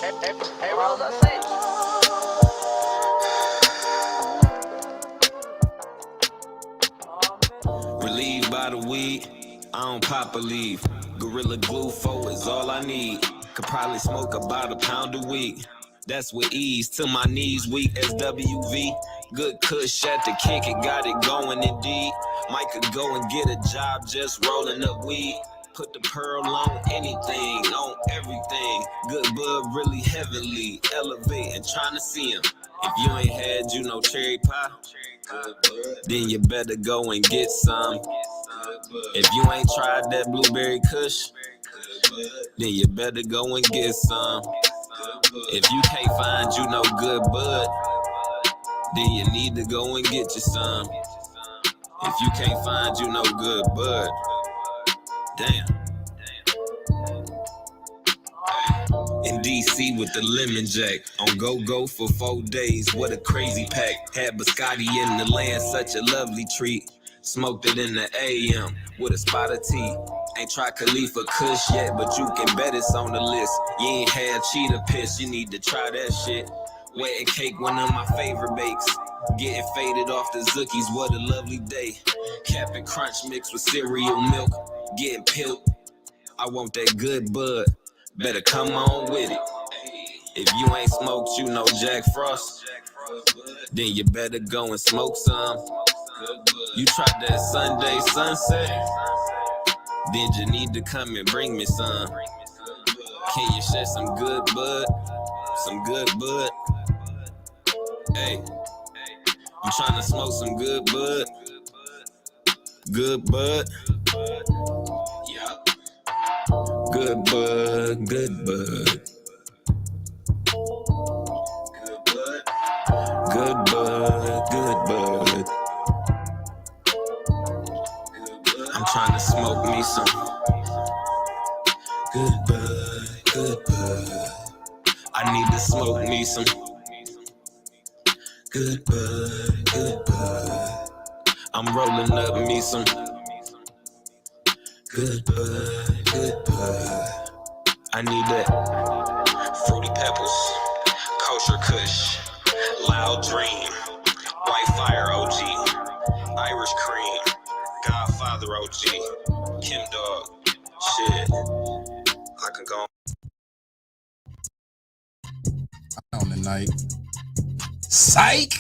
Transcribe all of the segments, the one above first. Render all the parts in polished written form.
Hey, Rose, I say. Relieved by the weed, I don't pop a leaf. Gorilla glue 4 is all I need. Could probably smoke about a pound a week. That's with ease, till my knees weak. SWV, good kush at the kick it, got it going indeed. Might could go and get a job just rolling up weed. Put the pearl on anything, on everything. Good bud, really heavenly, elevating, trying to see him. If you ain't had, you know, cherry pie, then you better go and get some. If you ain't tried that blueberry kush, then you better go and get some. If you can't find you no good bud, then you need to go and get you some. If you can't find you no good bud, damn. In DC with the lemon jack, on go for 4 days, what a crazy pack. Had biscotti in the land, such a lovely treat. Smoked it in the AM with a spot of tea. Ain't tried Khalifa Kush yet, but you can bet it's on the list. You ain't had cheetah piss, you need to try that shit. Wet and cake, one of my favorite bakes. Getting faded off the Zookies, what a lovely day. Cap'n Crunch mixed with cereal milk, getting pilled. I want that good bud, better come on with it. If you ain't smoked, you know Jack Frost, then you better go and smoke some. You tried that Sunday sunset, then you need to come and bring me some. Can you share some good bud? Some good bud? Hey, I'm trying to smoke some good bud. Good bud? Yeah. Good bud, good bud. Good bud, good bud. I'm trying to smoke me some good bud, good bud. I need to smoke me some good bud, good bud. I'm rolling up me some good bud, good bud. I need that fruity pebbles, kosher kush, loud dream, white fire OG, Irish cream, Godfather OG, Kim Dog, shit. I can go on tonight. Psych!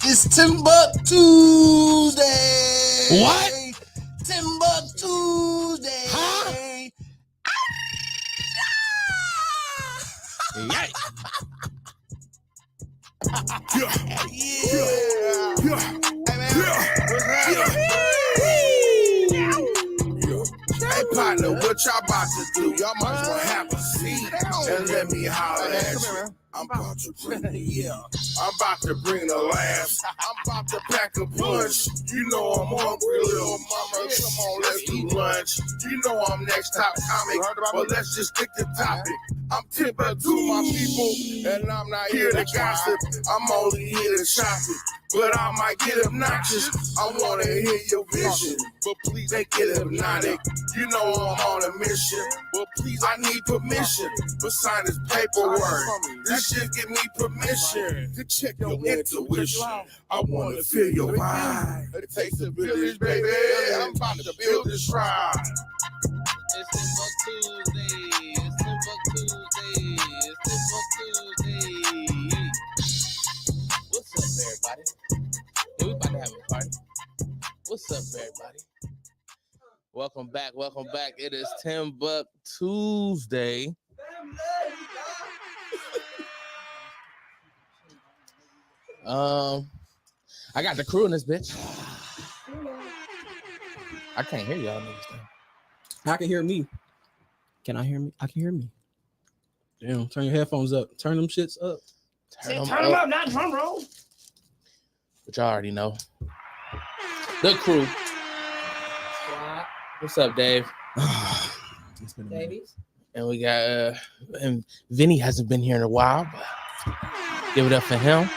It's TimbukTuesday! What? TimbukTuesday! Huh? Yeah. Hey partner, what y'all about to do? Y'all might as well have a seat and let me holler at you. I'm about to bring the I'm about to bring the laughs. I'm about to pack a punch. You know I'm hungry, little mama. Come on, let's do lunch. You know I'm next top comic, but let's just stick to topic. I'm Timbuktu, my people, and I'm not here to gossip. I'm only here to shop it, but I might get obnoxious. I wanna hear your vision, but please make it hypnotic. You know I'm on a mission, but please I need permission to sign this paperwork. This shit give me permission to check your intuition. I wanna feel your vibe. It takes a village, baby. I'm about to build this shrine. It's TimbukTuesday. It's TimbukTuesday. It's TimbukTuesday. What's up, everybody? Yeah, we about to have a party. What's up, everybody? Welcome back. Welcome back. It is TimbukTuesday. I got the crew in this bitch. I can't hear y'all niggas though. I can hear me. Can I hear me? I can hear me. Damn, turn your headphones up. Turn them shits up. Turn them up, not drum roll. But y'all already know. The crew. What's up, Dave? Davies. And we got and Vinny hasn't been here in a while, but give it up for him.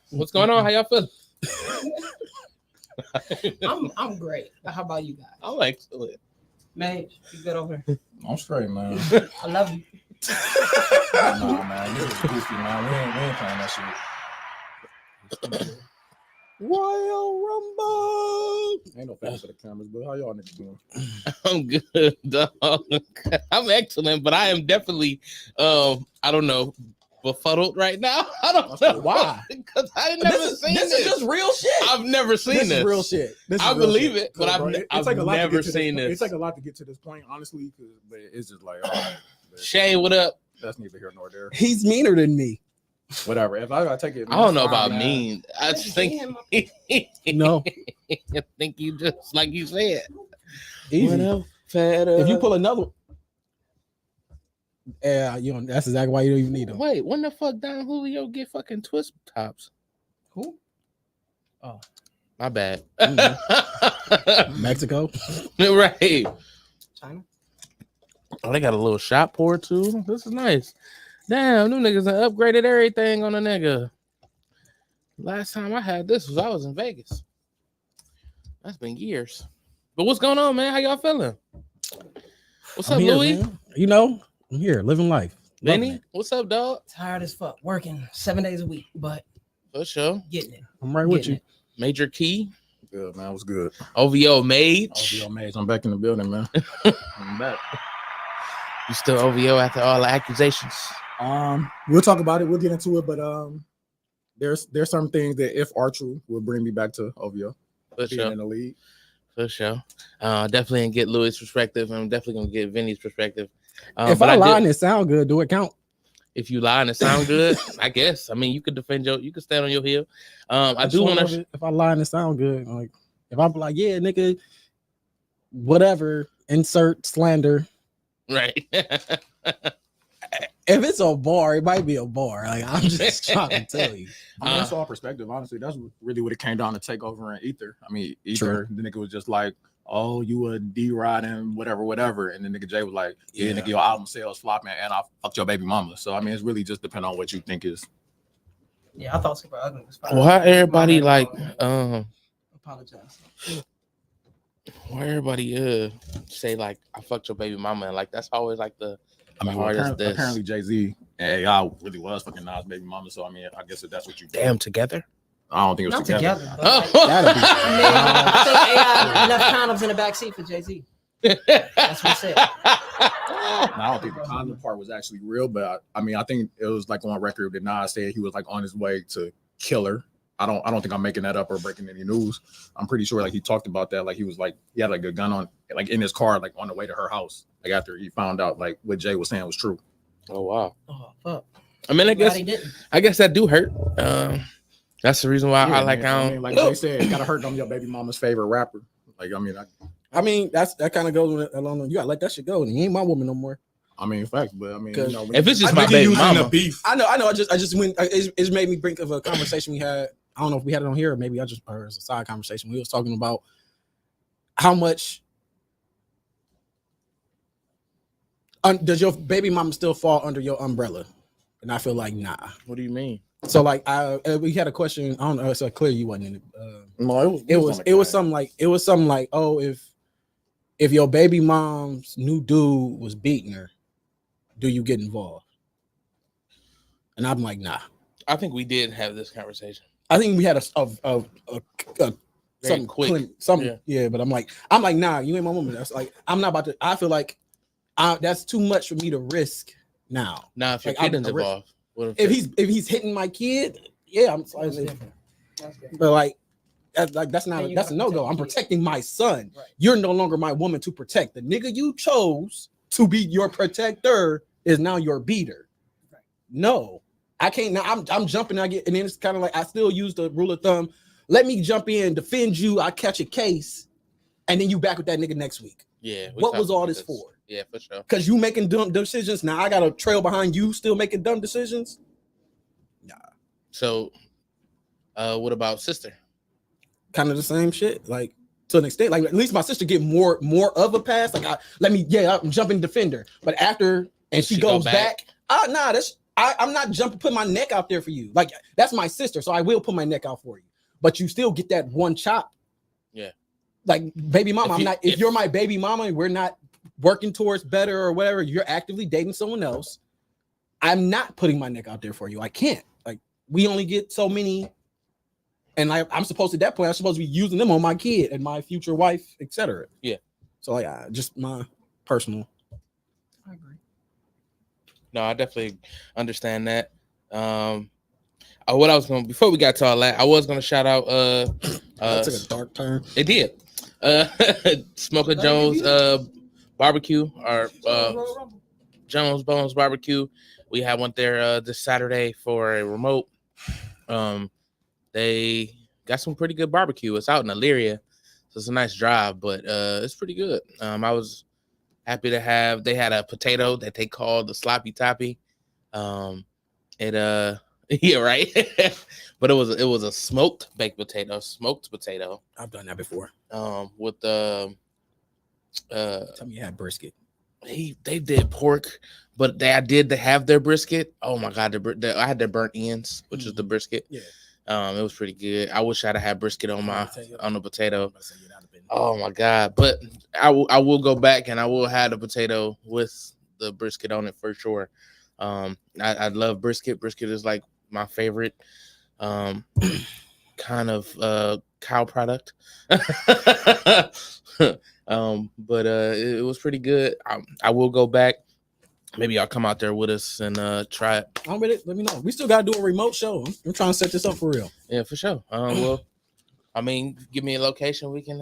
What's going on? How y'all feeling? I'm great. How about you guys? I'm excellent. Mage, you good over there? I'm straight, man. I love you. Nah, man, this is goofy, man. We ain't playing that shit. Royal Rumble. Ain't no facts for the cameras, but how y'all niggas doing? I'm good, dog. I'm excellent, but I am definitely, I don't know, befuddled right now. I don't know Why? because I never seen this. This is just real shit. I've never seen this. This is real shit. I believe it, but I've like never seen this. It's like a lot to get to this point, honestly, but it's just like, all right, Shay, what up? that's neither here nor there. He's meaner than me. Whatever. If I gotta take it, I don't know that's fine, about man. mean. I just think No. I think you just like you said. Easy. What up, fat up? If you pull another, yeah, you know that's exactly why you don't even need them. Wait, when the fuck Don Julio get fucking twist tops? Who? Oh, My bad. Mexico. Right. China. Oh, they got a little shop pour too. This is nice. Damn, them niggas done upgraded everything on a nigga. Last time I had this I was in Vegas. That's been years. But what's going on, man? How y'all feeling? What's up, here, Louis? man. You know, I'm here, living life. Loving Benny? it. What's up, dog? Tired as fuck. Working 7 days a week, but For sure. getting it. I'm right with you. Getting Major Key. Good, man. What's good? OVO Mage. OVO Maze. I'm back in the building, man. I'm back. You still OVO after all the accusations? We'll talk about it. We'll get into it, but there's some things that if are true will bring me back to OVO For being sure. in the league. For sure. Definitely gonna get Louis' perspective. I'm definitely gonna get Vinny's perspective. If but I lie did- and it sound good, do it count? if you lie and it sound good, I guess. I mean, you could defend you could stand on your heel. I do Sure want of to. it. If I lie and it sound good, like if I'm like, yeah, nigga, whatever, insert slander. Right. If it's a bar, it might be a bar. Like I'm just trying to tell you. I mean, that's all perspective. Honestly, that's really what it came down to take over in Ether. I mean, Ether, the nigga was just like, oh, you a D-Rod and whatever. And then nigga Jay was like, yeah, nigga, your album sales flopping and I fucked your baby mama. So, I mean, it's really just depending on what you think is. Yeah, I thought Super Ugly was fine. Why everybody My bad. like Apologize. why everybody say like I fucked your baby mama and like that's always like the I mean, hardest apparently Jay-Z and AI really was fucking Nas baby mama. So, I mean, I guess if that's what you damn together. I don't think it was Not together. together. But like, That'd be I mean, I think AI left condoms in the backseat for Jay-Z. That's what he said. And I don't think the condom part was actually real, but I mean, I think it was like on record that Nas said he was like on his way to kill her. I don't think I'm making that up or breaking any news. I'm pretty sure like he talked about that. Like he was like, he had like a gun on, like in his car, like on the way to her house. Like after he found out like what Jay was saying was true. Oh wow. Oh fuck. I mean, Glad he didn't. I guess that do hurt. That's the reason why Yeah, I like man. I mean, like Jay said, it gotta hurt on your baby mama's favorite rapper. Like, I mean, that kind of goes with it along. You gotta let that shit go. And he ain't my woman no more. I mean, facts, but I mean, you know, if it's just I my think he baby using mama, the beef. I know. I just went. It made me think of a conversation we had. I don't know if we had it on here or maybe I just or it's a side conversation. We was talking about how much does your baby mama still fall under your umbrella? And I feel like nah. what do you mean? So like we had a question. I don't know. So clear you wasn't in it. No, It was something like oh if your baby mom's new dude was beating her, do you get involved? And I'm like nah. I think we did have this conversation. I think we had a Very something quick. yeah. But I'm like nah, you ain't my woman. That's like I'm not about to. I feel like that's too much for me to risk now. Now, if your Like, kid's involved, what If he's hitting my kid, yeah, I'm sorry. That's different. That's different. But like that's And not you that's a gotta no go. protect I'm the kid. protecting my son. Right. You're no longer my woman to protect. The nigga you chose to be your protector is now your beater. Right. No, I can't. Now I'm jumping. And then it's kind of like I still use the rule of thumb. Let me jump in, defend you. I catch a case, and then you back with that nigga next week. yeah. What was all this for? Yeah, for sure. Because you making dumb decisions. Now I got a trail behind you still making dumb decisions. So, what about sister? Kind of the same shit. Like to an extent, like at least my sister get more of a pass. Like I'm jumping defender. But after and she She go goes back, nah, I'm not jumping, put my neck out there for you. Like that's my sister, so I will put my neck out for you. But you still get that one chop. Yeah. Like baby mama, If if you're my baby mama and we're not working towards better or whatever, you're actively dating someone else. I'm not putting my neck out there for you. I can't. Like, we only get so many, and I'm supposed, at that point, I'm supposed to be using them on my kid and my future wife, etc. Yeah. So like, just my personal. I agree. No, I definitely understand that. What I was going, before we got to all that, I was going to shout out That took a dark turn. it did. Smoker Jones barbecue, or Jones Bones barbecue. We had one there this Saturday for a remote. They got some pretty good barbecue. It's out in Elyria, so it's a nice drive, but it's pretty good. I was happy to have. They had a potato that they called the sloppy toppy. Yeah, right. But it was a smoked baked potato, I've done that before. With the Tell me you had brisket. they did pork, but they have their brisket. Oh my god, I had their burnt ends, which is the brisket. Yeah. It was pretty good. I wish I'd have had brisket on the potato. Oh my god! But I will go back and I will have the potato with the brisket on it for sure. I love brisket. Brisket is like my favorite kind of cow product. But it was pretty good. I will go back. Maybe I'll come out there with us and try it. I'm with it. Let me know. We still gotta do a remote show. I'm trying to set this up for real. Yeah, for sure. Well, I mean, give me a location. We can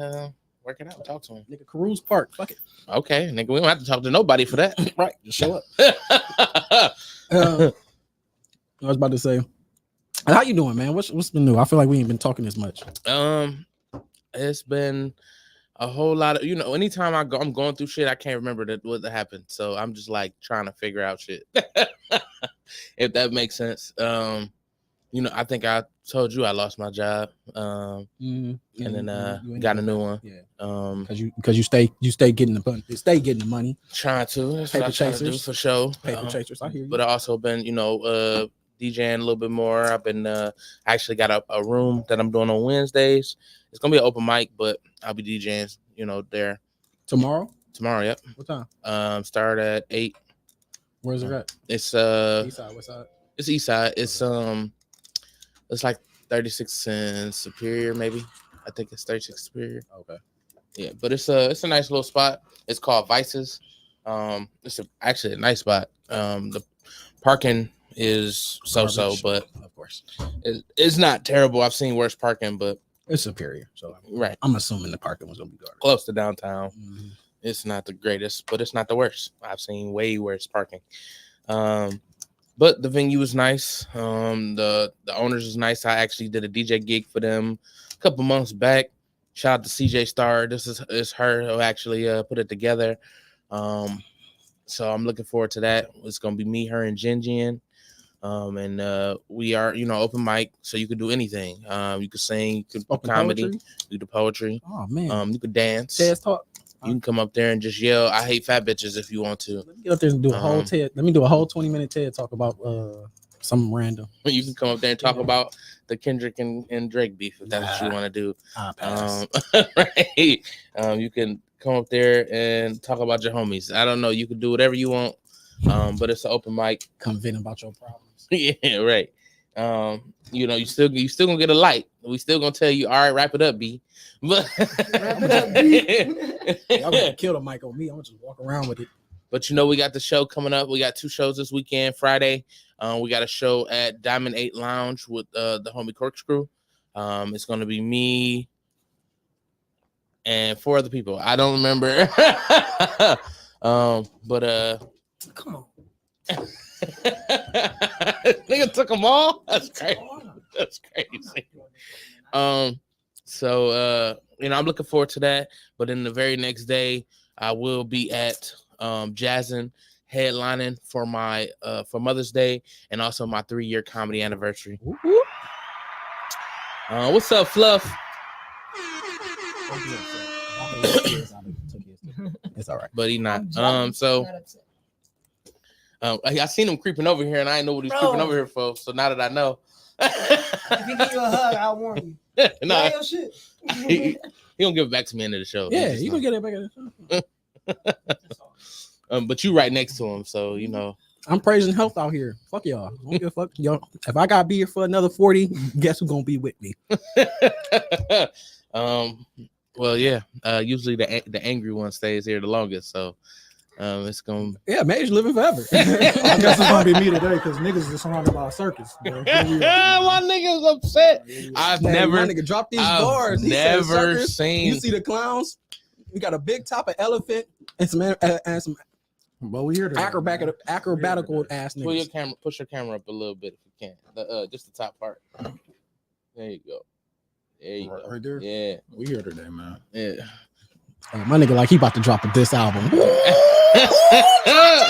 work it out. Talk to him. Nigga, Carews Park. Fuck it. Okay, nigga. We don't have to talk to nobody for that. Right. Just show up. I was about to say, how you doing, man? What's been new? I feel like we ain't been talking as much. It's been a whole lot of, anytime I'm going through shit, I can't remember what happened. So I'm just like trying to figure out shit. If that makes sense. I think I told you I lost my job. And then got a new one. Yeah. Because you stay getting the money. Trying to. That's Paper what I try to do chasers. for sure. Paper chasers. I hear you. But I also been, DJing a little bit more. I've been I actually got a room that I'm doing on Wednesdays. It's gonna be an open mic, but I'll be DJing, there. Tomorrow, yep. what time? Start at 8. Where's it at? It's East side, west side? It's east side. It's like 36 in Superior, maybe. I think it's 36 Superior. Okay. Yeah, but it's a nice little spot. It's called Vices. It's actually a nice spot. The parking is so, but of course it's not terrible. I've seen worse parking, but it's Superior. So right, I'm assuming the parking was gonna be garbage. Close to downtown. Mm-hmm. It's not the greatest, but it's not the worst. I've seen way worse parking. But the venue is nice. The owners is nice. I actually did a DJ gig for them a couple months back. Shout out to CJ Star. This is her who actually put it together. So I'm looking forward to that. It's gonna be me, her, and Jin. And we are, open mic, so you can do anything. You could sing, you could do comedy, poetry? you do poetry. Oh man, you could dance. TED talk. You can come up there and just yell, "I hate fat bitches" if you want to. Let me get up there and do a whole TED. Let me do a whole 20-minute TED talk about something random. You can come up there and talk about the Kendrick and Drake beef if that's what you want to do. Right. You can come up there and talk about your homies. I don't know. You can do whatever you want. But it's an open mic. Come vent about your problems. Yeah, right. You still gonna get a light. We still gonna tell you, all right, wrap it up, B. But Wrap it up, B. Y'all gonna kill the mic on me. I'm gonna just walk around with it. But we got the show coming up. We got 2 shows this weekend. Friday, we got a show at Diamond 8 Lounge with the homie Corkscrew. It's gonna be me and 4 other people. I don't remember. But Come on. Nigga took them all. That's crazy. That's crazy. So I'm looking forward to that. But then the very next day, I will be at Jazzin' headlining for my for Mother's Day and also my 3-year comedy anniversary. What's up, Fluff? It's all right. But he not. I seen him creeping over here, and I didn't know what he was creeping over here for. So now that I know, if he give you a hug, I'll warn you. No, your shit. he gonna give it back to me into the show. Yeah, you gonna get it back at the show. But you right next to him, so you know. I'm praising health out here. Fuck y'all. I don't give a fuck. Yo, if I gotta be here for another 40, guess who's gonna be with me? Well, yeah. Usually the angry one stays here the longest, so it's gonna. Yeah, Mage living forever. I guess it's gonna be me today because niggas is surrounded by a circus. Bro. My nigga's upset. I've Man, never, my nigga dropped these I've bars. He said never circus. seen. You see the clowns? We got a big top of elephant and some But we here today. acrobatical ass niggas. Push your camera up a little bit if you can. Just the top part. There you go. There you go. Right there. Yeah. We here today, man. Yeah. My nigga like he about to drop this album.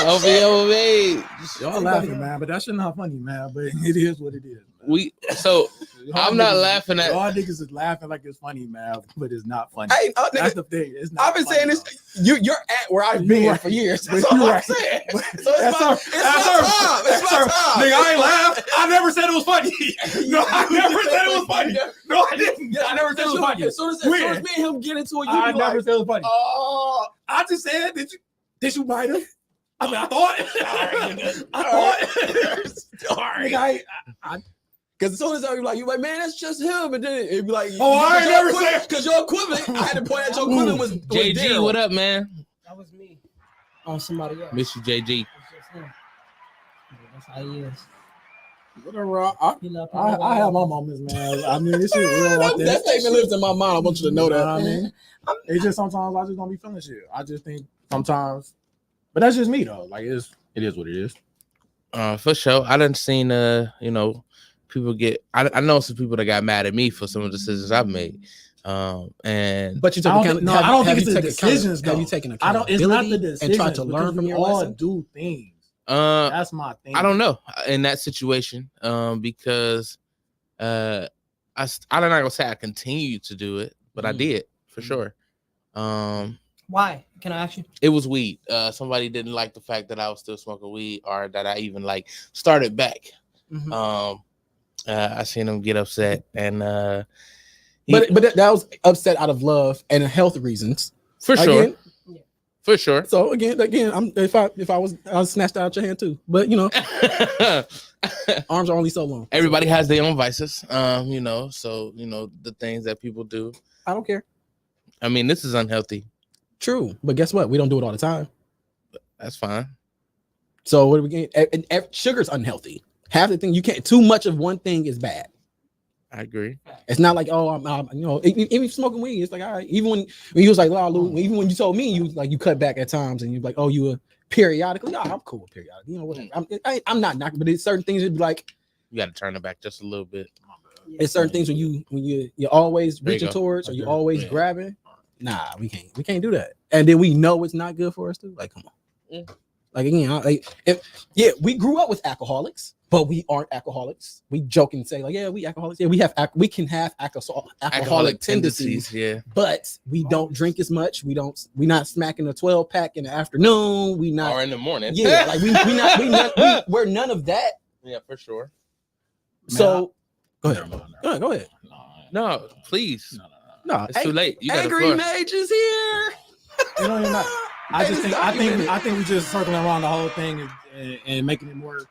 OVO. Y'all laughing, man, but that shit not funny, man. But it is what it is. Man. I'm not laughing at. Y'all niggas is laughing like it's funny, man, but it's not funny. Hey, That's the thing. It's not. I've been saying this. You're at where I've been for years. That's all I'm saying. So it's my time. It's my time. Nigga, I ain't laugh. I never said it was funny. No, I never said it was funny. No, I didn't. I never said it was funny. As soon as me and him get into it, you I be never like, said it was funny. oh, I just said, did you bite him? I mean, I thought. Nigga, because as soon as I be like, you like, man, that's just him, and then it'd be like, I ain't never said because your equivalent. I had to point out your equivalent was JG, Daryl. what up, man? That was me on somebody else. Miss you, JG. It's just him. That's how he is. whatever. I I have my moments, man. I mean, this shit real out there. That statement lives in my mind. I want you to know that. I mean, it's just sometimes I just don't be feeling shit. I just think sometimes, but that's just me though. Like it is what it is. For sure. I done seen people get. I know some people that got mad at me for some of the decisions I've made. And But you took I don't think it's the decisions. Have you taken I don't. It's not the decisions. and tried to learn from your all lesson? do things. That's my thing. I don't know in that situation because I'm not gonna say I continue to do it, but I did for sure. Why? Can I ask you? It was weed. Somebody didn't like the fact that I was still smoking weed or that I even started back. Mm-hmm. I seen him get upset and but that was upset out of love and health reasons. For sure. Again, for sure. So again, if I was snatched out your hand too. But arms are only so long. Everybody has their own vices. So the things that people do. I don't care. I mean, this is unhealthy. True, but guess what? We don't do it all the time. That's fine. So what are we getting? And sugar's unhealthy. Half the thing you can't. Too much of one thing is bad. I agree. It's not like even smoking weed. It's like all right. Even when you was like, Lou, even when you told me you cut back at times and you like, oh, you were periodically. Oh, I'm cool with periodically. Whatever. I'm not knocking, but it's certain things it'd be like you got to turn it back just a little bit. It's certain things when you're always reaching towards or you're always grabbing. Nah, we can't do that. And then we know it's not good for us too. Like, come on. Yeah. Like again, we grew up with alcoholics, but we aren't alcoholics. We joke and say we alcoholics. Yeah, we can have alcoholic tendencies. Yeah, but we don't drink as much. We're not smacking a 12 pack in the afternoon. We not or in the morning. Yeah, like we're none of that. Yeah, for sure. So go ahead. No, please. No, it's too late. You Angry Mage is here. It don't even matter. I think we just circling around the whole thing and making it more.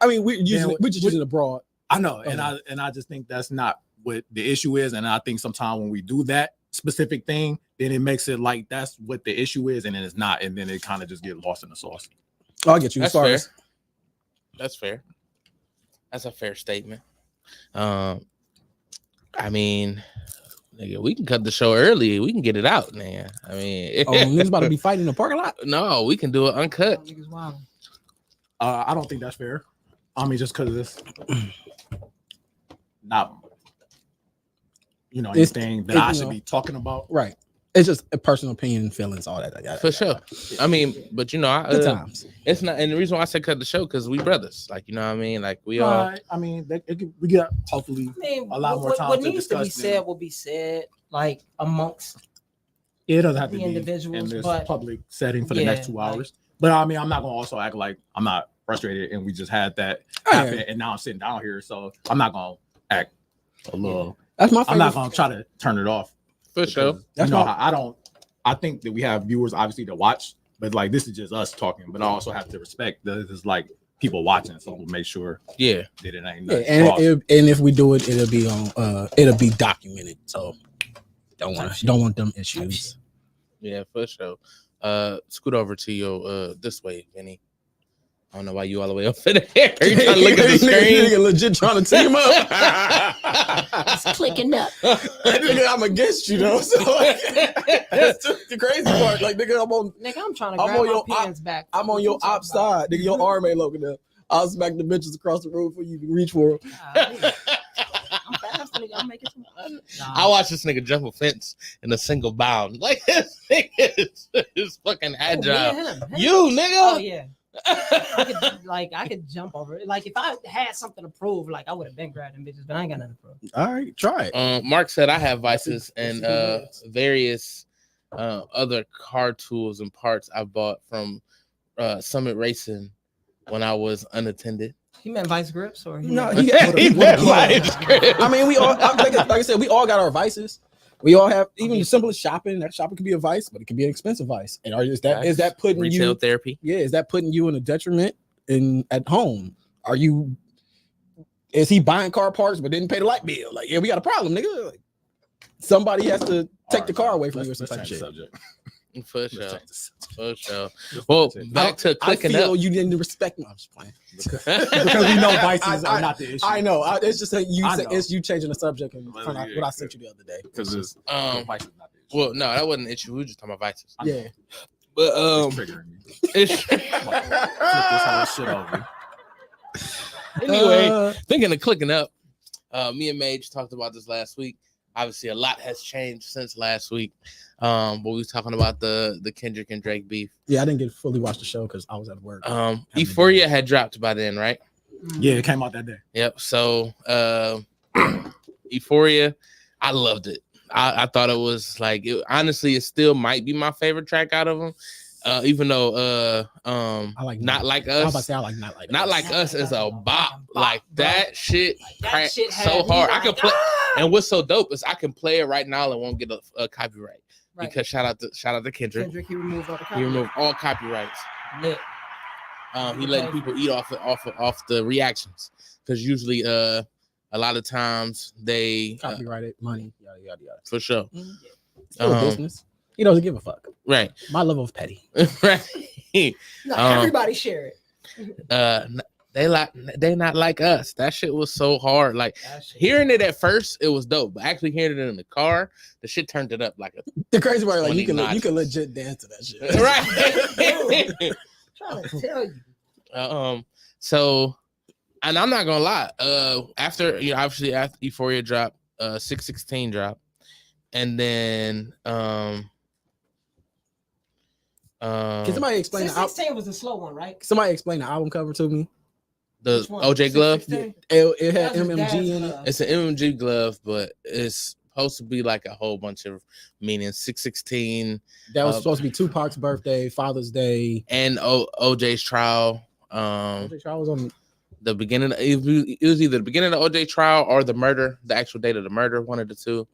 I mean, we're just using it broad. I know, and I just think that's not what the issue is, and I think sometimes when we do that specific thing, then it makes it like that's what the issue is, and then it's not, and then it kind of just get lost in the sauce. I'll get you. That's fair. That's fair. That's a fair statement. I mean. Nigga, we can cut the show early. We can get it out, man. I mean, niggas about to be fighting in the parking lot. No, we can do it uncut. I don't think that's fair. I mean, just because it's not, anything that I should be talking about. Right. It's just a personal opinion and feelings, all that. For sure. I mean, but good times. It's not, and the reason why I said cut the show because we brothers, like you know what I mean, like we all. I mean, we get hopefully a lot more time what to needs discuss. To be said will be said, like amongst. It doesn't have to the be individuals, in this but, public setting for the next 2 hours. But I mean, I'm not gonna also act like I'm not frustrated and we just had that happen and now I'm sitting down here, so I'm not gonna act a little. That's my favorite. I'm not gonna try to turn it off. For sure. I think that we have viewers obviously to watch But like this is just us talking. But I also have to respect that this is like people watching, so we'll make sure Yeah. that it ain't Yeah, nothing. and if we do it, it'll be on it'll be documented. So don't want them issues. Yeah, for sure. Scoot over to your this way, Vinny. I don't know why you all the way up there. You trying to look at the screen? Nigga legit trying to team up. It's clicking up. Nigga, I'm against you though. So that's the crazy part. Like nigga, I'm trying to I'm grab on my your pants back. I'm on your op side. Nigga, your arm ain't long enough. I'll smack the bitches across the room before you can reach for them. I'm fast, nigga. I'm making some. I watched this nigga jump a fence in a single bound. Like this nigga is fucking agile. Him. You nigga. Oh yeah. I could jump over it. Like if I had something to prove, like I would have been grabbing bitches, but I ain't got nothing to prove. All right, try it. Mark said I have vices and various other car tools and parts I bought from Summit Racing when I was unattended. He meant vice grips, or No, He meant vice grips. I mean, we all like I said, we all got our vices. We all have even the simplest shopping. That shopping can be a vice, but it can be an expensive vice. And is that putting retail you therapy? Yeah, is that putting you in a detriment at home? Is he buying car parts but didn't pay the light bill? Like, yeah, we got a problem, nigga. Like, somebody has to take the car away from you or some type of shit. For sure. Well, back to clicking I feel up. you didn't respect me. I'm just playing. Because we know vices are not the issue. I know. It's just it's you changing the subject and what I sent you the other day. Because it's vice is not the issue. Well, no, that wasn't an issue. We were just talking about vices. Yeah. But It's triggering me. it's Flip this whole shit over. anyway, thinking of clicking up, me and Mage talked about this last week. Obviously, a lot has changed since last week. But we was talking about the Kendrick and Drake beef. Yeah, I didn't get to fully watch the show because I was at work. Euphoria had dropped by then, right? Yeah, it came out that day. Yep. So Euphoria, I loved it. I thought it was like honestly, it still might be my favorite track out of them. Even though I like Not Like Us. I was about to say I like Not Like Not Us. Like Us is a bop. Like bro. that shit That cracked shit had so me hard. I like, can play, and what's so dope is I can play it right now and won't get a copyright. Right. Because shout out to Kendrick. Kendrick, he removed all the He removed all copyrights. Lit. He letting people eat off the reactions because usually a lot of times they Copyrighted money, yada yada yada. for sure. Still business. He doesn't give a fuck. Right. My level of petty. Right. No, everybody share it. They not like us. That shit was so hard. Like hearing it at first, it was dope, but actually hearing it in the car, the shit turned it up like a The crazy part, like you 20 can legit dance to that shit. right. I'm trying to tell you. So, and I'm not gonna lie. After obviously after Euphoria dropped, 616 dropped, and then Can somebody explain the 616 was the slow one, right? Somebody explain the album cover to me. the Which one? OJ glove. 616? It had That was his dad's MMG in it. glove. It's an MMG glove, but it's supposed to be like a whole bunch of meanings. 616 That was supposed to be Tupac's birthday, Father's Day. and OJ's trial. OJ Trial was on. The beginning. It was either the beginning of the OJ trial or the murder, the actual date of the murder, one of the two.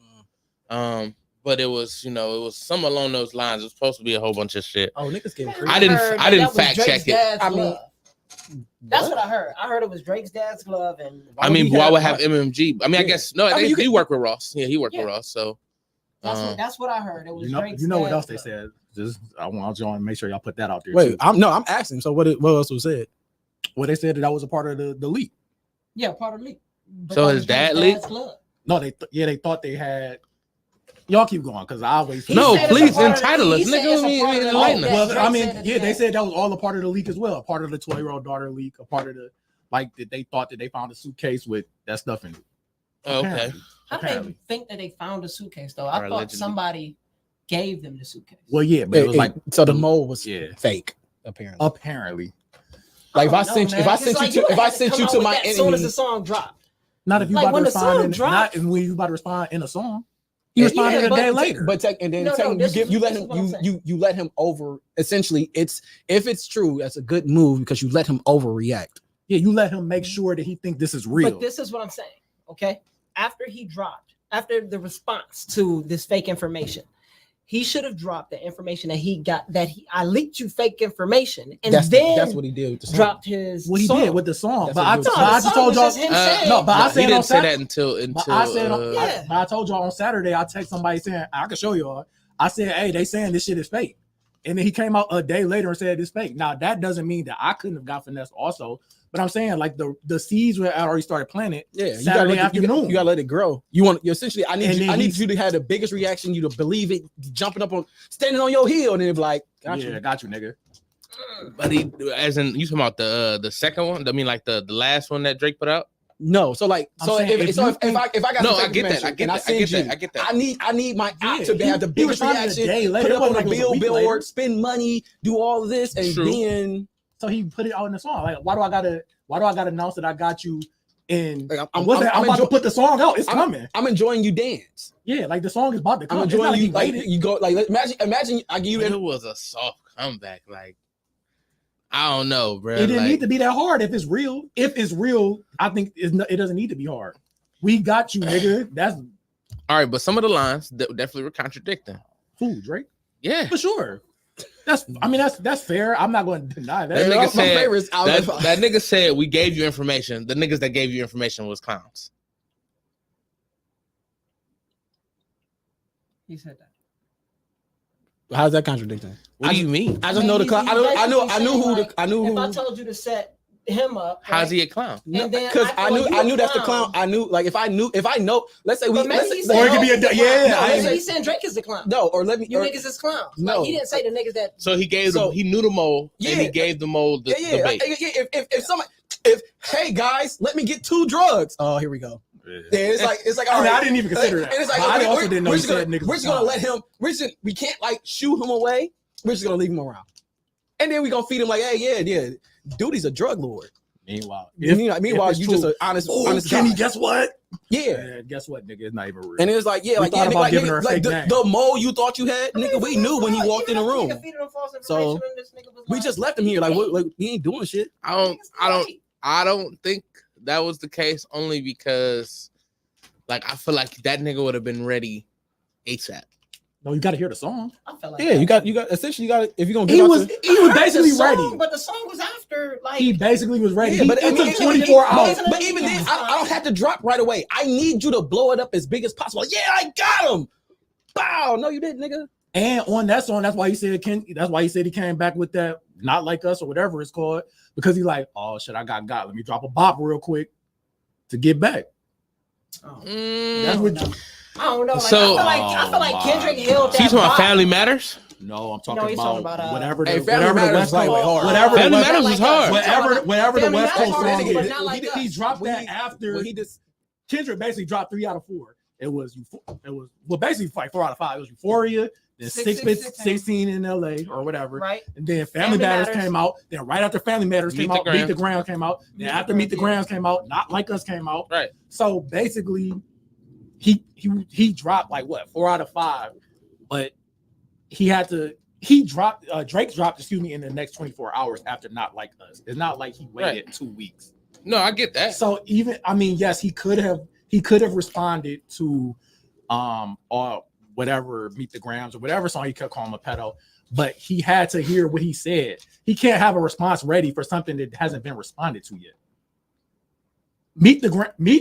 But it was, it was some along those lines. It was supposed to be a whole bunch of shit. Oh, niggas getting I crazy. I didn't fact check it. I mean, that's what I heard. I heard it was Drake's dad's glove, and Why would have MMG? I mean, I guess no. you He worked with Ross. Yeah, he worked with Ross. So that's what I heard. It was Drake's you know what else dad's they glove. said? Just I want y'all to make sure y'all put that out there. Wait, too. I'm asking. So what else was said? Well, they said that was a part of the leak. Yeah, part of me. So his dad leaked? No, they thought they had. Y'all keep going because I always no, said it's please a part of entitle the- us, he said it's a nigga. part of the- Enlighten us. Well, Drake I mean, said that yeah, he they had- said that was all a part of the leak as well. A part of the 12-year-old daughter leak. A part of the that they thought that they found a suitcase with that stuff in it. Okay. Apparently. How do they Apparently. think that they found a suitcase though? Or I thought allegedly. somebody gave them the suitcase. Well, yeah, but it was like so the mole was yeah. fake. Apparently, Apparently, like if I don't know, sent you, man. if I It's sent like you to, if I had to sent come you out to with my that as soon as enemy, the song dropped. not if you Like, about when to the song respond. dropped- Not when you about to respond in a song. He Yeah, responded yeah, a but day te- later. but and then No, technically this is what I'm saying. you let him over. Essentially, if it's true, that's a good move because you let him overreact. yeah, you let him make sure that he think this is real. But this is what I'm saying. Okay, after he dropped, after the response to this fake information, he should have dropped the information that he got, I leaked you fake information, and That's then what he did with the song. dropped his What he song. did with the song. That's But what he I did. just told y'all. Him saying, No, but I he said on didn't say Saturday. that until But I said, Yeah. but I told y'all on Saturday, I text somebody saying, I can show y'all. I said, hey, they saying this shit is fake. And then he came out a day later and said it's fake. Now, that doesn't mean that I couldn't have got finessed also. But I'm saying, like, the seeds were already started planted. Yeah, Saturday afternoon. You gotta let it grow. You essentially, I And then need you to have the biggest reaction, you to believe it, jumping up on, standing on your heel, and then be like, got you, nigga. But he, as in, you talking about the second one? I mean, like the last one that Drake put out? No, so like, I'm so saying, if I got No, some I get that. information I get and that. I send get you, that. I get that. I need my app Yeah, to have the he biggest responded a reaction, day later. put It it up on wasn't a like it was a week billboard, later. spend money, do all of this, and True. then So he put it out in the song. Like, why do I gotta announce that I got you in? like, I'm about to put the song out. It's coming. I'm enjoying you dance. Yeah, like the song is about to come. I'm It's not enjoying like you. he Like waited. you go, like imagine I give you It was a soft comeback. Like, I don't know, bro. It didn't like, need to be that hard if it's real. If it's real, I think it doesn't need to be hard. We got you, nigga. That's all right, but some of the lines definitely were contradicting. who, Drake? Yeah. For sure. That's fair. I'm not going to deny that. That nigga my said favorites. that nigga said we gave you information. The niggas that gave you information was clowns. He said that. How's that contradicting? What do you mean? I just know the clown. I knew If who. I told you to set him up, How's he a clown? And then Because I I thought knew you that's the a clown. clown. I knew, like, if I know, let's say we, But maybe let's he say, said, Or it could be a he's yeah, clown. I No, ain't- maybe he's saying Drake is the clown. no, or let me, You or, niggas is clowns. No. Like, he didn't say the niggas that. So he gave So- he knew the mole and he Yeah. gave the mole the yeah, bait. if somebody, hey guys, let me get 2 drugs. Oh, here we go. Yeah, it's like all right. I didn't even consider that. And it's like, I okay, also didn't know we're he just gonna, said niggas. we're just gonna let him. We can't like shoo him away. We're just gonna leave him around, and then we gonna feed him like, hey, yeah, dude's a drug lord. Meanwhile, Meanwhile, if you it's just true- an honest, Oh, honest Kenny, guy. guess what? Yeah. Guess what, nigga? It's not even real. And it's like, yeah, We thought about giving her a fake the, name. the mole you thought you had, nigga, we knew when he walked in the room. So, We just left him here, like, he ain't doing shit. I don't think that was the case, only because like I feel like that nigga would have been ready ASAP. No, you got to hear the song. I felt like Yeah, you got essentially you got if you're gonna He give was basically ready. But the song was after, like, He basically was ready. Yeah, but it took it- 24 hours. But even then, I don't have to drop right away. I need you to blow it up as big as possible. Yeah, I got him. Bow. No, you didn't, nigga. And on that song, that's why he said he came back with that "Not Like Us" or whatever it's called, because he's like, oh shit, I got. Let me drop a bop real quick to get back. That's what. I don't know. Like, So- I feel like Kendrick held that. So you talking about vibe. Family Matters? No, I'm No, talking he's about, talking about, whatever. Hey, The, Family whatever the Matters West is like Coast, hard. whatever Family the West Matters Coast, was hard. whatever the Family West Matters Coast hard, song but is. not like us. He dropped When that he- after when he just Kendrick basically dropped 3 out of 4. It was basically like 4 out of 5. It was Euphoria, then 16 in LA or whatever. Right. And then Family Matters came out. Then right after Family Matters came out, Meet the Ground came out. Then after Meet the Grounds came out, Not Like Us came out. Right. So basically, he dropped like what 4 out of 5, but Drake dropped in the next 24 hours after Not Like Us. It's not like he waited 2 weeks. No, I get that. So yes, he could have responded to or whatever Meet the Grams or whatever song he kept calling him a pedo, but he had to hear what he said. He can't have a response ready for something that hasn't been responded to yet.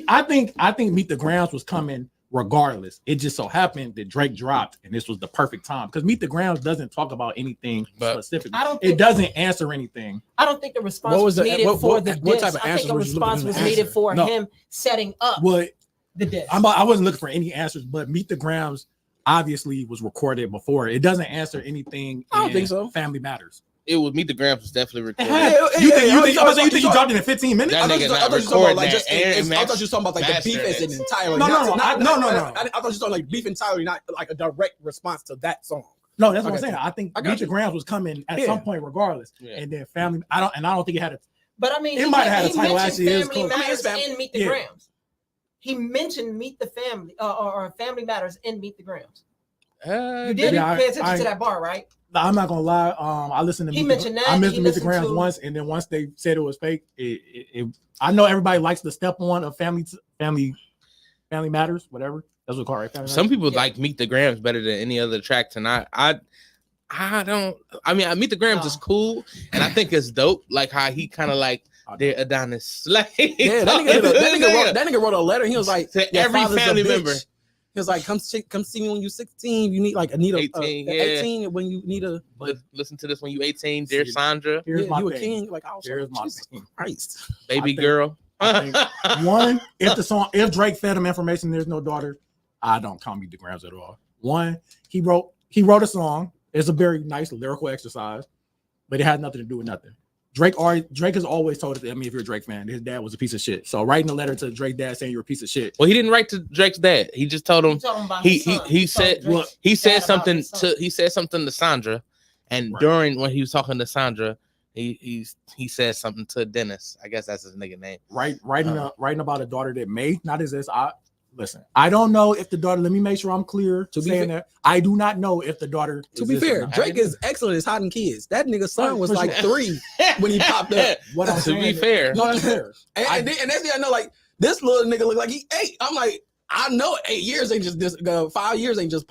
I think Meet the Grams was coming regardless. It just so happened that Drake dropped, and this was the perfect time because Meet the Grams doesn't talk about anything specific. It doesn't answer anything. I don't think the response was needed for the what diss. type of I think answers a were you response looking was to needed answer? for No. him setting up What the diss. I wasn't looking for any answers, but Meet the Grams obviously was recorded before. It doesn't answer anything. I don't in think so. Family Matters. It was Meet the Grams was definitely recorded. You think he dropped it in 15 minutes? That nigga not I thought you were talking about recording like that. just. Aaron I thought you were talking about like the beef mastered as it. an entirely. No. I thought you were talking like beef entirely, not like a direct response to that song. No, that's what Okay. I'm saying. I think I got Meet the you. Grams was coming at Yeah. some point regardless. Yeah. And then Family, I don't think it had a. But I mean, It he might have had a he title, mentioned actually, it is Family close. Matters I mean, it's in Meet the yeah. Grams. He mentioned Meet the Family or Family Matters in Meet the Grams. You did Yeah, pay attention I- to that bar, right? I'm not gonna lie. I listened to He mentioned that, I he listened to Meet the listened Grams to- once, and then once they said it was fake, I know everybody likes the step one of Family Family Matters, whatever. That's what it's called, right? Family Some Matters? people like Meet the Grams better than any other tracks, and I don't. I mean, Meet the Grams is cool, and I think it's dope. Like how he kind of like their Adonis. Like, Yeah, that nigga wrote a letter. He was like, to every family member. He was like, come see me when you're 16. You need like, I need 18, 18 when you need a. Listen to this when you 18, dear Sandra. Here's my you thing. a king. Like, I was Here's like, my Jesus thing. Christ. Baby girl. I think, one, if Drake fed him information, there's no daughter, I don't count Meet the Grams at all. One, he wrote a song. It's a very nice lyrical exercise, but it had nothing to do with nothing. Drake has always told us, I mean, if you're a Drake fan, his dad was a piece of shit. So writing a letter to Drake's dad saying you're a piece of shit. Well, he didn't write to Drake's dad. He just told him he said something to Sandra, and during when he was talking to Sandra, he said something to Dennis. I guess that's his nigga name. Writing about a daughter that may not exist. Listen, I don't know if the daughter. Let me make sure I'm clear to saying that I do not know if the daughter. To be fair, Drake is excellent at hiding kids. That nigga's son was like 3 when he popped up. What I'm to be fair, no, that's fair. And that's the I know. Like this little nigga look like he 8. I'm like, I know 8 years ain't just 5 years ain't just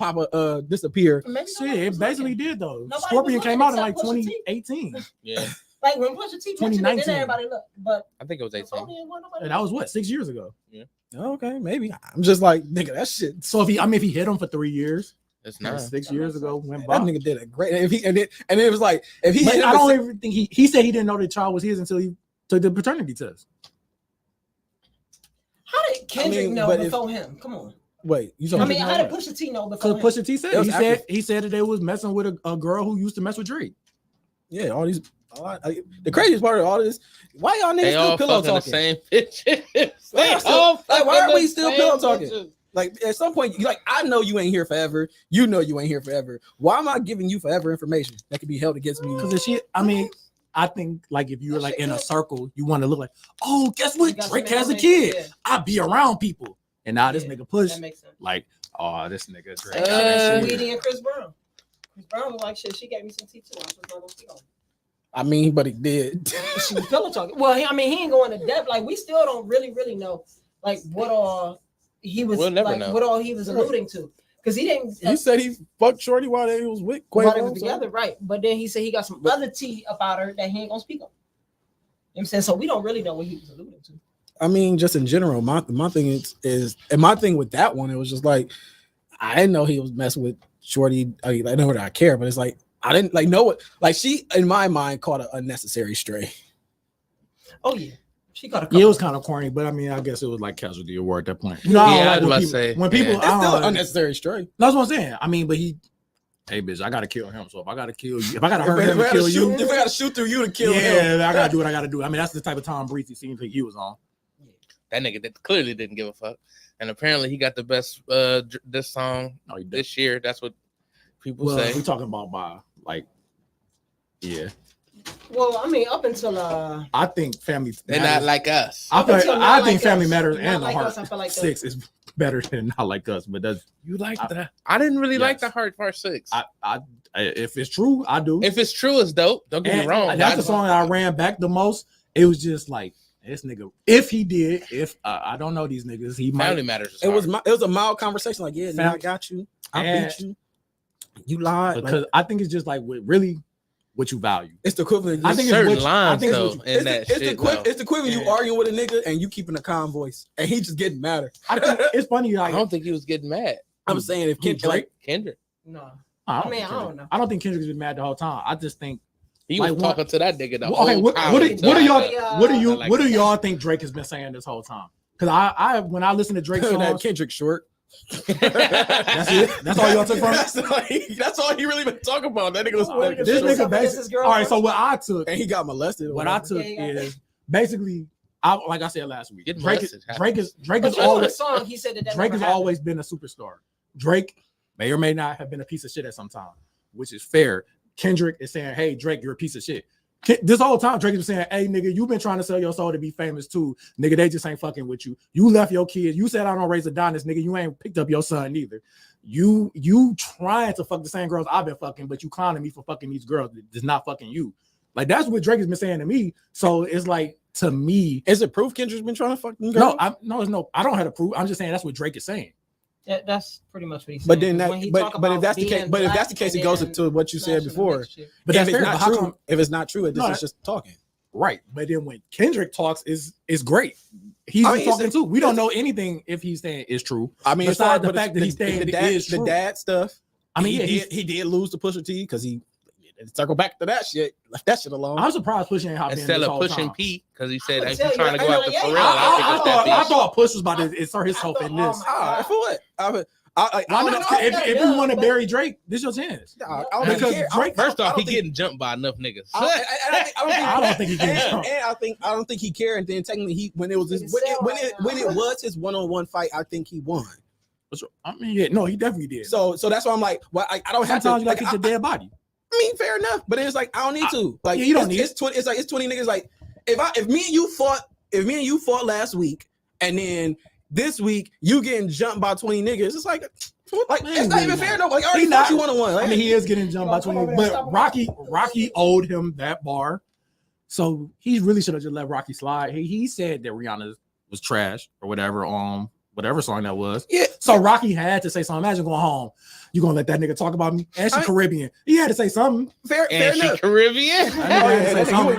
disappear. Shit, it basically did though. Scorpion came out in like 2018. Yeah. Like when Pusha T mentioned it, then everybody looked. But I think it was 18. And that was what 6 years ago. Yeah. Okay, maybe. I'm just like, nigga, that shit. So if he hit him for 3 years, it's not 6 years ago went by. That nigga did a great. If he and it was like if he. I don't even think he said he didn't know the child was his until he took the paternity test. How did Kendrick know before him? Come on. Wait, how did Pusha T know before him? Pusha T he said that they was messing with a girl who used to mess with Drake. Yeah, all these. The craziest part of all this, why y'all niggas still pillow talking? The same bitches. Why are we still pillow talking? Like at some point, you like, I know you ain't here forever. You know you ain't here forever. Why am I giving you forever information that could be held against me? Because I think like if you're like in a circle, you want to look like, oh, guess what? Drake has a kid. Yeah. I be around people. And now this nigga Push like, oh, this nigga Drake. Weedy and Chris Brown. Chris Brown was like, shit, she gave me some tea too. I mean, but he did. She was pillow talking. Well, he ain't going to depth. Like we still don't really know like what all he was what all he was alluding to. Because he didn't. He said he fucked Shorty while they was with Quavo. While they were together, right? But then he said he got some other tea about her that he ain't gonna speak on. You know what I'm saying? So we don't really know what he was alluding to. I mean, just in general, my thing is and my thing with that one, it was just like I didn't know he was messing with Shorty. I know that I care, but it's like I didn't like know what like she in my mind caught an unnecessary stray. Oh yeah. She got it was kind of corny, but I mean, I guess it was like casualty award at that point. No, yeah, I was about to say when people, it's still an unnecessary stray. That's what I'm saying. I mean, but hey, bitch, I gotta kill him. So if I gotta kill you, if I gotta hurt him to kill you, if I gotta shoot through you to kill him, yeah, I gotta do what I gotta do. I mean, that's the type of Tom Breezy seems like he was on. That nigga clearly didn't give a fuck, and apparently he got the best this song this year. That's what people say. We talking about by like, yeah. Well, I mean, up until I think Family they're not like us. I think Family Matters and like the Heart us, like 6 is better than Not Like Us. But that's you like that? I didn't really like the Heart Part 6. I if it's true, I do. If it's true, it's dope. Don't get me wrong. That's the song that I ran back the most. It was just like this nigga. If he did, I don't know these niggas, he Family might. Matters. It was a mild conversation. Like, yeah, I got you. I beat you. You lied. Because I think it's just like really what you value. It's the equivalent. I think certain lines though. It's the equivalent. You arguing with a nigga and you keeping a calm voice, and he just getting madder. I think it's funny. Like, I don't think he was getting mad. I'm saying if Kendrick. No. I don't know. I don't think Kendrick's been mad the whole time. I just think he was talking to that nigga the whole time. What do y'all think Drake has been saying this whole time? Because I when I listen to Drake's songs, that Kendrick short. That's it. That's all y'all took from it. That's all he really been talking about. That nigga was this nigga basically. All right, so what I took and he got molested. What I took is basically, like I said last week, Drake is always song. He said Drake has always been a superstar. Drake may or may not have been a piece of shit at some time, which is fair. Kendrick is saying, "Hey, Drake, you're a piece of shit." This whole time, Drake is saying, "Hey, nigga, you've been trying to sell your soul to be famous too, nigga. They just ain't fucking with you. You left your kids. You said I don't raise Adonis, nigga. You ain't picked up your son neither. You trying to fuck the same girls I've been fucking, but you clowning me for fucking these girls. It's not fucking you. Like that's what Drake has been saying to me. So it's like to me, is it proof Kendrick's been trying to fuck them no, girls? it's no. I don't have to prove. I'm just saying that's what Drake is saying. That's pretty much what he's saying. But then that, When he but talk if about that's the case, being but if black that's the case, it and goes then into what you said smashing the before. mixture. But If that's it's fair. not But how true, come? if it's not true, No, it's just talking. Right, but then when Kendrick talks, is great. He's I mean, talking too. We don't know anything if he's saying is true. I mean, Besides it's the fact that he's saying it is the true. dad stuff. I mean, yeah, he did lose to Pusha T because he circle back to that shit. Left that shit alone. I'm surprised Push ain't hopped in Instead this of whole pushing time. P, because he said I'ma if tell he's you, trying to go I after know, for yeah, real, I think it's that I beef. thought Push was about to insert himself in this. For what? I Why don't not? know. If you want to bury Drake, this your chance. I don't think he Because cares. Drake- First I off, don't he think- getting jumped by enough niggas. I don't think he getting jumped. And I don't think he cared. And then technically, when it was when it was his one-on-one fight, I think he won. I mean, yeah, no, he definitely did. So that's why I'm like, well, I don't have to. Sometimes you gotta like, kick your dead body. I mean, fair enough, but it's like I don't need to. Like, yeah, you don't it's 20. It's like it's 20 niggas. Like, if me and you fought last week, and then this week you getting jumped by 20 niggas, it's like Man, it's not even fair though. Like, I already He fought not- you 1-on-1. I mean, he is getting jumped by Come 20, over there, but stop Rocky owed him that bar, so he really should have just let Rocky slide. He said that Rihanna was trash or whatever on whatever song that was. Yeah. So Rocky had to say something. Imagine going home, you gonna let that nigga talk about me? And she Caribbean. He had to say something. Fair And she enough. Caribbean.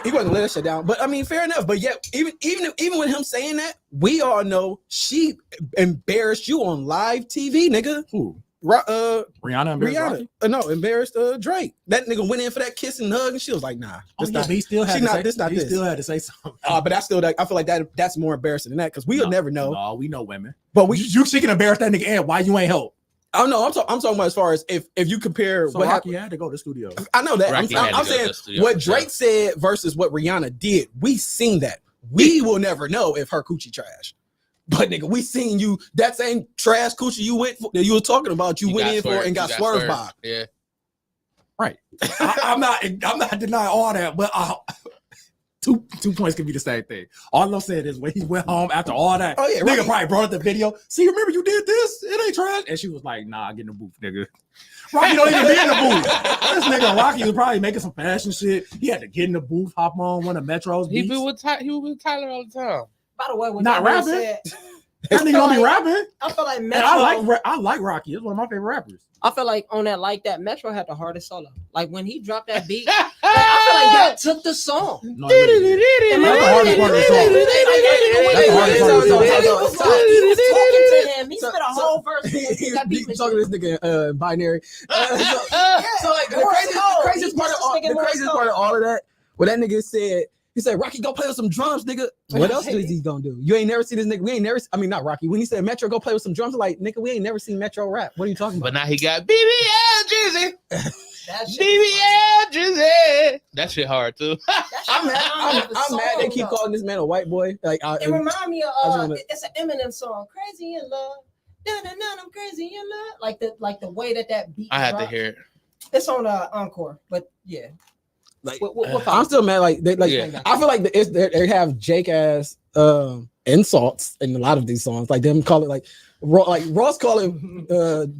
He wasn't let that shit down. But I mean, fair enough. But yet, even with him saying that, we all know she embarrassed you on live TV, nigga. Who? Rihanna embarrassed Rocky? No, embarrassed Drake. That nigga went in for that kiss and hug, and she was like, "Nah, Oh, this yeah, not." but he still had she to not say, this, not he this. still had to say something. But that's still I feel like that's more embarrassing than that because we'll never know. No, we know women. But She can embarrass that nigga. And why you ain't help? I don't know. I'm talking about as far as if you compare So what Rocky happened. had to go to the studio. I know that. Rocky had to I'm go to saying the studio what for sure. Drake said versus what Rihanna did. We seen that. We will never know if her coochie trash. But nigga, we seen you that same trash coochie you were talking about. You went in for and got swerved by. Yeah. Right. I'm not denying all that, but two points can be the same thing. All I'm saying is when he went home after all that, Oh, yeah, nigga Rocky- probably brought up the video. See, remember you did this? It ain't trash. And she was like, nah, get in the booth, nigga. Rocky don't even be in the booth. This nigga Rocky was probably making some fashion shit. He had to get in the booth, hop on one of Metro's He beats. be with Tyler all the time. By the way, when Not that man rapping. said, That nigga don't be rapping. I feel like And Metro. I like Rocky. It's one of my favorite rappers. I feel like on that like that Metro had the hardest solo. Like when he dropped that beat, I feel like that took the song. No, it really did. That's the hardest part of the song. He was talking to him. He spit a whole verse. He That beat was talking to this nigga binary. So like the craziest part of all of that, what that nigga said, he said, Rocky, go play with some drums, nigga. What else is he gonna do? You ain't never seen this nigga. We ain't never, I mean, not Rocky. When he said Metro, go play with some drums, I'm like, nigga, we ain't never seen Metro rap. What are you talking But about? now he got BBL Drizzy. That shit. BBL Drizzy. That shit hard too. I'm mad they keep calling this man a white boy. Like, It remind me I of wanna- it's an Eminem song, "Crazy in Love." I'm crazy in love. Like the way that beat. I had to dropped. hear it. It's on Encore, but yeah. Like, What I'm still mad. Like, Yeah. I feel like they have Jake ass insults in a lot of these songs. Like them call it like Ross calling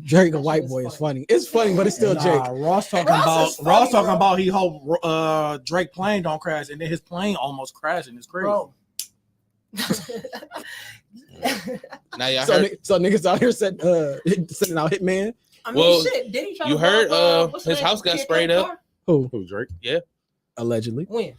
Drake a white boy is funny. It's funny, but it's still Jake. Ross talking Ross is funny, about he hope Drake plane don't crash, and then his plane almost crashed, and it's crazy. Bro. Now y'all So, heard. so niggas out here sending out Hitman. I mean, Well, shit. Did he try you to heard, rob, what's his name? house got Kid sprayed Cudi up. car? Who Drake? allegedly? When?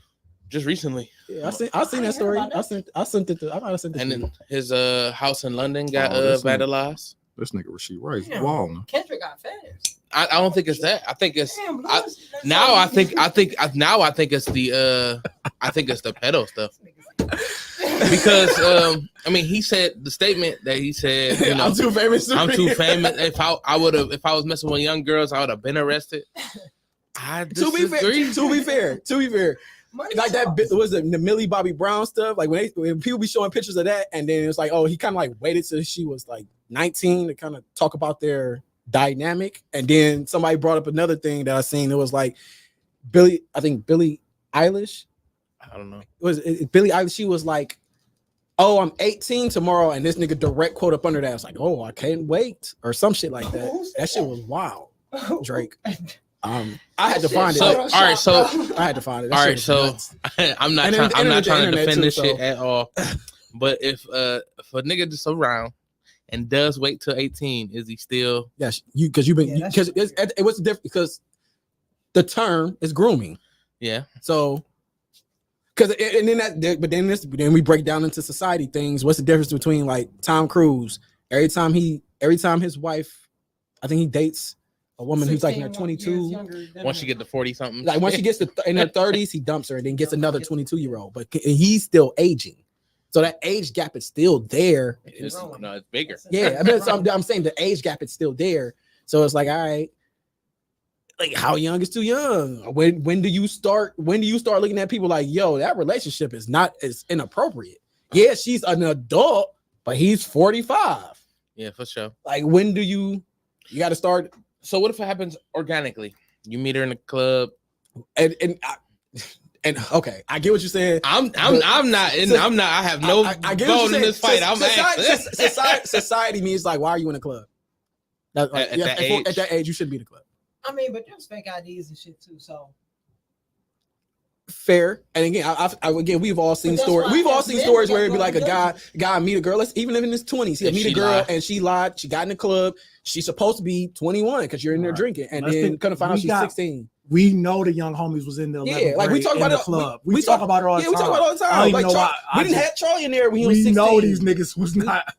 Just recently, Yeah, I seen I that story. heard about I sent it. I might have sent it. and to you. then his house in London got this nigga. vandalized. This nigga Rasheed Rice, Damn. wow. Kendrick got fans. I don't think it's that. I think it's Damn, I- that's now. so- I think it's the I think it's the pedo stuff because I mean he said the statement that he said, you know, I'm too famous. I'm too famous. If I was messing with young girls, I would have been arrested. I To be fair, Money like that talks. was it the Millie Bobby Brown stuff. Like when people be showing pictures of that, and then it's like, oh, he kind of like waited till she was like 19 to kind of talk about their dynamic, and then somebody brought up another thing that I seen. It was like Billie Eilish. I don't know. Was it Billie Eilish? She was like, "Oh, I'm 18 tomorrow," and this nigga direct quote up under that. It's like, "Oh, I can't wait," or some shit like that. Who said That shit that? was wild. Drake. I had to find it. So, all right, so I had to find it. all right, so I'm not trying to defend this shit at all. But if a nigga just around and does wait till 18, is he still? Yes, because it was different because the term is grooming. Yeah. So, because then we break down into society things. What's the difference between like Tom Cruise? Every time his wife, I think he dates a woman who's like in her 22. Once you get to 40 something, like once she gets to in her 30s, he dumps her and then gets another 22-year-old. But he's still aging, so that age gap is still there. It's bigger. Yeah, I mean, so I'm saying the age gap is still there. So it's like, all right, like how young is too young? When do you start looking at people like, yo, that relationship is inappropriate? Yeah, she's an adult, but he's 45. Yeah, for sure. Like when do you got to start? So what if it happens organically? You meet her in the club, and okay, I get what you're saying. I have no vote in this fight. Society means like, why are you in the club? At that age, you shouldn't be in the club. I mean, but there's fake IDs and shit too. So fair. And again, we've all seen stories. We've all seen stories where it'd be like a guy meet a girl. Let's even live in his 20s. He'll meet a girl and she lied. She got in the club. She's supposed to be 21 because you're in there drinking, and then couldn't find out she's 16. We know the young homies was in the 11th like we talk about the club. We talk about it all the time. We talk about it all the time. Like we didn't have Charlie in there when he was 16. We know these niggas was not.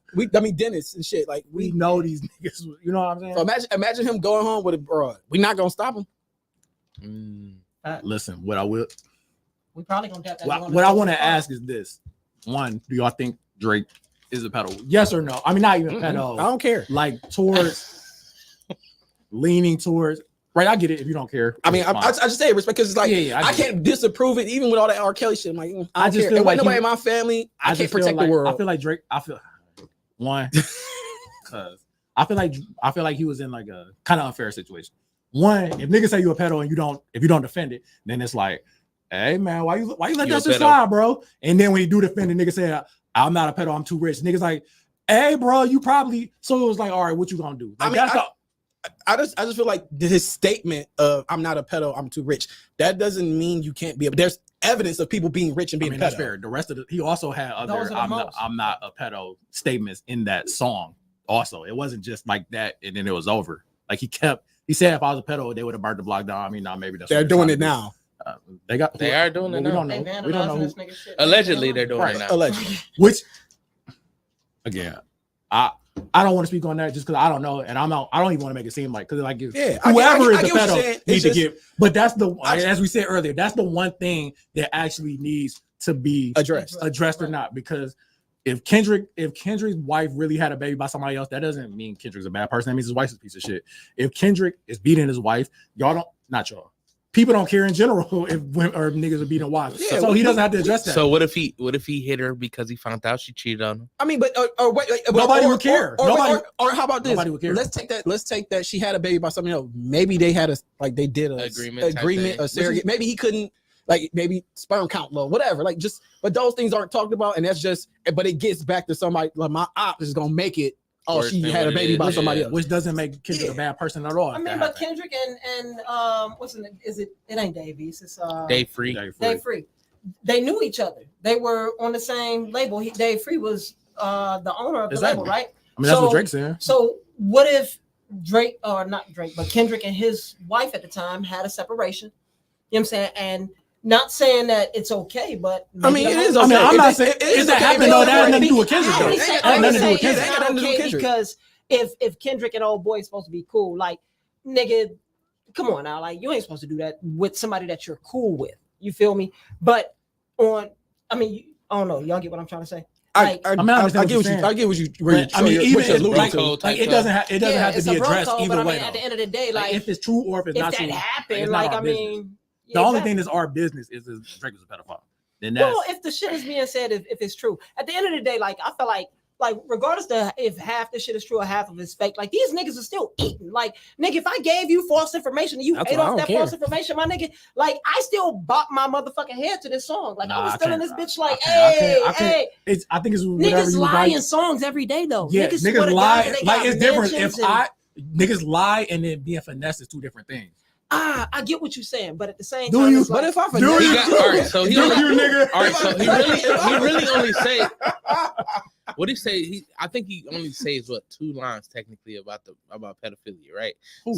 Dennis and shit. Like we know these niggas. You know what I'm saying? So imagine him going home with a broad. We're not gonna stop him. Listen, what I will. We probably gonna get that. What I want to ask is this: one, do y'all think Drake is a pedo? Yes or no? I mean, not even pedo. I don't care. Like towards leaning towards. Right, I get it if you don't care. I mean, I just say respect because it's like I can't disapprove it even with all that R. Kelly shit. I'm like, I just feel like nobody in my family. I can't protect the world. I feel like Drake. One, because I feel like he was in like a kind of unfair situation. One, if niggas say you a pedo and if you don't defend it, then it's like, hey man, why you let that shit slide, bro? And then when you do defend it, niggas say I'm not a pedo, I'm too rich. Niggas like, hey bro, you probably. So it was like, all right, what you gonna do? Like, I just feel like his statement of I'm not a pedo, I'm too rich. That doesn't mean you can't be. There's evidence of people being rich and being pedo. That's fair. The rest of he also had other I'm not a pedo statements in that song. Also, it wasn't just like that and then it was over. Like he said if I was a pedo, they would have burned the block down. I mean, maybe that's they're doing it now. They are doing it now. We don't know. Allegedly, they're doing it now. Allegedly. Which again, I don't want to speak on that just because I don't know, and I don't even want to make it seem like because like whoever is the pedo needs to give. But that's as we said earlier, that's the one thing that actually needs to be addressed or not. Because if Kendrick's wife really had a baby by somebody else, that doesn't mean Kendrick's a bad person. That means his wife's a piece of shit. If Kendrick is beating his wife, people don't care in general if niggas are beating wives. Yeah, so he doesn't have to address that. So what if he hit her because he found out she cheated on him? I mean, but nobody would care. Or how about this? Nobody would care. Let's take that she had a baby by somebody else. Maybe they had they did a agreement, a surrogate. Maybe he couldn't, like maybe sperm count low, whatever. Like but those things aren't talked about, and that's just. But it gets back to somebody like my op is gonna make it. Oh, she had a baby by somebody else, which doesn't make Kendrick a bad person at all. I mean, but Kendrick and what's the name? Is it? It ain't Davies. It's Dave Free. Dave Free. They knew each other. They were on the same label. Dave Free was the owner of the label, right? I mean, that's what Drake's saying. So what if Drake, or not Drake, but Kendrick and his wife at the time had a separation? You know what I'm saying? And not saying that it's okay, but I mean, it is okay. I mean, I'm not saying it's that happened though. That has nothing to do with Kendrick. Because if Kendrick and old boy is supposed to be cool, like nigga, come on now, like you ain't supposed to do that with somebody that you're cool with. You feel me? But I don't know. Y'all get what I'm trying to say? I get what you. I mean, even it doesn't have to be addressed either way. At the end of the day, like if it's true or if it's not true, if that happened, like I mean. The only thing that's our business is Drake is a pedophile. Then well, if the shit is being said, if it's true, at the end of the day, like I feel like regardless of if half the shit is true or half of it's fake, like these niggas are still eating. Like nigga, if I gave you false information and you ate off that false information, my nigga, like I still bop my motherfucking head to this song. Like I was still in this bitch like, hey. I think it's niggas lie in songs every day though. Yeah, niggas lie. Like it's different. If niggas lie and then being finessed is two different things. I get what you're saying, but at the same Do time, you? it's But like, if I Do you? All right, so he Do only, you, nigga? all right, so he really only say what he say. I think he only says what 2 lines technically about pedophilia, right? Who?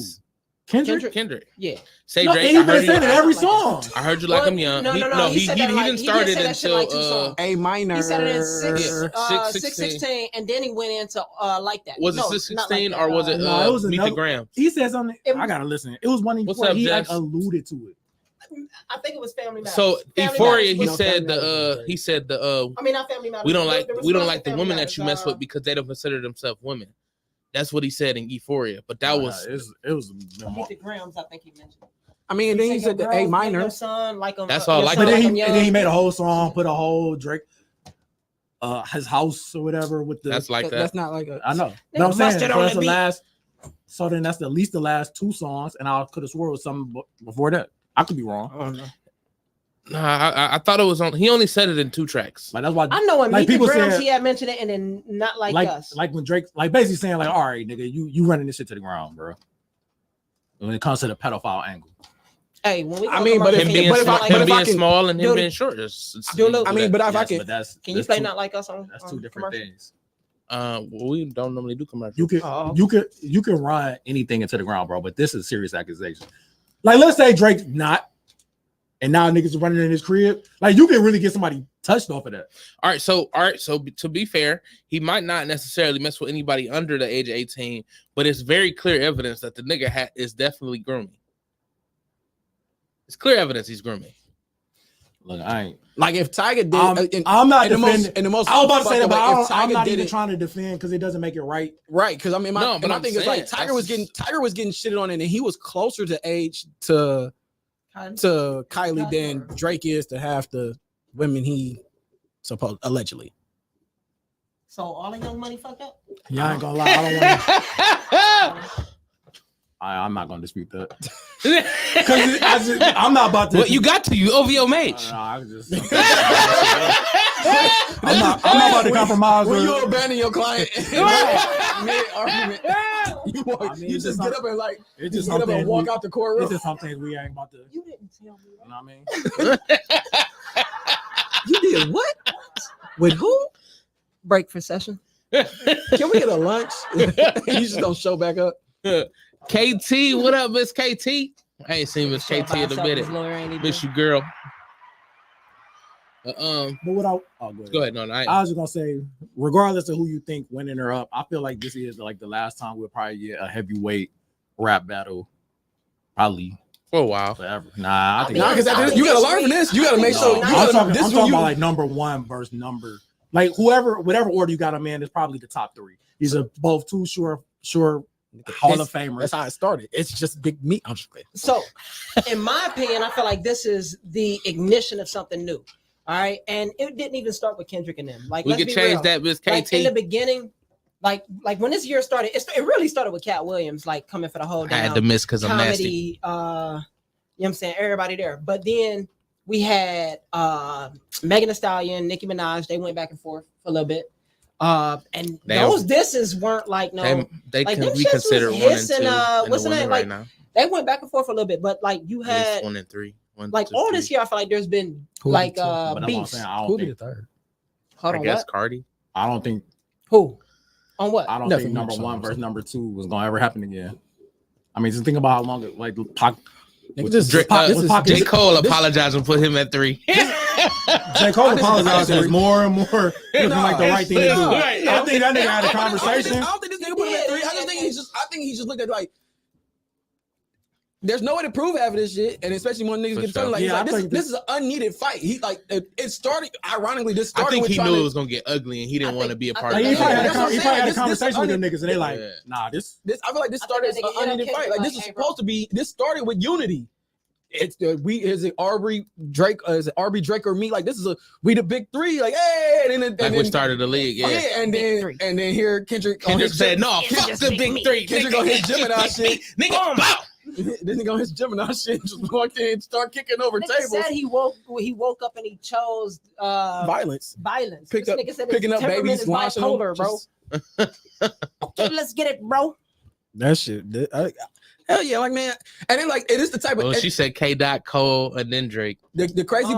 Kendrick? Kendrick. yeah. Say No, Drake. and he I heard been saying it you. every song. I heard you like Well, him young. no, He he said that like- didn't he start did it say that shit like 2 until songs. A minor. He said it in 6 6:16. 6:16, and then he went into like that. Was it No, 6:16 not like that. or was it No, it was Meet the another- Grams? He said something. I gotta listen. It was one What's before up, he like Jess? alluded to it. I think it was Family Matters. So Family Euphoria, Matters. he said the I mean, not Family Matters. we don't There was like one the Family women Matters, that you mess with because they don't consider themselves women. That's what he said in Euphoria. But that was it was. Meet the Grams, I think he mentioned. I mean, and then he said the A minor. Your son, like him, That's all I like. But then him he, young. and then he made a whole song, put a whole Drake, his house or whatever with the. that's like that. That's not like a. I know. Nigga But I'm saying busted so on that's the the beat. last. So then that's at least the last 2 songs, and I could have swore it was something before that. I could be wrong. I don't know. Nah, I thought it was on. He only said it in 2 tracks. Like that's why I know in like Meet the people Grams, said- he had mentioned it, and then not like us. like when Drake, like basically saying like, all right, nigga, you running this shit to the ground, bro. When it comes to the pedophile angle, Hey, when we I mean, but commercial, if- can Him you being, but if play I- small, like but him if being I can- small and him do- being short. I mean, but if I can, that's can you that's play two- not like us on? That's on 2 different commercial? things. We don't normally do commercials. You could Oh. you could run anything into the ground, bro. But this is serious accusation. Like let's say Drake's not, and now niggas are running in his crib. Like you can really get somebody touched off of that. All right, so to be fair, he might not necessarily mess with anybody under the age of 18, but it's very clear evidence that the nigga is definitely grooming. It's clear evidence he's grooming. Look, I ain't. like if Tiger did, I'm not in the defending. most, in the most. I was about to say that, fucked but up way, if I'm Tiger not did even it- trying to defend because it doesn't make it right. Right, because I mean, my, No, and but my I'm thing is like saying, Tiger was getting shitted on, and he was closer to age to Kylie than Drake is to half the women he allegedly. So all the young money fucked up. Yeah, I ain't gonna lie. I don't want to. I'm not gonna dispute that because I'm not about to. Well, you got to you OVO mage. I'm not about to compromise. When with- you abandon your client mid argument, you just get up and like it's you just get up and something walk we- out the courtroom. It's just some things we ain't about to. You didn't tell me. You know what I mean? You did what? With who? Break for session. Can we get a lunch? You just don't show back up. KT, what up, Miss KT? I ain't seen Miss KT in a minute. Miss you, girl. But what Go ahead. No, I was just gonna say, regardless of who you think winning or up, I feel like this is like the last time we'll probably get a heavyweight rap battle, probably for a while. forever. Nah, I think because you gotta learn from this. You gotta make sure. I'm talking about like number 1 versus number, like whatever order you got them in is probably the top 3. These are both 2 sure Hall of Famers. That's how it started. It's just big meat. I'm just kidding. So, in my opinion, I feel like this is the ignition of something new. All right, and it didn't even start with Kendrick and them. Like we let's could be change real. that, Miss KT. Like in the beginning, like when this year started, it really started with Cat Williams, like coming for the whole I had to miss because I'm nasty. comedy. You know what I'm saying? Everybody there, but then we had Megan Thee Stallion, Nicki Minaj. They went back and forth for a little bit. And those disses weren't like they like can them be shits considered was 1 and 2 hissing, in what's the the name? women right Like now. they went back and forth for a little bit, but like you At least had 1 and 3. like all this year, I feel like there's been Who like the two? But that's what I'm beefs. saying. I Who don't be the think. third? Hold I on, guess what? Cardi. I don't think. Who? On what? I don't Nothing think number much 1 on versus number 2 was gonna ever happen again. I mean, just think about how long it like Pac. J. Cole apologized and put him at 3. J. Cole apologized as more and more looking like the right thing to do. Right. I think that nigga had a conversation. I don't think this nigga put him at 3. I think he just looked at it like there's no way to prove half of this shit, and especially when niggas For get sure. started. Like, Yeah, he's I like think this is an unneeded fight. He like it started. Ironically, this I started. think with he trying knew to- it was gonna get ugly, and he didn't want to be a part Like, of he it. probably had That's what I'm a saying. conversation with them This niggas, and they like, yeah. nah, this. I feel like this I started as think an that nigga unneeded hit fight. him Like like, this is hey, bro. supposed to be. This started with unity. It's the is it Aubrey Drake? Is it Aubrey Drake or me? Like this is we the big 3. Like hey, and then Like we started the league, yeah. and then here Kendrick said, "No, It's fuck just the big big me. 3." Kendrick on his Gemini shit. Nigga, bow. This nigga on his Gemini shit just walked in and start kicking over Nigga tables. said he woke up and he chose Violence. violence. Picked This up- nigga said picking his up temperament babies, is washing them, bipolar, bro. Okay, let's get it, bro. That shit. Hell yeah, like man, and then like it is the type of. Well, she said K. Dot, Cole, and then Drake. The crazy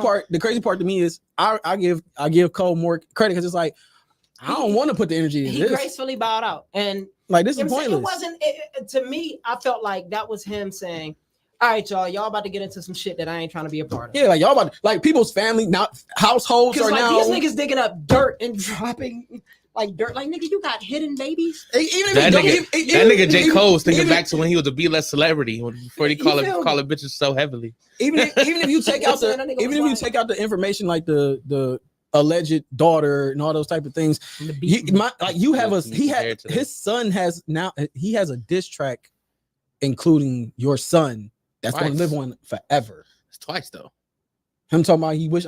part to me is I give Cole more credit because it's like I don't want to put the energy in he this. gracefully bowed out, and like this is pointless. pointless. It wasn't to me. I felt like that was him saying, "All right, y'all about to get into some shit that I ain't trying to be a part of." Yeah, like y'all about to, like people's family now households are like now these niggas digging up dirt and dropping like dirt. Like nigga, you got hidden babies. Even That nigga J. Cole was thinking even, back to when he was a B-less celebrity before he calling bitches so heavily. Even if you take out the information like the alleged daughter and all those type of things, his son has a diss track including your son that's going to live on forever. It's twice though. Him talking about he wish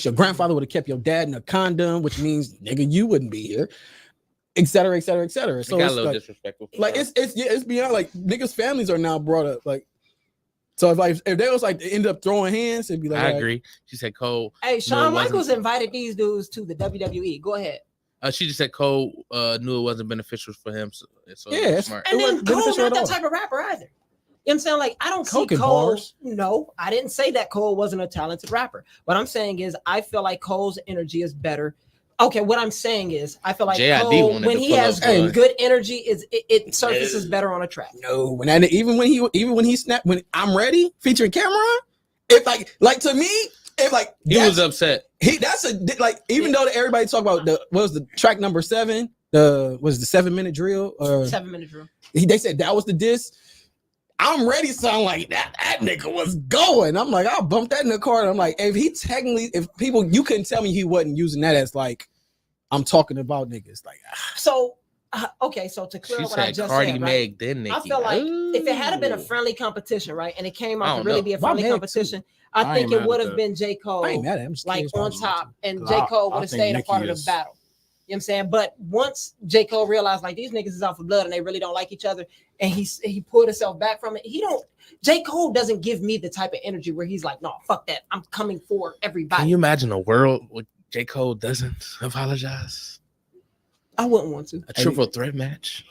your grandfather would have kept your dad in a condom, which means nigga you wouldn't be here, et cetera, et cetera, et cetera. So got it's a little like, disrespectful. Like it's beyond like niggas' families are now brought up. Like so if they was like they end up throwing hands, it'd be like I agree. She said Cole. Hey, Shawn Michaels invited these dudes to the WWE. Go ahead. She just said Cole knew it wasn't beneficial for him. So yeah, it's smart. And then Cole's not that type of rapper either. You know what I'm saying? Like, I don't see Cole. Bars. No, I didn't say that Cole wasn't a talented rapper. What I'm saying is I feel like Cole's energy is better. Okay, what I'm saying is I feel like Cole, when he has good energy, it surfaces better on a track. No, when he snapped when I'm Ready featuring Cameron, if like to me, if like he was upset. Even though everybody talk about what was the track number 7, was the 7-minute drill or 7-minute drill. They said that was the diss. I'm Ready sound like that nigga was going. I'm like, I'll bump that in the car. And I'm like, if people, you couldn't tell me he wasn't using that as like, I'm talking about niggas. Like, so, okay. So to clear what I just Cardi said, Meg, right? then Nicki. I feel like if it had been a friendly competition, right? And it came out to really be a friendly competition, I think it would have been J. Cole like on top, and J. Cole would have stayed a part of the battle. You know what I'm saying? But once J. Cole realized like these niggas is out for blood and they really don't like each other, and he pulled himself back from it. J. Cole doesn't give me the type of energy where he's like, no, fuck that. I'm coming for everybody. Can you imagine a world where J. Cole doesn't apologize? I wouldn't want to. A triple threat match.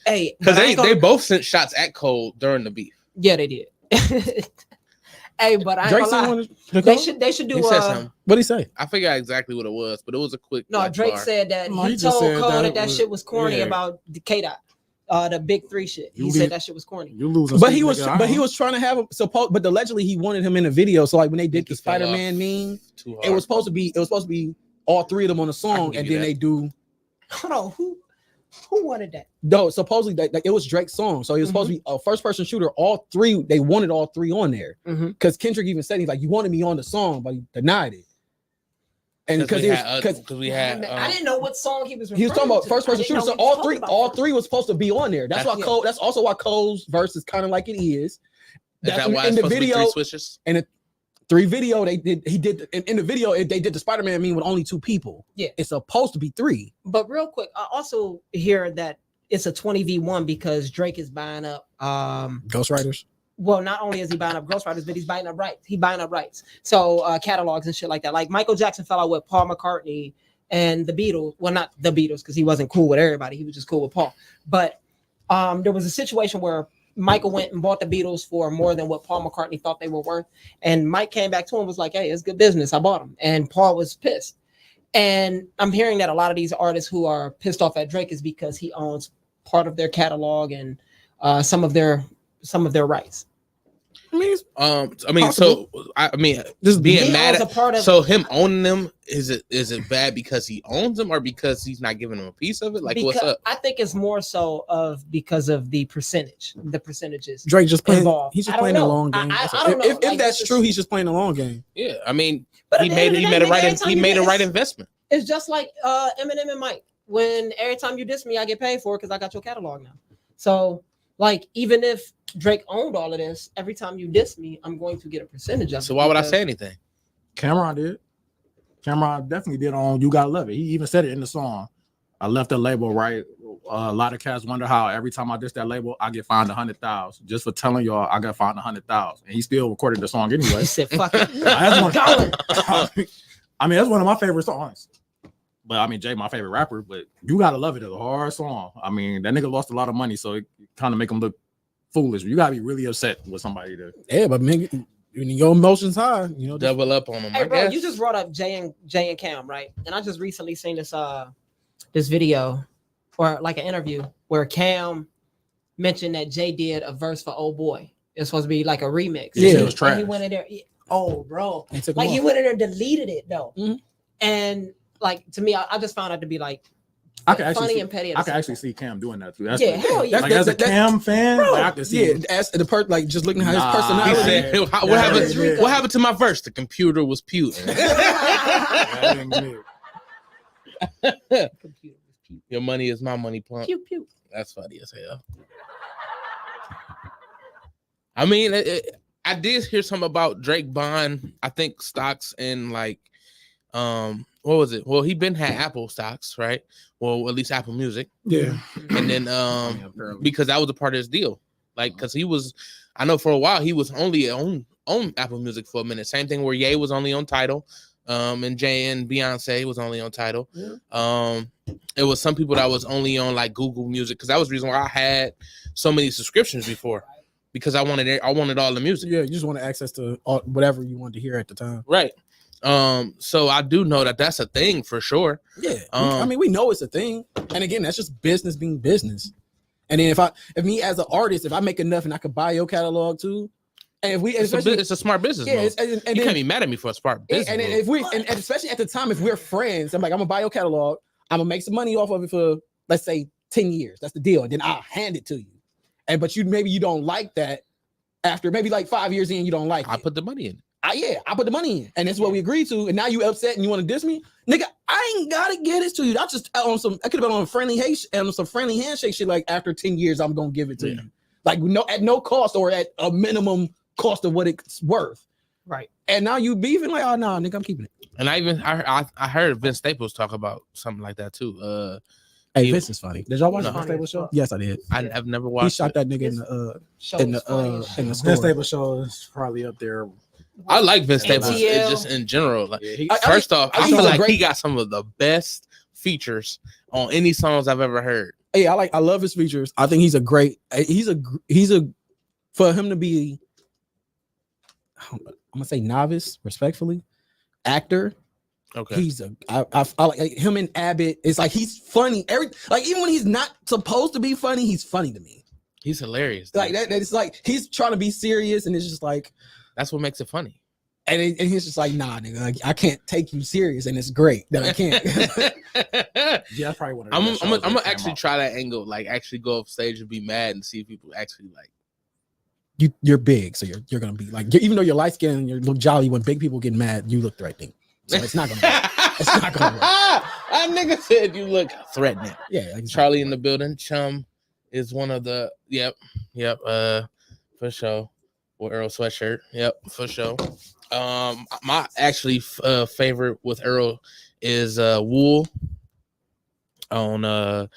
Hey, because they both sent shots at Cole during the beef. Yeah, they did. Hey, but I ain't gonna lie. They should do. He said something. What'd he say? I forgot exactly what it was, but it was a quick. No, Drake said that he told Cole that shit was corny about the K-Dot, the Big 3 shit. He said that shit was corny. You losing, but he was trying to have him support. But allegedly he wanted him in a video. So like when they did the Spider-Man meme, it was supposed to be all 3 of them on the song, and then they do. Hold on, who wanted that? No, supposedly it was Drake's song, so he was supposed to be a first-person shooter. All 3, they wanted all 3 on there because Kendrick even said he's like, "You wanted me on the song," but he denied it. And because we had, I didn't know what song he was. He was talking about first-person shooter, so all three was supposed to be on there. That's why Cole. That's also why Cole's verse is kind of like it is. That's that why in the video 3 switches and 3 video they did. He did in the video. They did the Spider-Man meme with only 2 people. Yeah, it's supposed to be 3. But real quick, I also hear that it's a 20v1 because Drake is buying up ghostwriters. Well, not only is he buying up ghostwriters, but he's buying up rights. He's buying up rights. So catalogs and shit like that. Like Michael Jackson fell out with Paul McCartney and the Beatles. Well, not the Beatles because he wasn't cool with everybody. He was just cool with Paul. But there was a situation where Michael went and bought the Beatles for more than what Paul McCartney thought they were worth. And Mike came back to him and was like, hey, it's good business. I bought them. And Paul was pissed. And I'm hearing that a lot of these artists who are pissed off at Drake is because he owns part of their catalog and some of their rights. Just being mad at so him owning them, is it bad because he owns them or because he's not giving them a piece of it? Like, what's up? I think it's more so because of the percentages. Drake just playing involved. He's just playing a long game. I don't know. If that's true, he's just playing a long game. Yeah, I mean, he made a right investment. It's just like Eminem and Mike. When every time you diss me, I get paid for it because I got your catalog now. So, like, even if Drake owned all of this, every time you diss me, I'm going to get a percentage of it. So why would I say anything? Cameron did. Cameron definitely did on You Gotta Love It. He even said it in the song. I left the label, right? A lot of cats wonder how every time I diss that label, I get fined $100,000. Just for telling y'all I got fined $100,000. And he still recorded the song anyway. He said, fuck it. I mean, that's one of my favorite songs. But I mean, Jay, my favorite rapper, but You Gotta Love It is a hard song. I mean, that nigga lost a lot of money, so it kind of make him look foolish. You gotta be really upset with somebody to. Yeah, but man, your emotions high, you know, double up on them. Hey, bro, you just brought up Jay and Cam, right? And I just recently seen this video or like an interview where Cam mentioned that Jay did a verse for Old Boy. It's supposed to be like a remix. Yeah, it was trash. He went in there. Oh, bro, like he went in there and deleted it though. Mm-hmm. And like to me, I just found it to be like funny and petty. I can actually see Cam doing that too. That's hell yeah. Like as a Cam fan, like, I can see. Yeah, as the like just looking at his personality. He said, what happened to my verse? The computer was puking. Your money is my money, punk. Pew, pew. That's funny as hell. I mean, I did hear something about Drake buying, I think, stocks in like, what was it? Well, he been had Apple stocks, right? Well, at least Apple Music. Yeah. And then because that was a part of his deal. Like, because he was, I know for a while he was only on Apple Music for a minute. Same thing where Ye was only on Tidal. And Jay and Beyonce was only on Tidal. Yeah. It was some people that was only on like Google Music, because that was the reason why I had so many subscriptions before, because I wanted all the music. Yeah, you just want access to whatever you wanted to hear at the time. Right. So I do know that that's a thing for sure. Yeah. I mean, we know it's a thing. And again, that's just business being business. And then if me as an artist, if I make enough and I could buy your catalog too, and if we, it's a smart business. Yeah, and you can't be mad at me for a smart business. And if we, and especially at the time, if we're friends, I'm like, I'm gonna buy your catalog. I'm gonna make some money off of it for, let's say, 10 years. That's the deal. And then I'll hand it to you. But maybe you don't like that. After maybe like 5 years in, you don't like it. I put the money in. I put the money in, and that's what we agreed to. And now you upset and you want to diss me, nigga. I ain't gotta get it to you. That's just on some. I could have been on some friendly handshake shit. Like after 10 years, I'm gonna give it to you, like at no cost or at a minimum cost of what it's worth. Right. And now you beefing like, oh no, nigga, I'm keeping it. And I heard Vince Staples talk about something like that too. Hey, Vince is funny. Did y'all watch the Vince Staples show? Yes, I did. I've never watched. He shot that nigga in the Vince Staples show is probably up there. I like Vince Staples just in general. Like, first off, I feel like he got some of the best features on any songs I've ever heard. Hey, I love his features. I think he's for him to be, I'm gonna say novice, respectfully, actor. Okay. I like him and Abbott. It's like he's funny. Even when he's not supposed to be funny, he's funny to me. He's hilarious. Like that. It's like he's trying to be serious, and it's just like that's what makes it funny. And he's just like, nah, nigga, like, I can't take you serious, and it's great that I can't. Yeah, that's probably what I'm gonna actually try that angle. Like, actually go off stage and be mad and see if people actually like. You're big, so you're gonna be like, even though you're light skinned and you look jolly, when big people get mad, you look threatening. So it's not gonna work. It's not gonna work. That nigga said you look threatening. Yeah, exactly. Charlie in the building. Chum is one of the yep. For sure. With Earl sweatshirt. Yep, for sure. My actually favorite with Earl is Wool on I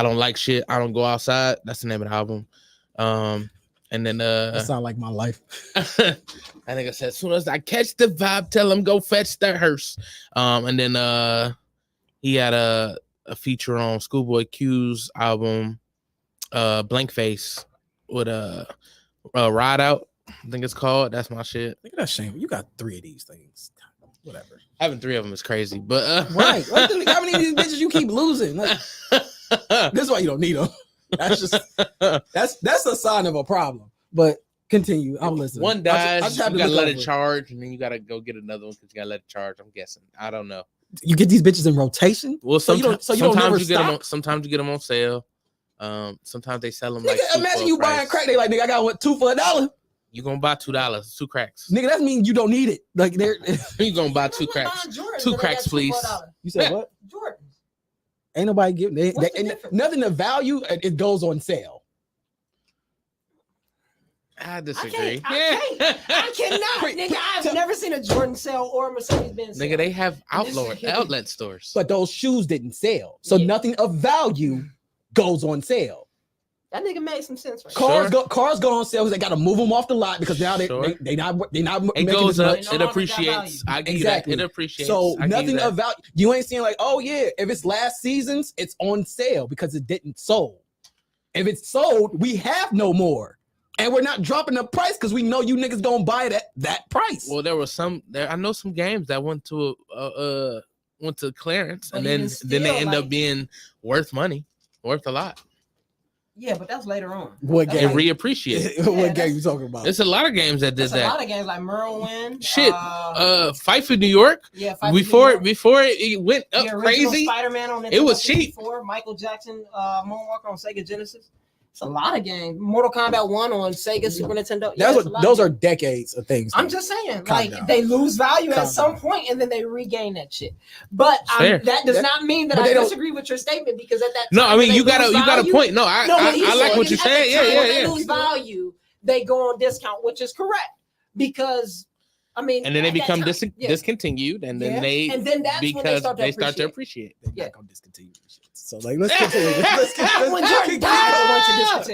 Don't Like Shit, I Don't Go Outside. That's the name of the album. And then that sound like my life. I think I said, as soon as I catch the vibe, tell him go fetch the hearse. And then he had a feature on Schoolboy Q's album, Blank Face, with Ride Out, I think it's called. That's my shit. Look at that shame. You got 3 of these things. Whatever. Having 3 of them is crazy, but right. How many of these bitches you keep losing? Like, this is why you don't need them. That's just that's a sign of a problem. But continue. I'm listening. One dies, you gotta let it charge, and then you gotta go get another one because you gotta let it charge. I'm guessing. I don't know. You get these bitches in rotation. Well, sometimes you get them on sale. Sometimes they sell them. Nigga, like imagine you buying crack. They like, nigga, I got 2 for $1. You gonna buy $2, 2 cracks. Nigga, that means you don't need it. Like they're you gonna buy 2 cracks. 2 cracks, please. You said what? Jordan. Ain't nobody giving nothing of value. It goes on sale. I disagree. I cannot. Nigga, I've never seen a Jordan sale or a Mercedes-Benz sale. Nigga, they have outlet stores. But those shoes didn't sell. So nothing of value goes on sale. That nigga made some sense, right? Cars go on sale because they got to move them off the lot because now they not It goes up. It appreciates. I give you that. It appreciates. So nothing of value. You ain't seeing like, oh yeah, if it's last season's, it's on sale because it didn't sold. If it's sold, we have no more, and we're not dropping the price because we know you niggas gonna buy it at that price. Well, there was some. I know some games that went to clearance, and then they end up being worth money, worth a lot. Yeah, but that's later on. What game? It reappreciated. What game you talking about? There's a lot of games that did that. A lot of games like Merwin. Shit. Fight for New York. Yeah, before it went up crazy. Spider-Man on it was cheap. Michael Jackson Moonwalker on Sega Genesis. It's a lot of games. Mortal Kombat 1 on Sega Super Nintendo. Those are decades of things. I'm just saying, they lose value at some point and then they regain that shit. But that does not mean that I disagree with your statement because at that time, no, I mean you got a point. No, I like what you're saying. Yeah. They lose value, they go on discount, which is correct because. I mean, and then they become discontinued, and then that's when they start to appreciate. They're not gonna discontinue shit. So let's continue.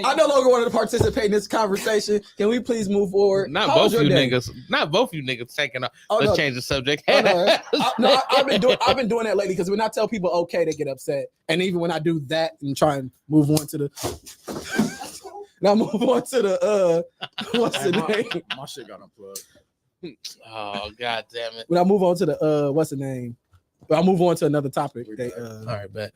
I no longer wanted to participate in this conversation. Can we please move forward? Not both you niggas taking off. Let's change the subject. I've been doing that lately because when I tell people okay, they get upset, and even when I do that and try and move on to the. Now move on to the what's the name? My shit got unplugged. Oh god damn it! When I move on to the what's the name? I'll move on to another topic. All right, bet.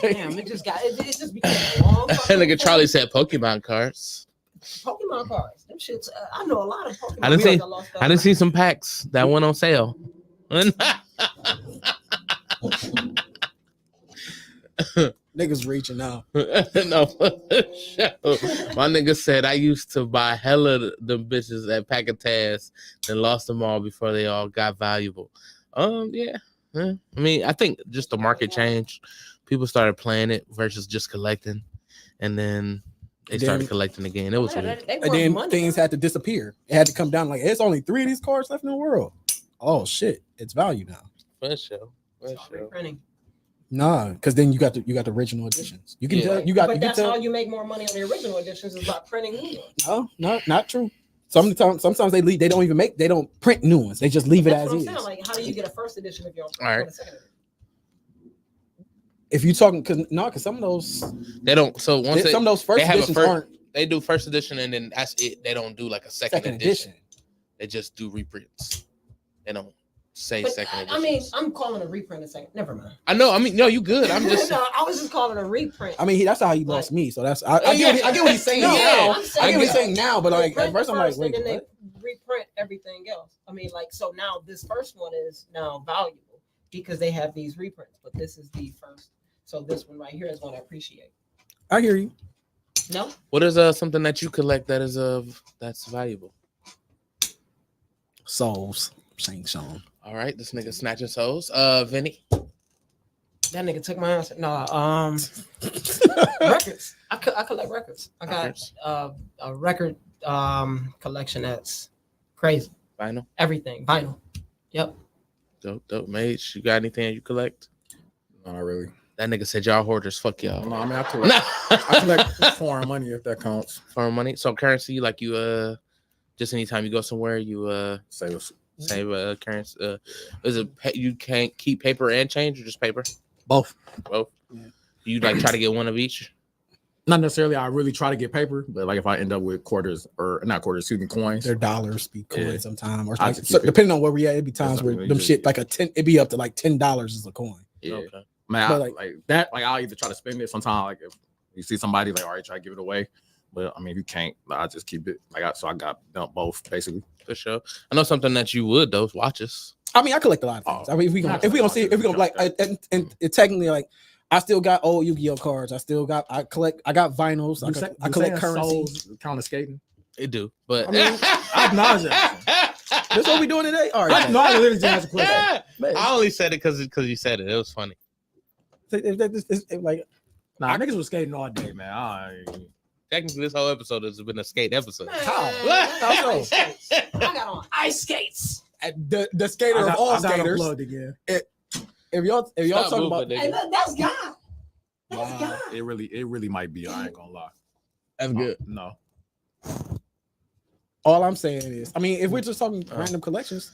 Damn, it just became long. That nigga Charlie said Pokemon cards. Pokemon cards. Them shits. I know a lot of Pokemon. I didn't see some packs that went on sale. Niggas reaching out. No, my nigga said I used to buy hella them bitches at Pack of Taz and lost them all before they all got valuable. Yeah. I mean, I think just the market changed. People started playing it versus just collecting, and then they started collecting again. It was weird. And then things had to disappear. It had to come down. Like it's only 3 of these cards left in the world. Oh shit, it's value now. For sure. Nah, because then you got the original editions. You can tell that's how you make more money on the original editions is by printing new ones. No, not true. Sometimes they don't print new ones. They just leave it as is. Like, how do you get a first edition if you don't print a second edition? If you talking because some of those they don't. So once some of those first editions aren't. They do first edition and then that's it. They don't do like a second edition. They just do reprints. They don't say second edition. I mean, I'm calling a reprint a second. Never mind. I know. I mean, no, you good. I'm just. No, I was just calling a reprint. I mean, that's how he lost me. So that's I get what he's saying now. I get what he's saying now, but like at first I'm like, wait, and then they reprint everything else. I mean, like so now this first one is now valuable because they have these reprints, but this is the first. So this one right here is one I appreciate. I hear you. No. What is something that you collect that is that's valuable? Souls. Shang Tsung. All right, this nigga snatching souls. Vinny. That nigga took my answer. No, records. I collect records. I got a record collection that's crazy. Vinyl. Everything vinyl. Yep. Dope, mate. You got anything you collect? No, not really. That nigga said y'all hoarders. Fuck y'all. No, I mean I collect foreign money if that counts. Foreign money. So currency, like you just anytime you go somewhere, you save currency. Is it you can't keep paper and change or just paper? Both. Yeah. You like try to get one of each? Not necessarily. I really try to get paper, but like if I end up with coins, they're dollars, be coins sometimes, or like, so depending on where we at, it'd be times where them shit like it'd be up to like $10 as a coin. Yeah. Okay. Man, like that. Like I'll either try to spend it. Sometimes, like if you see somebody, like all right, try to give it away. But I mean, if you can't, I just keep it. I got both basically. For sure. I know something that you would those watches. I mean, I collect a lot of things. I mean, if we gonna like, and technically, like, I still got old Yu-Gi-Oh cards. I got vinyls. I collect currency. Kind of skating. It do, but I mean, I acknowledge that. That's what we doing today. All right. No, I literally just question. I only said it because you said it. It was funny. Like, niggas was skating all day, man. Technically, this whole episode has been a skate episode. How so? I got on ice skates. The skater of all skaters. If y'all talking about, hey, that's God. Wow. It really might be. I ain't gonna lie. That's good. No. All I'm saying is, I mean, if we're just talking random collections,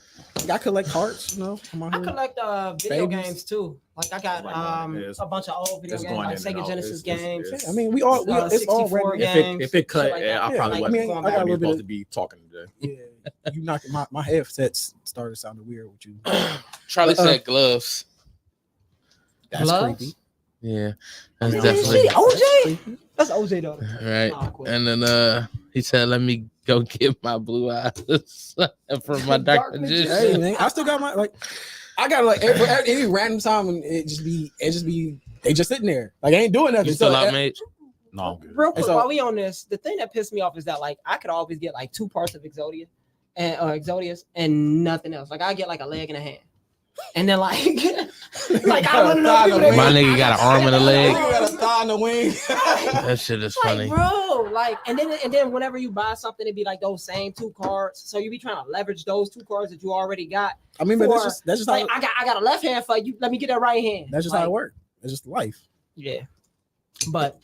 I collect cards, you know. I collect video Babies. games too. Like I got a bunch of old video games, like Sega Genesis games. I mean, we all it's all 64 random. games. If it cut, like I probably like, wasn't. I got a little supposed bit to be talking today. Yeah, you knocked my headsets started sounding weird with you. Charlie said gloves. That's Gloves? creepy. Yeah, that's Is definitely she OJ? That's OJ though. right. Nah, quit. And then he said, "Let me go get my blue eyes from my dark Dark magician." Hey, man, I still got my I got like any random time and it just be they just sitting there like I ain't doing nothing. You still So, out, mate? No, I'm good. Real quick, So- while we on this, the thing that pissed me off is that like I could always get like 2 parts of Exodia and Exodius and nothing else. Like I get like a leg and a hand, and then like I want to know people that My nigga got an arm and a leg. You got a thigh and a wing. That shit is like, funny. bro, like, and then whenever you buy something, it'd be like those same 2 cards. So you be trying to leverage those 2 cards that you already got. I mean, but For, that's just like how I got a left hand for you. Let me get that right hand. that's just like, how it works. It's just life. Yeah, but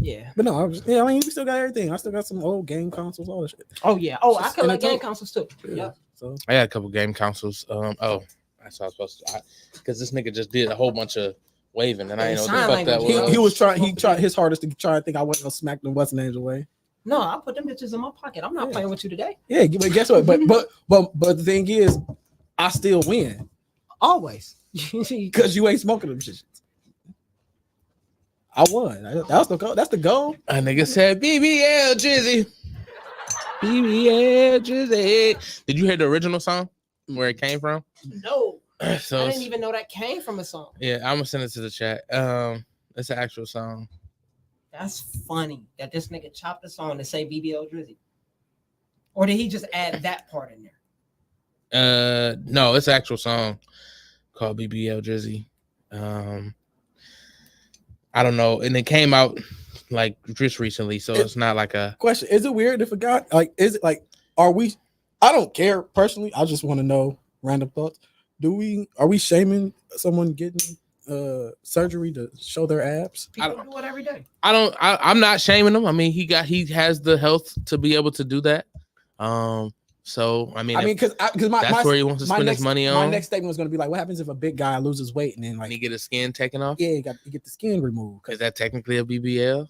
yeah. But no, I mean, we still got everything. I still got some old game consoles, all that shit. Oh yeah. Oh, I Just collect game entertainment. consoles too. Yeah. So I got a couple game consoles. That's what I was supposed to. Because this nigga just did a whole bunch of waving, and I ain't know what the Sign fuck that language. was. he was trying. He tried his hardest to try to think I wasn't gonna smack them what's names away. No, I put them bitches in my pocket. I'm not playing with you today. Yeah, but guess what? But the thing is, I still win Always. because you ain't smoking them shit. I won. That's the goal. That's the goal. A nigga said BBL Jizzy. BBL Jizzy. Did you hear the original song where it came from? No. So I didn't even know that came from a song. yeah, I'm gonna send it to the chat. It's an actual song. That's funny that this nigga chopped the song to say BBL Drizzy. Or did he just add that part in there? No, it's an actual song called BBL Drizzy. I don't know, and it came out like just recently, so it's not like a Question: is it weird if a guy is it like? Are we? I don't care personally. I just want to know. Random thoughts. Are we shaming someone getting surgery to show their abs? People do it every day. I'm not shaming him. I mean, he has the health to be able to do that. So I mean, because that's where he wants to spend his money on. My next statement was going to be like, what happens if a big guy loses weight and then like he get his skin taken off? Yeah, you get the skin removed. Is that technically a BBL?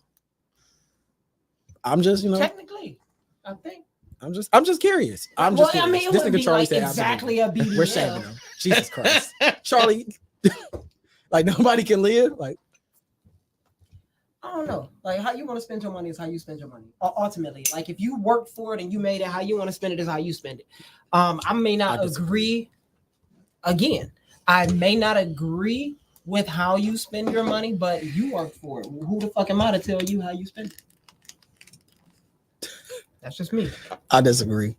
I'm just Technically, I think. I'm just curious. I'm just curious. I mean, it This wouldn't nigga be Charlie like said exactly absolutely. a BBL. We're shaming him. Jesus Christ, Charlie. Like nobody can live. Like I don't know. Like how you want to spend your money is how you spend your money. Ultimately, like if you work for it and you made it, how you want to spend it is how you spend it. I may not agree. Again, I may not agree with how you spend your money, but you work for it. Who the fuck am I to tell you how you spend it? That's just me. I disagree.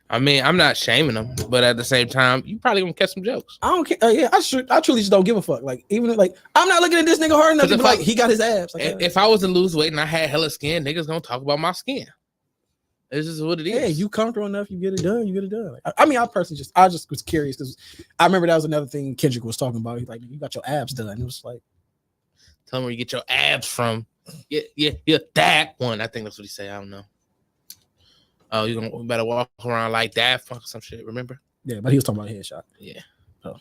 I mean, I'm not shaming him, but at the same time, you probably gonna catch some jokes. I don't care. Yeah, I truly just don't give a fuck. Like even like I'm not looking at this nigga hard enough to be like he got his abs. Like, if I was to lose weight and I had hella skin, niggas gonna talk about my skin. This is what it is. Yeah, you comfortable enough, you get it done. You get it done. Like, I mean, I just was curious because I remember that was another thing Kendrick was talking about. He's like, you got your abs done. It was like, tell him where you get your abs from. Yeah, that one. I think that's what he said. I don't know. Oh, you better walk around like that, fuck some shit. Remember? Yeah, but he was talking about a headshot. Yeah. Oh.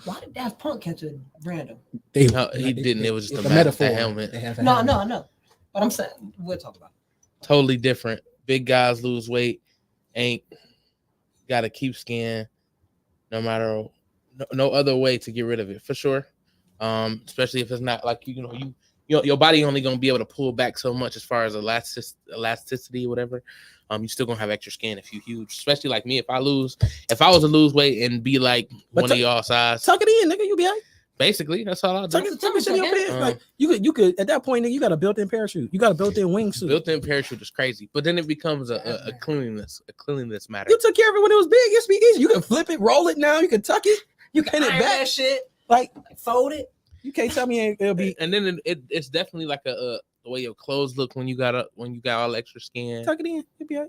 Why did Daft Punk catch a random? He didn't. It was just a metaphor. helmet. No. But I'm saying we'll talk about it. Totally different. Big guys lose weight. Ain't got to keep skin. No matter no other way to get rid of it for sure. Especially if it's not like your body only gonna be able to pull back so much as far as elasticity or whatever. You still gonna have extra skin if you huge, especially like me. If I was to lose weight and be like one of y'all size, tuck it in, nigga. You be all right. Basically, that's all I'll do. Tuck it in your pants. Like you could at that point, nigga, you got a built-in parachute. You got a built-in wingsuit. Built-in parachute is crazy, but then it becomes a cleanliness matter. You took care of it when it was big. It's be easy. You can flip it, roll it now. You can tuck it. You can pin it back. That shit. Like fold it. You can't tell me it'll be. And then it's definitely like the way your clothes look when you got all extra skin. Tuck it in. You'll be all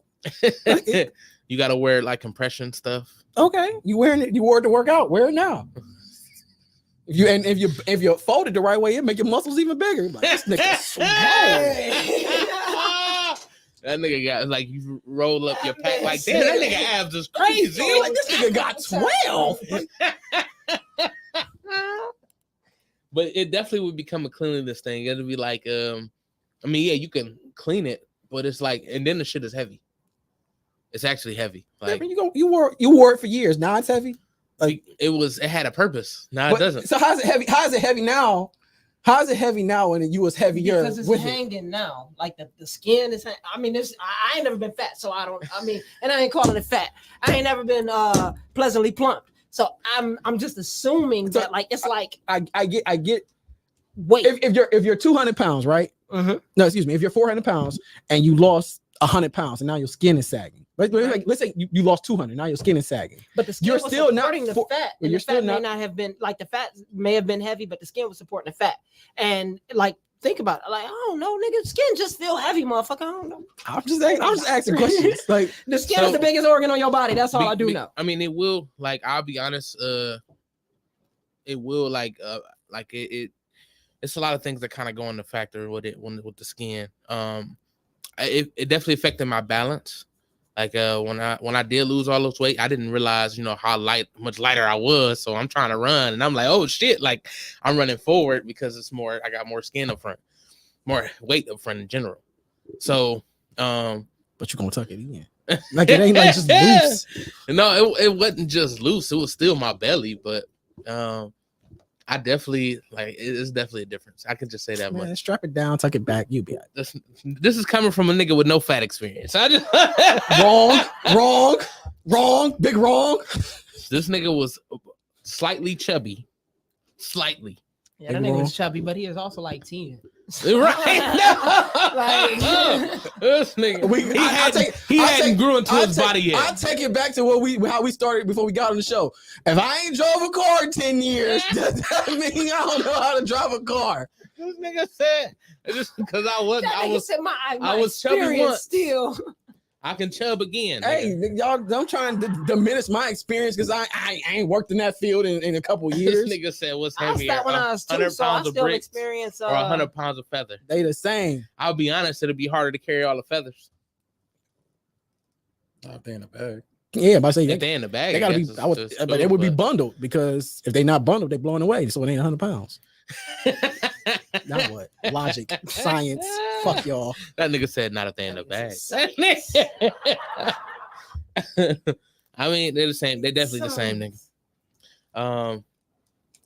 right. You got to wear like compression stuff. Okay, you wearing it? You wore it to work out. Wear it now. If you fold it the right way, it make your muscles even bigger. Like, this nigga swole. That nigga got like you roll up your pack like damn, that nigga abs is crazy. Like this nigga got 12. But it definitely would become a cleanliness thing. It'll be like, I mean, yeah, you can clean it, but it's like, and then the shit is heavy. It's actually heavy. Like you wore it for years. Now it's heavy. Like it had a purpose. Now it doesn't. So how's it heavy? How is it heavy now? How is it heavy now when you was heavier? Because it's hanging now. Like the skin is. I mean, I ain't never been fat, so I don't. I mean, and I ain't calling it fat. I ain't never been pleasantly plump. So I'm just assuming that like it's like I get. Wait, if you're 200 pounds, right? Mm-hmm. No, excuse me. If you're 400 pounds and you lost 100 pounds and now your skin is sagging. Right? Like, let's say you lost 200. Now your skin is sagging. But the skin was still supporting the fat. And the fat may not have been like the fat may have been heavy, but the skin was supporting the fat. And like think about it. Like, I don't know, nigga. Skin just feel heavy, motherfucker. I don't know. I'm just asking questions. Like the skin is the biggest organ on your body. That's all I do know. I mean, it will like I'll be honest, it will like it's a lot of things that kind of go into factor with it with the skin. It definitely affected my balance. Like when I did lose all those weight, I didn't realize, how much lighter I was. So I'm trying to run and I'm like, oh shit, like I'm running forward because I got more skin up front, more weight up front in general. So but you're gonna tuck it in. Like it ain't like just loose. No, it wasn't just loose, it was still my belly, but I definitely it's definitely a difference. I can just say that much. Strap it down, tuck it back. You be all right. This is coming from a nigga with no fat experience. I just wrong, big wrong. This nigga was slightly chubby, slightly. Yeah, that nigga was chubby, but he is also like 10. Right? This nigga, he hadn't grew into his body yet. I take it back to how we started before we got on the show. If I ain't drove a car in 10 years, does that mean I don't know how to drive a car? This nigga said just because I was chubby once. Still. I can chub again. Hey, y'all, don't try and diminish my experience because I ain't worked in that field in a couple years. This nigga said, "What's heavier? I was 100 pounds of bricks or 100 pounds of feather?" They the same. I'll be honest; it'll be harder to carry all the feathers. If they in the bag. Yeah, but I say if they in the bag, they gotta be. But they would be bundled because if they not bundled, they blowing away. So it ain't 100 pounds. Now what? Logic, science. Fuck y'all. That nigga said not if they in the bag. I mean, they're the same. They're definitely the same nigga.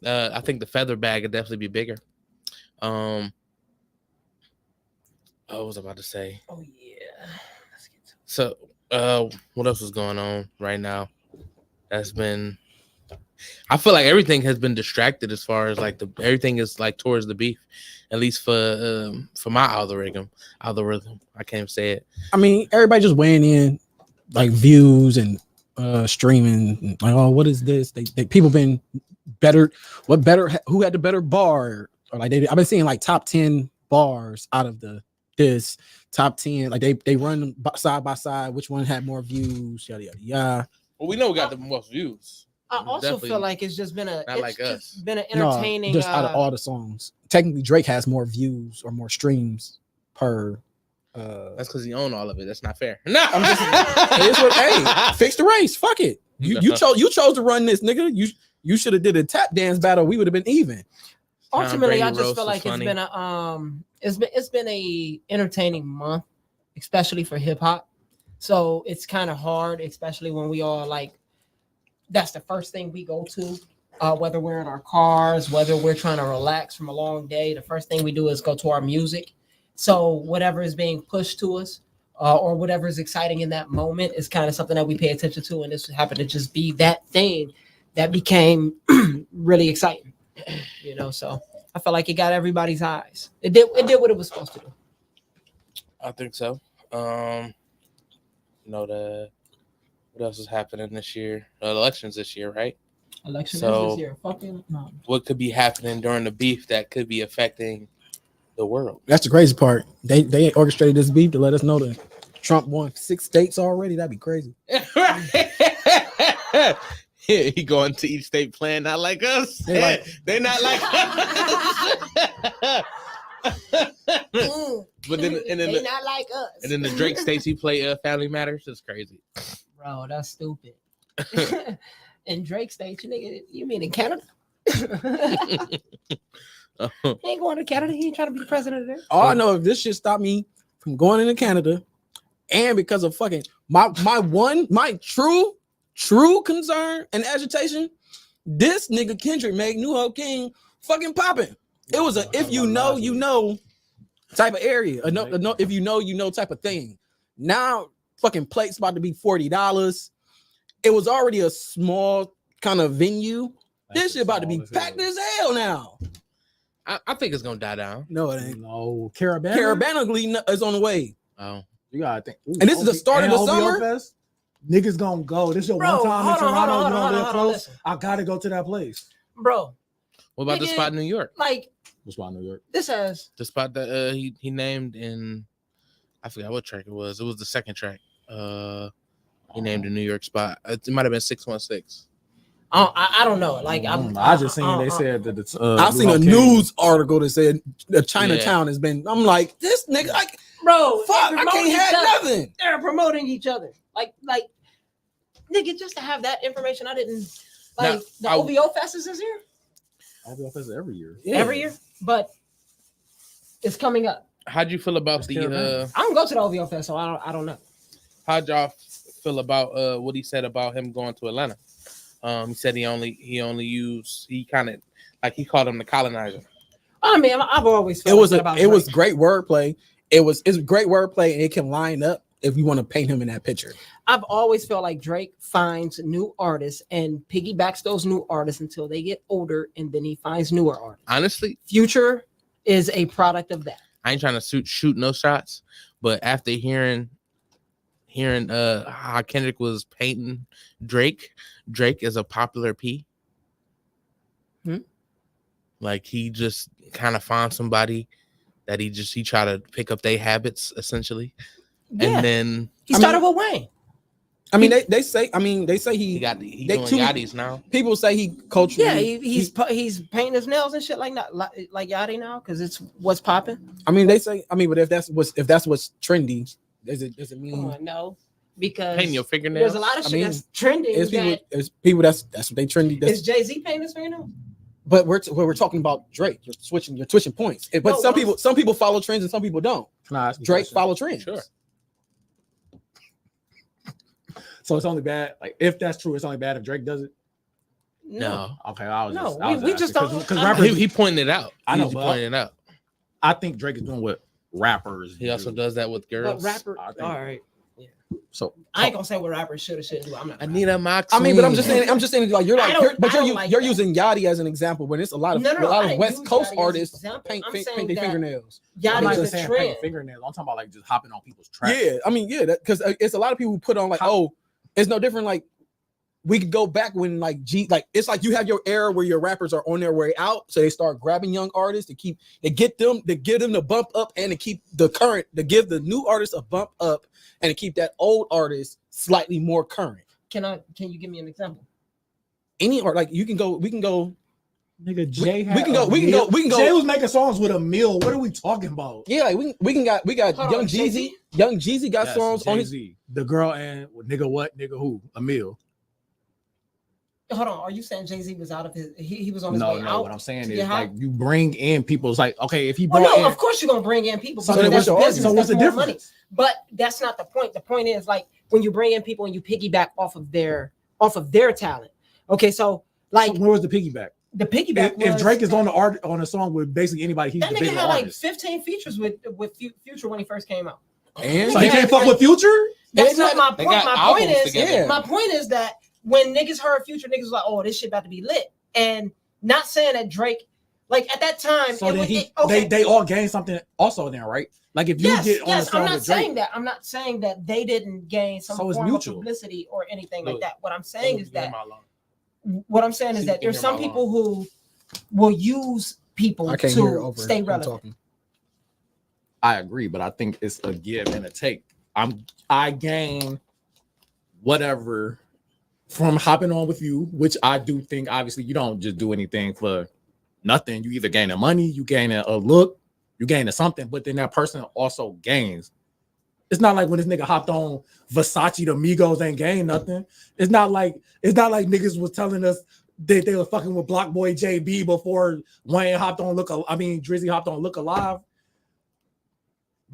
I think the feather bag would definitely be bigger. What was I about to say? Oh yeah. Let's get to it. So, what else is going on right now? I feel like everything has been distracted as far as like everything is like towards the beef, at least for my algorithm. I can't even say it. I mean, everybody just weighing in like views and streaming. And like, oh, what is this? They people been better. Who had the better bar? Or like I've been seeing like top 10 bars out of this top 10. Like they run them side by side. Which one had more views? Yada yada yada. Well, we know we got the most views. I also feel like it's just been an entertaining. No, just out of all the songs, technically Drake has more views or more streams per. That's because he owned all of it. That's not fair. No, I'm just. Hey, fix the race. Fuck it. You chose to run this, nigga. You should have did a tap dance battle. We would have been even. Ultimately, I just feel like it's been a entertaining month, especially for hip hop. So it's kind of hard, especially when we all like. That's the first thing we go to, whether we're in our cars, whether we're trying to relax from a long day. The first thing we do is go to our music. So whatever is being pushed to us or whatever is exciting in that moment is kind of something that we pay attention to. And this happened to just be that thing that became really exciting, so I felt like it got everybody's eyes. It did what it was supposed to do. I think so. What else is happening this year? Elections this year, right? Elections this year. Fucking no. What could be happening during the beef that could be affecting the world? That's the crazy part. They orchestrated this beef to let us know that Trump won 6 states already. That'd be crazy. He going to each state playing not like us. They not like us. But then they not like us. And then the Drake states he play Family Matters. It's crazy. Bro, that's stupid. In Drake states, you mean in Canada? He ain't going to Canada. He ain't trying to be the president of there. All I know, if this shit stopped me from going into Canada, and because of fucking my true concern and agitation, this nigga Kendrick made New Hope King fucking popping. It was a if you know, you know type of area. If you know type of thing. Now fucking plate's about to be $40. It was already a small kind of venue. This shit about to be packed as hell now. I think it's gonna die down. No, it ain't. No, Caravana. Caravana is on the way. Oh, you gotta think. And this is the start of the summer. Fest, niggas gonna go. This is your one time in Toronto. You don't live close. I gotta go to that place, bro. What about the spot in New York? Like the spot in New York. This has the spot that he named in. I forgot what track it was. It was the second track. He named a New York spot. It might have been 616. I don't know. Like I just seen they said that it's. I seen a news article that said that Chinatown has been. I'm like, this nigga, like, bro, fuck, I can't have nothing. They're promoting each other, like, nigga, just to have that information. I didn't like the OVO Fest is this year. OVO Fest is every year. Yeah. Every year, but it's coming up. How'd you feel about I don't go to the OVO Fest, so I don't know. How'd y'all feel about what he said about him going to Atlanta? He said he kind of like he called him the colonizer. I mean, I've always felt it was great wordplay. It's great wordplay, and it can line up if you want to paint him in that picture. I've always felt like Drake finds new artists and piggybacks those new artists until they get older, and then he finds newer artists. Honestly, Future is a product of that. I ain't trying to shoot no shots, but after hearing how Kendrick was painting Drake is a popular P. Like he just kind of found somebody that he tried to pick up their habits essentially. Yeah. And then he started with Wayne. I mean, they say he doing Yachty's now. People say he culturally. Yeah, he's painting his nails and shit like that, like Yachty now, because it's what's popping. I mean, they say. I mean, but if that's what's trendy, does it mean no? Because painting your fingernails. There's a lot of shit that's trending. It's people that's what they trendy. Is Jay-Z painting his fingernails? But we're talking about Drake. You're switching points. But some people follow trends and some people don't. Drake follow trends. Sure. So it's only bad. Like if that's true, it's only bad if Drake does it. No. Okay. We just don't. Because rappers, he pointed it out. I know. He pointed it out. I think Drake is doing what rappers. He also does that with girls. But rapper. All right. So I ain't gonna say what rappers should do. I'm not. I need a mox. I mean, but I'm just saying, like you're using Yachty as an example when it's a lot of West Coast artists paint their fingernails. Yachty is a trend. Fingernails. I'm talking about like just hopping on people's tracks. Yeah, I mean, yeah, because it's a lot of people who put on like, it's no different. Like we could go back when like it's like you have your era where your rappers are on their way out, so they start grabbing young artists to give them the bump up and to keep to give the new artists a bump up and to keep that old artist slightly more current. Can you give me an example? Any art, like we can go. Nigga, Jay we can go. Jay was making songs with a meal. What are we talking about? Yeah, like we got Young Jeezy. Young Jeezy got songs on his. The girl and nigga what? Nigga who? A meal. Hold on, are you saying Jay-Z was out of his? He was on his way out. No, what I'm saying is like you bring in people. It's like okay, if he of course you're gonna bring in people. So what's the difference? Money. But that's not the point. The point is like when you bring in people and you piggyback off of their talent. Okay, so like where was the piggyback? The piggyback. If Drake is on a song with basically anybody, he's that the nigga bigger had artist. like 15 features with Future when he first came out. And so he can't fuck with Future. That's not my point. My point is that when niggas heard Future, niggas was like, "Oh, this shit about to be lit," and not saying that Drake, like at that time, so they all gained something also then, right? Like if you get on a song with Drake, I'm not saying that they didn't gain some form of publicity or anything like that. What I'm saying is that there's some people who will use people to stay relevant. I agree, but I think it's a give and a take. I gain whatever from hopping on with you, which I do think obviously you don't just do anything for nothing. You either gain money, you gain a look, you gain something, but then that person also gains. It's not like when this nigga hopped on Versace, the Migos ain't gain nothing. It's not like niggas was telling us that they were fucking with Block Boy JB before Wayne hopped on Drizzy hopped on Look Alive.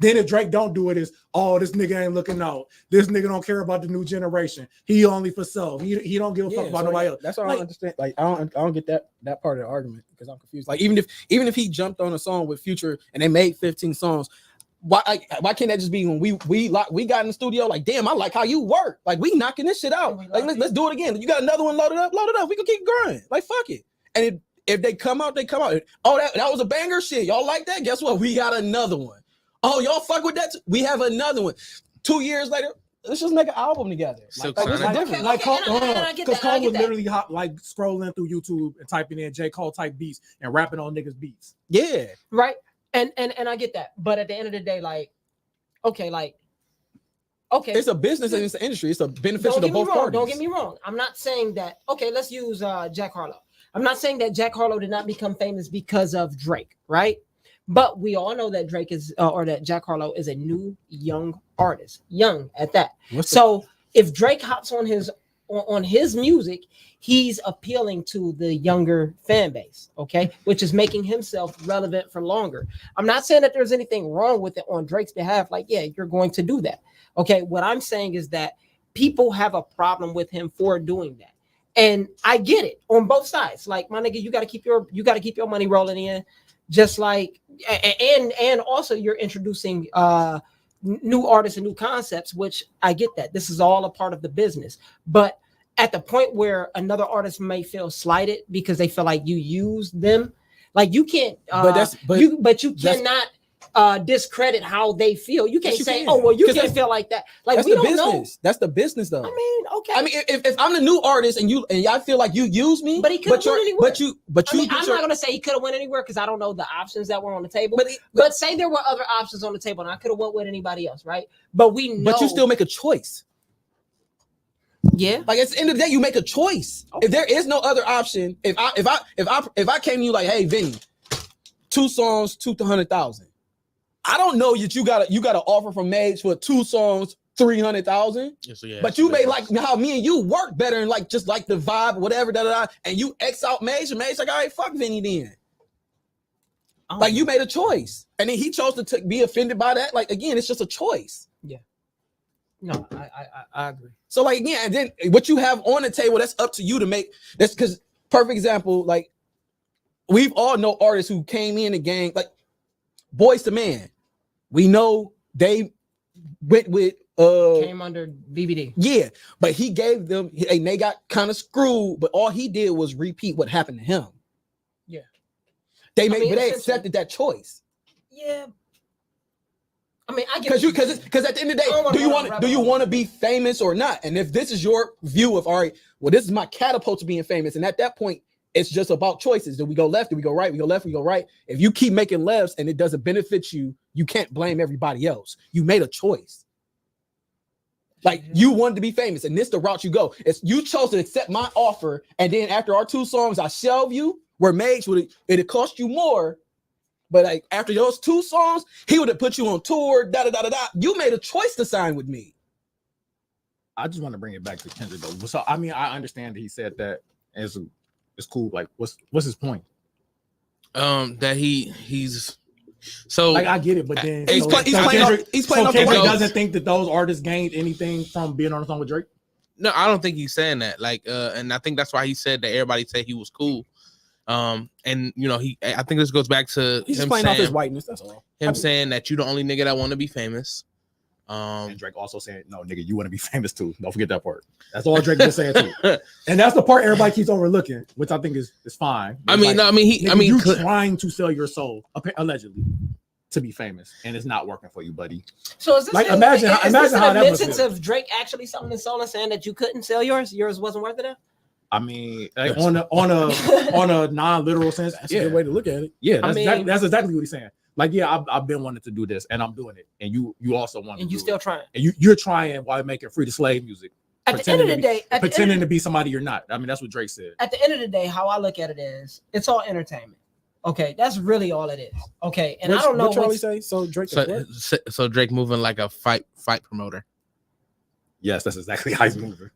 Then if Drake don't do it, is this nigga ain't looking out. This nigga don't care about the new generation. He only for self. He don't give a fuck about nobody else. That's what I don't understand. Like I don't get that part of the argument because I'm confused. Like even if he jumped on a song with Future and they made 15 songs, why can't that just be when we got in the studio? Like, damn, I like how you work. Like we knocking this shit out. Like let's do it again. You got another one loaded up. We can keep growing. Like fuck it. And if they come out, they come out. Oh, that was a banger shit. Y'all like that? Guess what? We got another one. Oh, y'all fuck with that? We have another one. 2 years later, let's just make an album together. Like Cole was literally scrolling through YouTube and typing in J. Cole type beats and rapping on niggas beats. Yeah. Right. And I get that. But at the end of the day, okay. It's a business and it's an industry. It's a beneficial to both parties. Don't get me wrong. I'm not saying that, let's use Jack Harlow. I'm not saying that Jack Harlow did not become famous because of Drake, right? But we all know that Drake is, or that Jack Harlow is a new young artist, young at that. So if Drake hops on his music, he's appealing to the younger fan base, okay, which is making himself relevant for longer. I'm not saying that there's anything wrong with it on Drake's behalf. Like, yeah, you're going to do that, okay. What I'm saying is that people have a problem with him for doing that, and I get it on both sides. Like, my nigga, you got to keep your money rolling in. Just like, and also you're introducing new artists and new concepts, which I get that. This is all a part of the business. But at the point where another artist may feel slighted because they feel like you use them, like you can't, you cannot discredit how they feel. You can't say, oh, well, you can't feel like that. Like, we don't know. That's the business, though. I mean, okay. I mean, if I'm the new artist and I feel like you use me, but he could have went anywhere. I'm not gonna say he could have went anywhere because I don't know the options that were on the table. But say there were other options on the table and I could have went with anybody else, right? But we know. But you still make a choice. Yeah. Like at the end of the day, you make a choice. Okay. If there is no other option, if I came to you like, hey, Vinny, 2 songs, 200,000. I don't know that you got an offer from Mage for 2 songs, 300,000. Yeah, but you may like how me and you work better and like just like the vibe, whatever, and you X out Mage, and Mage like, all right, fuck Vinny then. Like you made a choice, and then he chose to be offended by that. Like again, it's just a choice. Yeah. No, I agree. So like again, and then what you have on the table, that's up to you to make. That's because perfect example, like we've all know artists who came in the game, like Boys to Man. We know they went with came under BBD. Yeah, but he gave them and they got kind of screwed, but all he did was repeat what happened to him. Yeah. They accepted that choice. Yeah. I mean, I get because at the end of the day, do you want to be famous or not? And if this is your view of, all right, well, this is my catapult to being famous, and at that point, it's just about choices. Do we go left? Do we go right? We go left? We go right? If you keep making lefts and it doesn't benefit you, you can't blame everybody else. You made a choice. Like you wanted to be famous, and this the route you go. It's you chose to accept my offer, and then after our 2 songs, I shelve you. Where Mage it'd cost you more, but like after those 2 songs, he would have put you on tour. You made a choice to sign with me. I just want to bring it back to Kendrick though. So I mean, I understand that he said that as it's cool. Like, what's his point? That he's so like I get it, but then he's playing off the Kendrick doesn't think that those artists gained anything from being on a song with Drake. No, I don't think he's saying that. Like, and I think that's why he said that everybody said he was cool. And you know, I think this goes back to he's him playing saying, off his whiteness. That's all. Saying that you the only nigga that want to be famous. And Drake also saying, "No, nigga, you want to be famous too." Don't forget that part. That's all Drake just saying too, and that's the part everybody keeps overlooking, which I think is fine. You trying to sell your soul allegedly to be famous, and it's not working for you, buddy. So is this like imagine how that was of Drake actually selling his soul and saying that you couldn't sell yours? Yours wasn't worth it. I mean, like on a non-literal sense, that's a good way to look at it. Yeah, that's exactly what he's saying. Like, yeah, I've been wanting to do this, and I'm doing it, and you also want, and you still trying, and you're trying while making free to slave music. At the end of the day, pretending to be somebody you're not. I mean, that's what Drake said. At the end of the day, how I look at it is, it's all entertainment. Okay, that's really all it is. Okay, and I don't know what Charlie say. So Drake, so Drake moving like a fight promoter. Yes, that's exactly how he's moving.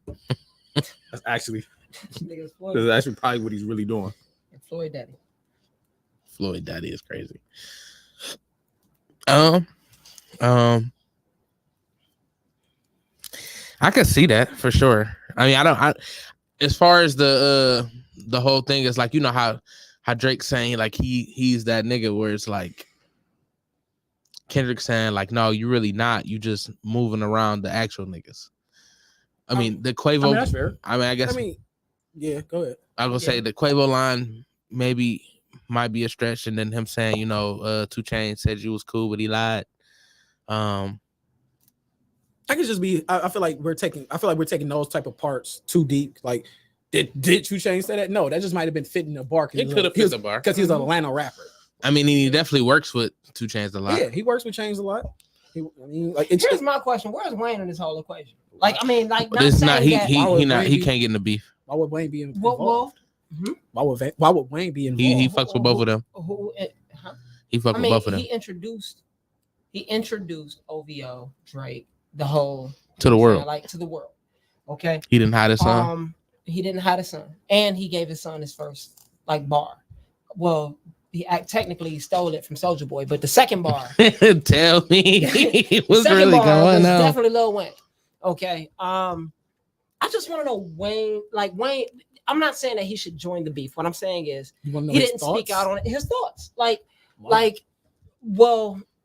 That's actually probably what he's really doing. Floyd Daddy. Floyd Daddy is crazy. I can see that for sure. I mean, as far as the whole thing is like, you know how Drake's saying like he's that nigga where it's like Kendrick saying like, no, you really not. You just moving around the actual niggas. I mean, the Quavo. I mean, that's fair. I guess. Yeah, go ahead. I was gonna say the Quavo line might be a stretch, and then him saying, 2 Chainz said you was cool, but he lied. I could just be. I feel like we're taking those type of parts too deep. Like, did 2 Chainz say that? No, that just might have been fitting the bar. It could have fit the bar because he's an Atlanta rapper. I mean, he definitely works with 2 Chainz a lot. Yeah, he works with Chainz a lot. Here's my question: where's Wayne in this whole equation? Like, I mean, like, but it's not. He can't get in the beef. Why would Wayne be involved? Mm-hmm. Why would Wayne be involved? He fucks with both of them. He fucks with both of them. He introduced OVO, Drake, the whole to the world, to the world. Okay. He didn't hide his son. He didn't hide his son, and he gave his son his first bar. Well, technically stole it from Soulja Boy, but the second bar. Tell me, what's really going on? Definitely Lil Wayne. Okay. I just want to know Wayne. Like Wayne, I'm not saying that he should join the beef. What I'm saying is he didn't speak out on his thoughts.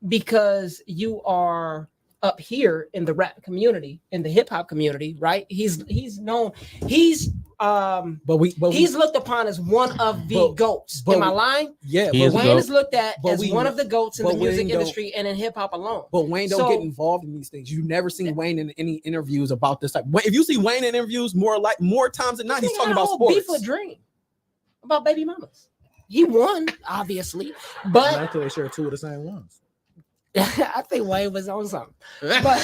Because you are up here in the rap community, in the hip hop community, right? He's known. He's looked upon as one of the goats. Am I lying? Yeah, Wayne is looked at as one of the goats in the music industry and in hip hop alone. But Wayne don't get involved in these things. You've never seen Wayne in any interviews about this type. If you see Wayne in interviews more times than not, he's talking about sports. Beef with Dream about baby mamas. He won, obviously, but I think they share 2 of the same ones. I think Wayne was on something, but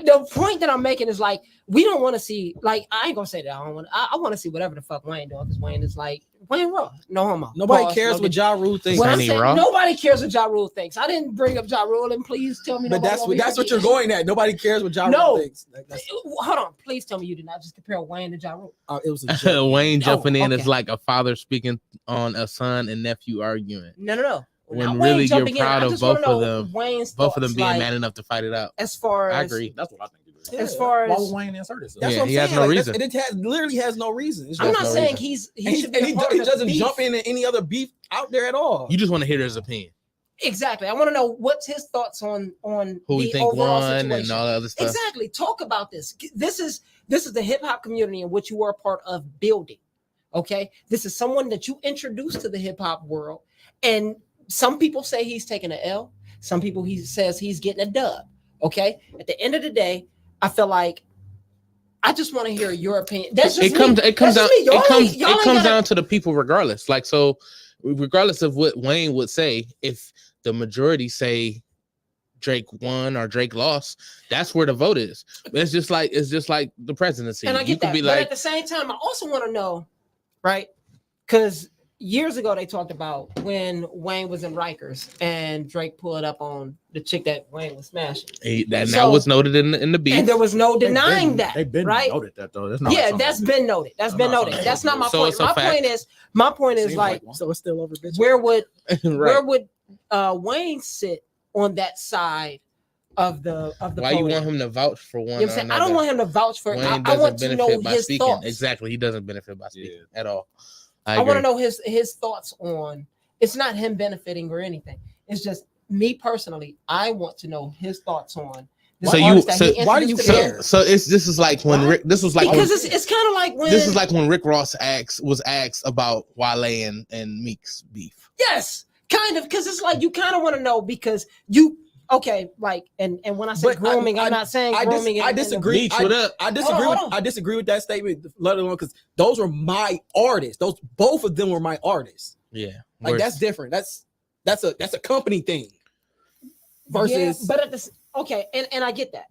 the point that I'm making is like we don't want to see. Like I ain't gonna say that. I want to see whatever the fuck Wayne doing because Wayne is like Wayne Raw. No homo. Nobody cares what Ja Rule thinks. Nobody cares what Ja Rule thinks. I didn't bring up Ja Rule, and please tell me. But that's what you're going at. Nobody cares what Ja Rule thinks. Hold on, please tell me you did not just compare Wayne to Ja Rule. It was Wayne jumping in is like a father speaking on a son and nephew arguing. No. When really you're proud of both of them, both of them being man enough to fight it out. As far as I agree, that's what I think. As far as why would Wayne insert himself? That's what I'm he saying. has no reason. It literally has no reason. I'm not saying he doesn't jump into any other beef out there at all. You just want to hear his opinion. Exactly. I want to know what's his thoughts on who we think won and all that other stuff. Exactly. Talk about this. This is the hip hop community in which you are a part of building. Okay. This is someone that you introduced to the hip hop world, and some people say he's taking an L. Some people says he's getting a dub. Okay. At the end of the day, I feel like I just want to hear your opinion. That's just it comes down to the people regardless. Like, so regardless of what Wayne would say, if the majority say Drake won or Drake lost, that's where the vote is. It's just like the presidency. And I get that. But at the same time, I also want to know, right? Because years ago, they talked about when Wayne was in Rikers and Drake pulled up on the chick that Wayne was smashing. That was noted in the beef. And there was no denying that. They've been right? noted that, though. That's been noted. That's not my point. My point is like, so it's still over, bitch. Where would Wayne sit on that side of the Why you want him to vouch for one? You know what I'm saying? I don't want him to vouch for. I want to know his thoughts. Exactly. He doesn't benefit by speaking at all. I want to know his thoughts on. It's not him benefiting or anything. It's just me personally. I want to know his thoughts on. Why do you care? So this is like when Rick. This was like because it's kind of like when this is like when Rick Ross was asked about Wale and Meek's beef. Yes, kind of, because it's like you kind of want to know because you. Okay, like and when I say grooming, I'm not saying grooming. I disagree. I disagree with that statement. Let alone because those were my artists. Both of them were my artists. Yeah, like that's different. That's a company thing. Versus, but at this and I get that.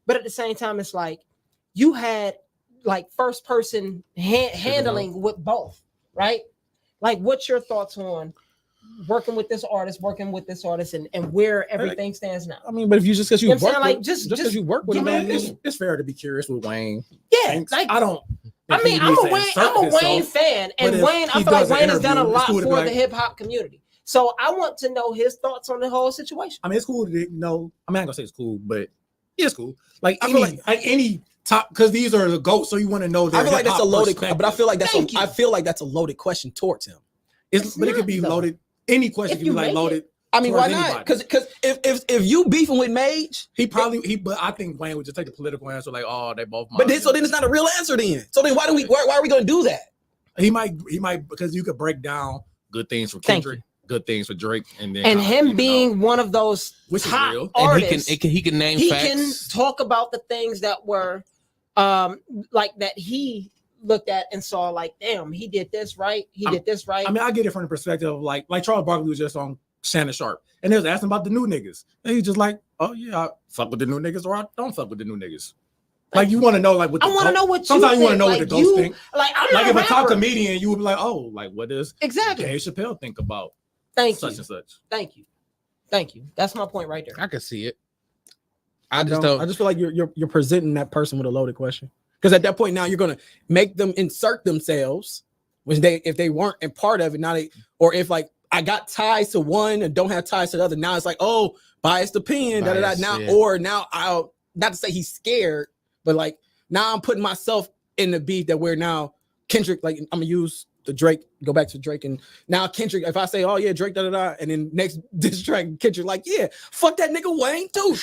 But at the same time, it's like you had like first person handling with both, right? Like, what's your thoughts on working with this artist, and where everything stands now? I mean, but if you just because you, know what I'm work saying? Like, with, just because you work with give him, me- It's fair to be curious with Wayne. Yeah, Thanks. like I don't. I mean, I'm a Wayne fan, and but if Wayne, I he feel like does an Wayne has done a interview, it's lot cool to be for like- the hip hop community. So I want to know his thoughts on the whole situation. I mean, it's cool to know. I mean, I ain't gonna say it's cool, but yeah, it's cool. Like I feel like any top, because these are the GOATs, so you want to know. I feel like that's a loaded, but I feel like Thank you. I feel like that's a loaded question towards him. But it could be not, though. loaded. Any question If can you be like make loaded. I mean, why towards not? anybody. Because if you beefing with Mage, But I think Wayne would just take the political answer, like, oh, they both. but then it's not a real answer then. So then why are we going to do that? He might because you could break down good things for Thank Kendrick, good things for Drake, and then And kinda him even being out. one of those Which is top real. And artists, he can name he facts. can talk about the things that were like that he looked at and saw like, damn, he did this right, did this right. I mean, I get it from the perspective of like Charles Barkley was just on Shannon Sharp, and they was asking about the new niggas, and he's just like, oh yeah, I fuck with the new niggas or I don't fuck with the new niggas. Like you want to know like what I want to know what sometimes you want to know like what the ghost think. Like, I'm Like not if a top rapper. comedian, you would be like, oh, like what does Exactly. Dave Chappelle think about Thank such you. and such? Thank you. That's my point right there. I can see it. I just feel like you're presenting that person with a loaded question. Because at that point now you're gonna make them insert themselves, which if they weren't a part of it, now or if like I got ties to one and don't have ties to the other. Now it's like, oh, biased opinion, Bias, now, yeah. or now I'll not to say he's scared, but like now I'm putting myself in the beat that where now Kendrick, like I'm gonna use the Drake, go back to Drake, and now Kendrick, if I say, oh yeah, Drake, and then next diss track, Kendrick, like, yeah, fuck that nigga Wayne too.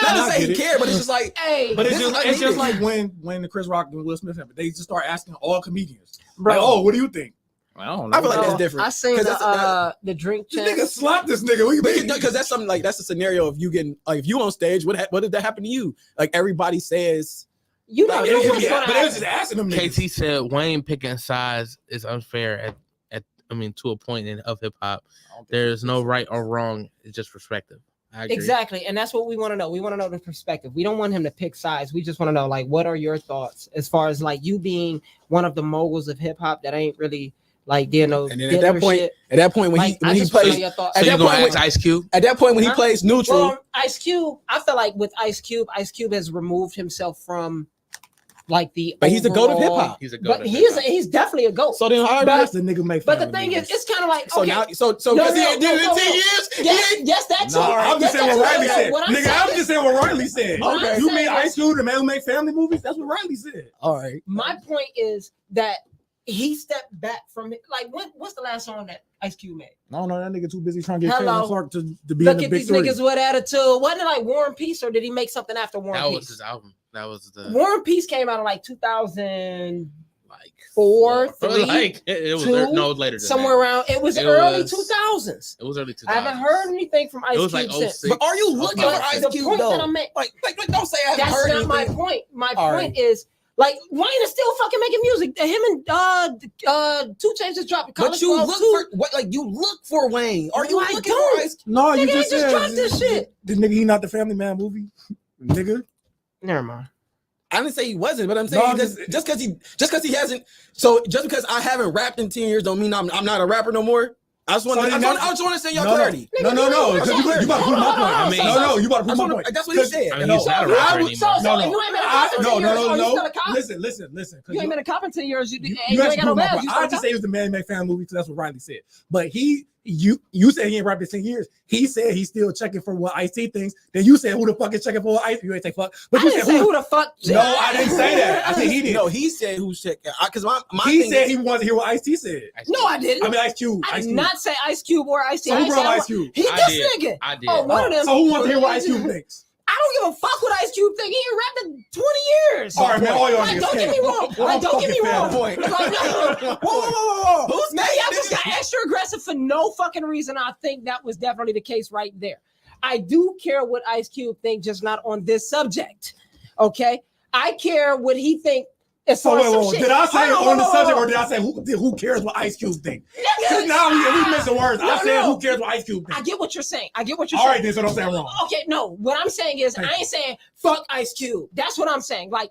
Not to say he cared, but it's just like, Hey, But it's this just is like when the Chris Rock and Will Smith happened, they just start asking all comedians, bro. like, oh, what do you think? I don't know. I feel like Bro, that's different. I seen 'Cause that's the drink This champ. nigga slapped this nigga. because that's something like that's a scenario of you getting like if you on stage, what did that happen to you? Like everybody says, You know, But it was what's gonna just happen. asking them niggas. KT said Wayne picking sides is unfair to a point of hip hop. There's no right or wrong. It's just perspective. I agree. Exactly, and that's what we want to know. We want to know the perspective. We don't want him to pick sides. We just want to know, like, what are your thoughts as far as like you being one of the moguls of hip hop that ain't really like and then at that point when like, when I he just wanna know plays your thoughts. So at you that gonna point, ask Ice Cube? at that point when he Huh? plays neutral, Well, Ice Cube, I feel like with Ice Cube has removed himself from like the. but he's the goat of hip overall- hop. He's a goat. But he's definitely a goat. So then, how That's the nigga make. But fun the of thing niggas. is, it's kind of like so okay. now so No, because no, he did it no, in 10 no. years. Yes, that's No, I'm just saying what Riley said. What I'm Nigga, saying I'm is- just saying what Riley said. What I'm You saying mean is- Ice Cube, the man who made family movies? That's what Riley said. All right. My point is that he stepped back from it. Like, what's the last song that Ice Cube made? No, that nigga too busy trying to get Hello. Caitlin Clark to be Look in the at big these three. niggas with attitude. Wasn't it like War and Peace, or did he make something after War That and was Peace? his album. That was the War and Peace came out in like 2004, like 3, like it was 2, no it was later than somewhere that. around. It was It early was- 2000s. It was early 2000s. I haven't heard anything from Ice It was Cube like since. 06. But are you looking Okay. for Ice The Cube point though? that I'm making, Like don't say I haven't that's heard not my anything. point. My All point right. is, like, Wayne is still fucking making music. Him and 2 Chainz just dropped. But you look for what? Like you look for Wayne? Are you No, I looking don't. for Ice? No, you Nigga, just he just said dropped this shit. The nigga, he not the Family Man movie, nigga. Never mind. I didn't say he wasn't, but I'm saying No, just because he hasn't. So just because I haven't rapped in 10 years don't mean I'm not a rapper no more. I just want to understand your clarity. No. Because you about to prove my point. I mean- no, you about to prove my point. That's what he said. I mean, he's not a rapper anymore. So you ain't been a cop in 10 years. Are you still a cop? Listen. 'cause You ain't been a cop in 10 years. You you ain't got no badge. You I still a just cop? say it was the Man Made Family movie because that's what Riley said. But you said he ain't rapped in 10 years. He said he's still checking for what Ice-T thinks. Then you said who the fuck is checking for what Ice? You ain't say fuck. But I you didn't said say who the fuck. No, I didn't say that. I said he did. No, he said who's checking. Because my He thing said is, he wanted to hear what Ice-T said. No, I didn't. I mean Ice Cube. I Ice did Cube. not say Ice Cube or Ice T. So I who said brought Ice Cube? He I this did. nigga. I did. Oh, one of them. So who wants to hear what Ice Cube thinks? I don't give a fuck what Ice Cube think. He ain't rapped in 20 years. All right, man. All y'all Like, niggas don't get me wrong. Like, don't get me wrong. Point. Like, no. Whoa. Who's Maybe I just got extra aggressive for no fucking reason. I think that was definitely the case right there. I do care what Ice Cube think, just not on this subject. Okay, I care what he think As far as some shit. Did I say Hold on the subject, hold or did I say who cares what Ice Cube think? Nigga, Now we missing words. No, I said no. who cares what Ice Cube think. I get what you're saying. I get what you're All saying. right, then, so don't say I'm wrong. Okay, no. What I'm saying is, I ain't saying fuck Ice Cube. That's what I'm saying. Like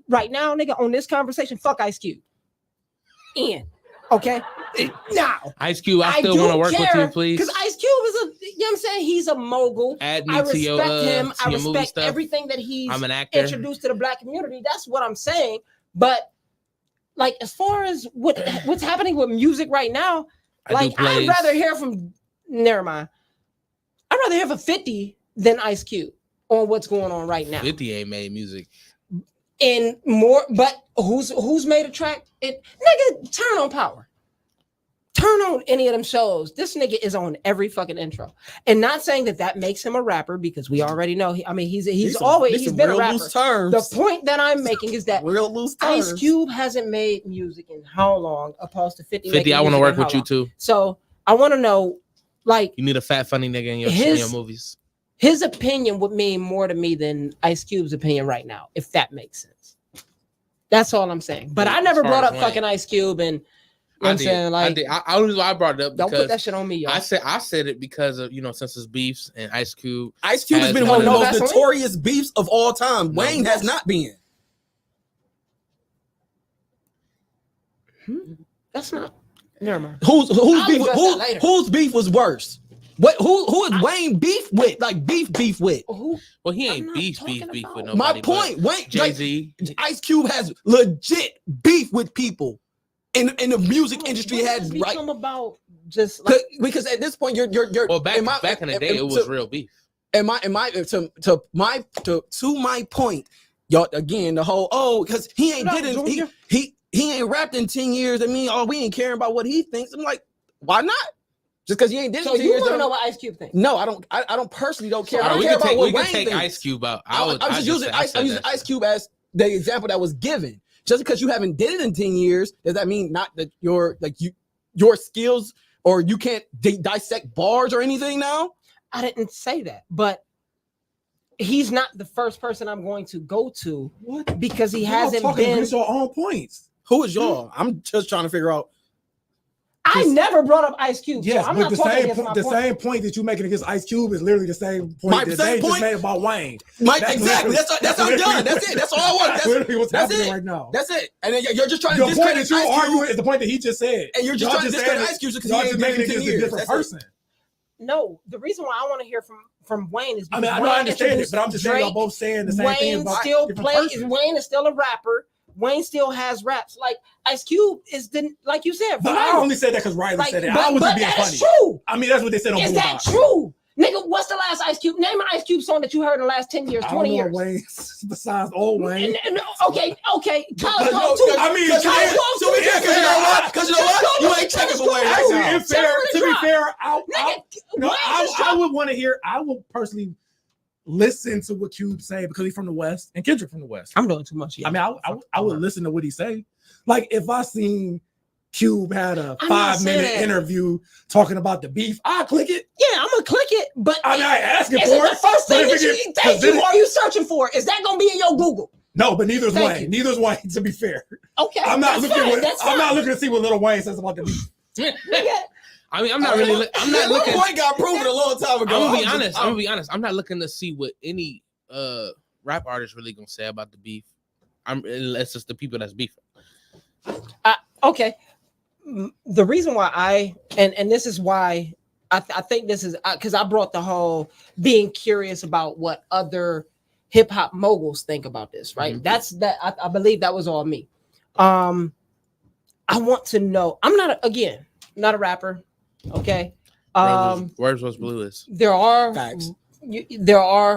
right now, nigga, on this conversation, fuck Ice Cube. Okay. Now, Ice Cube, I still want to work with you, please. Because Ice Cube is you know what I'm saying? He's a mogul. Add me I to respect your, him. I to your movie respect stuff. everything that he's I'm an actor. introduced to the black community. That's what I'm saying. But like, as far as what's happening with music right now, like I'd rather hear from. Never mind. I'd rather hear from 50 than Ice Cube on what's going on right now. 50 ain't made music. And more, but who's made a track? Nigga, turn on Power. Turn on any of them shows. This nigga is on every fucking intro. And not saying that makes him a rapper, because we already know. He's been a rapper. The point that I'm making is that real loose terms. Ice Cube hasn't made music in how long? Opposed to 50. 50, I want to work with you too. So I want to know, like, you need a fat funny nigga in your movies. His opinion would mean more to me than Ice Cube's opinion right now, if that makes sense. That's all I'm saying. But I never brought up fucking Ice Cube, and you know what I'm saying, like, I brought it up. Don't put that shit on me, y'all. I said it because of, since his beefs, and Ice Cube. Ice Cube has been one of the most notorious beefs of all time. Wayne has not been. That's not. Never mind. Whose beef was worse? Who is Wayne beef with? Like beef with? Well, he ain't beef with nobody. My point, Wayne, Jay-Z. like, Ice Cube has legit beef with people in the music industry. Had right about just like, because at this point you're well, back in the day it was real beef. To my point, y'all, again, the whole because he ain't he ain't rapped in 10 years. I mean, we ain't caring about what he thinks. I'm like, why not? Just because he ain't did it. So you want to know what Ice Cube thinks? No, I don't. I don't personally don't care. Right, I care about what we Wayne can take thinks. Ice Cube out. I'm just using Ice Cube as the example that was given. Just because you haven't did it in 10 years, does that mean not that your skills or you can't dissect bars or anything now? I didn't say that, but he's not the first person I'm going to go to because he hasn't been. Against your own points. Who is y'all? I'm just trying to figure out. I never brought up Ice Cube. Yes, so I'm but not the same point that you're making against Ice Cube is literally the same point that they just made about Wayne. Exactly. That's I'm done. That's it. That's all I want. That's literally what's happening right now. That's it. And then you're just trying to discredit Ice Cube. The point that you're arguing is the point that he just said. And you're just trying to discredit Ice Cube because he ain't making it a different person. No, the reason why I want to hear from Wayne is because I understand it, but I'm just saying y'all both saying the same thing about Wayne is still a rapper. Wayne still has raps. Like Ice Cube is like you said. But I only said that because Riley said it. I wasn't being funny. True. I mean, that's what they said on Is that true? Nigga, what's the last Ice Cube? Name an Ice Cube song that you heard in the last 10 years, 20 years. Wayne, besides old Wayne. Okay. Because you know what? You ain't checking for Wayne right now. To be fair, I would want to hear. I would personally listen to what Cube say because he's from the West and Kendrick from the West. I'm doing too much. I mean, I would listen to what he say. Like if I seen Cube had a 5-minute interview talking about the beef, I'll click it. Yeah, I'm gonna click it, but I'm not asking for it. The first thing are you searching for? Is that gonna be in your Google? No, but neither is Wayne. Neither is Wayne. To be fair, okay. I'm not looking to see what Lil Wayne says about the beef. I mean, I'm not looking. Point got proven a long time ago. I'm gonna be honest. I'm not looking to see what any rap artist really gonna say about the beef. Unless it's the people that's beefing. Okay. The reason why I this is why I think this is because I brought the whole being curious about what other hip hop moguls think about this, right? Mm-hmm. I believe that was all me. I want to know. I'm not a rapper. Okay. Words was blue is. There are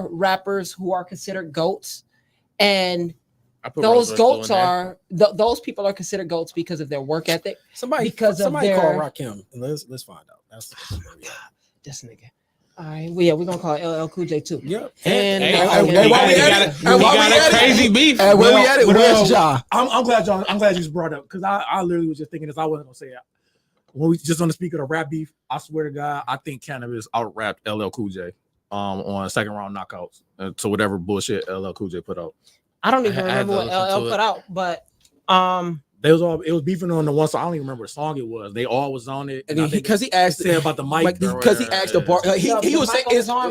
rappers who are considered goats, and those goats are those people are considered goats because of their work ethic. Somebody call Rakim. Let's find out. That's this nigga. All right, we're gonna call LL Cool J too. Yep. And we got a crazy beef. Where we at it? Where's Ja? I'm glad you just brought it up because I literally was just thinking this. I wasn't gonna say it. When we just on the speaker of rap beef, I swear to God, I think Cannabis out-rapped LL Cool J on second round knockouts to whatever bullshit LL Cool J put out. I don't even remember what LL put out, but It was beefing on the one song. I don't even remember what song it was. They all was on it. And because he asked said about the mic. Because he asked the bar. He was saying,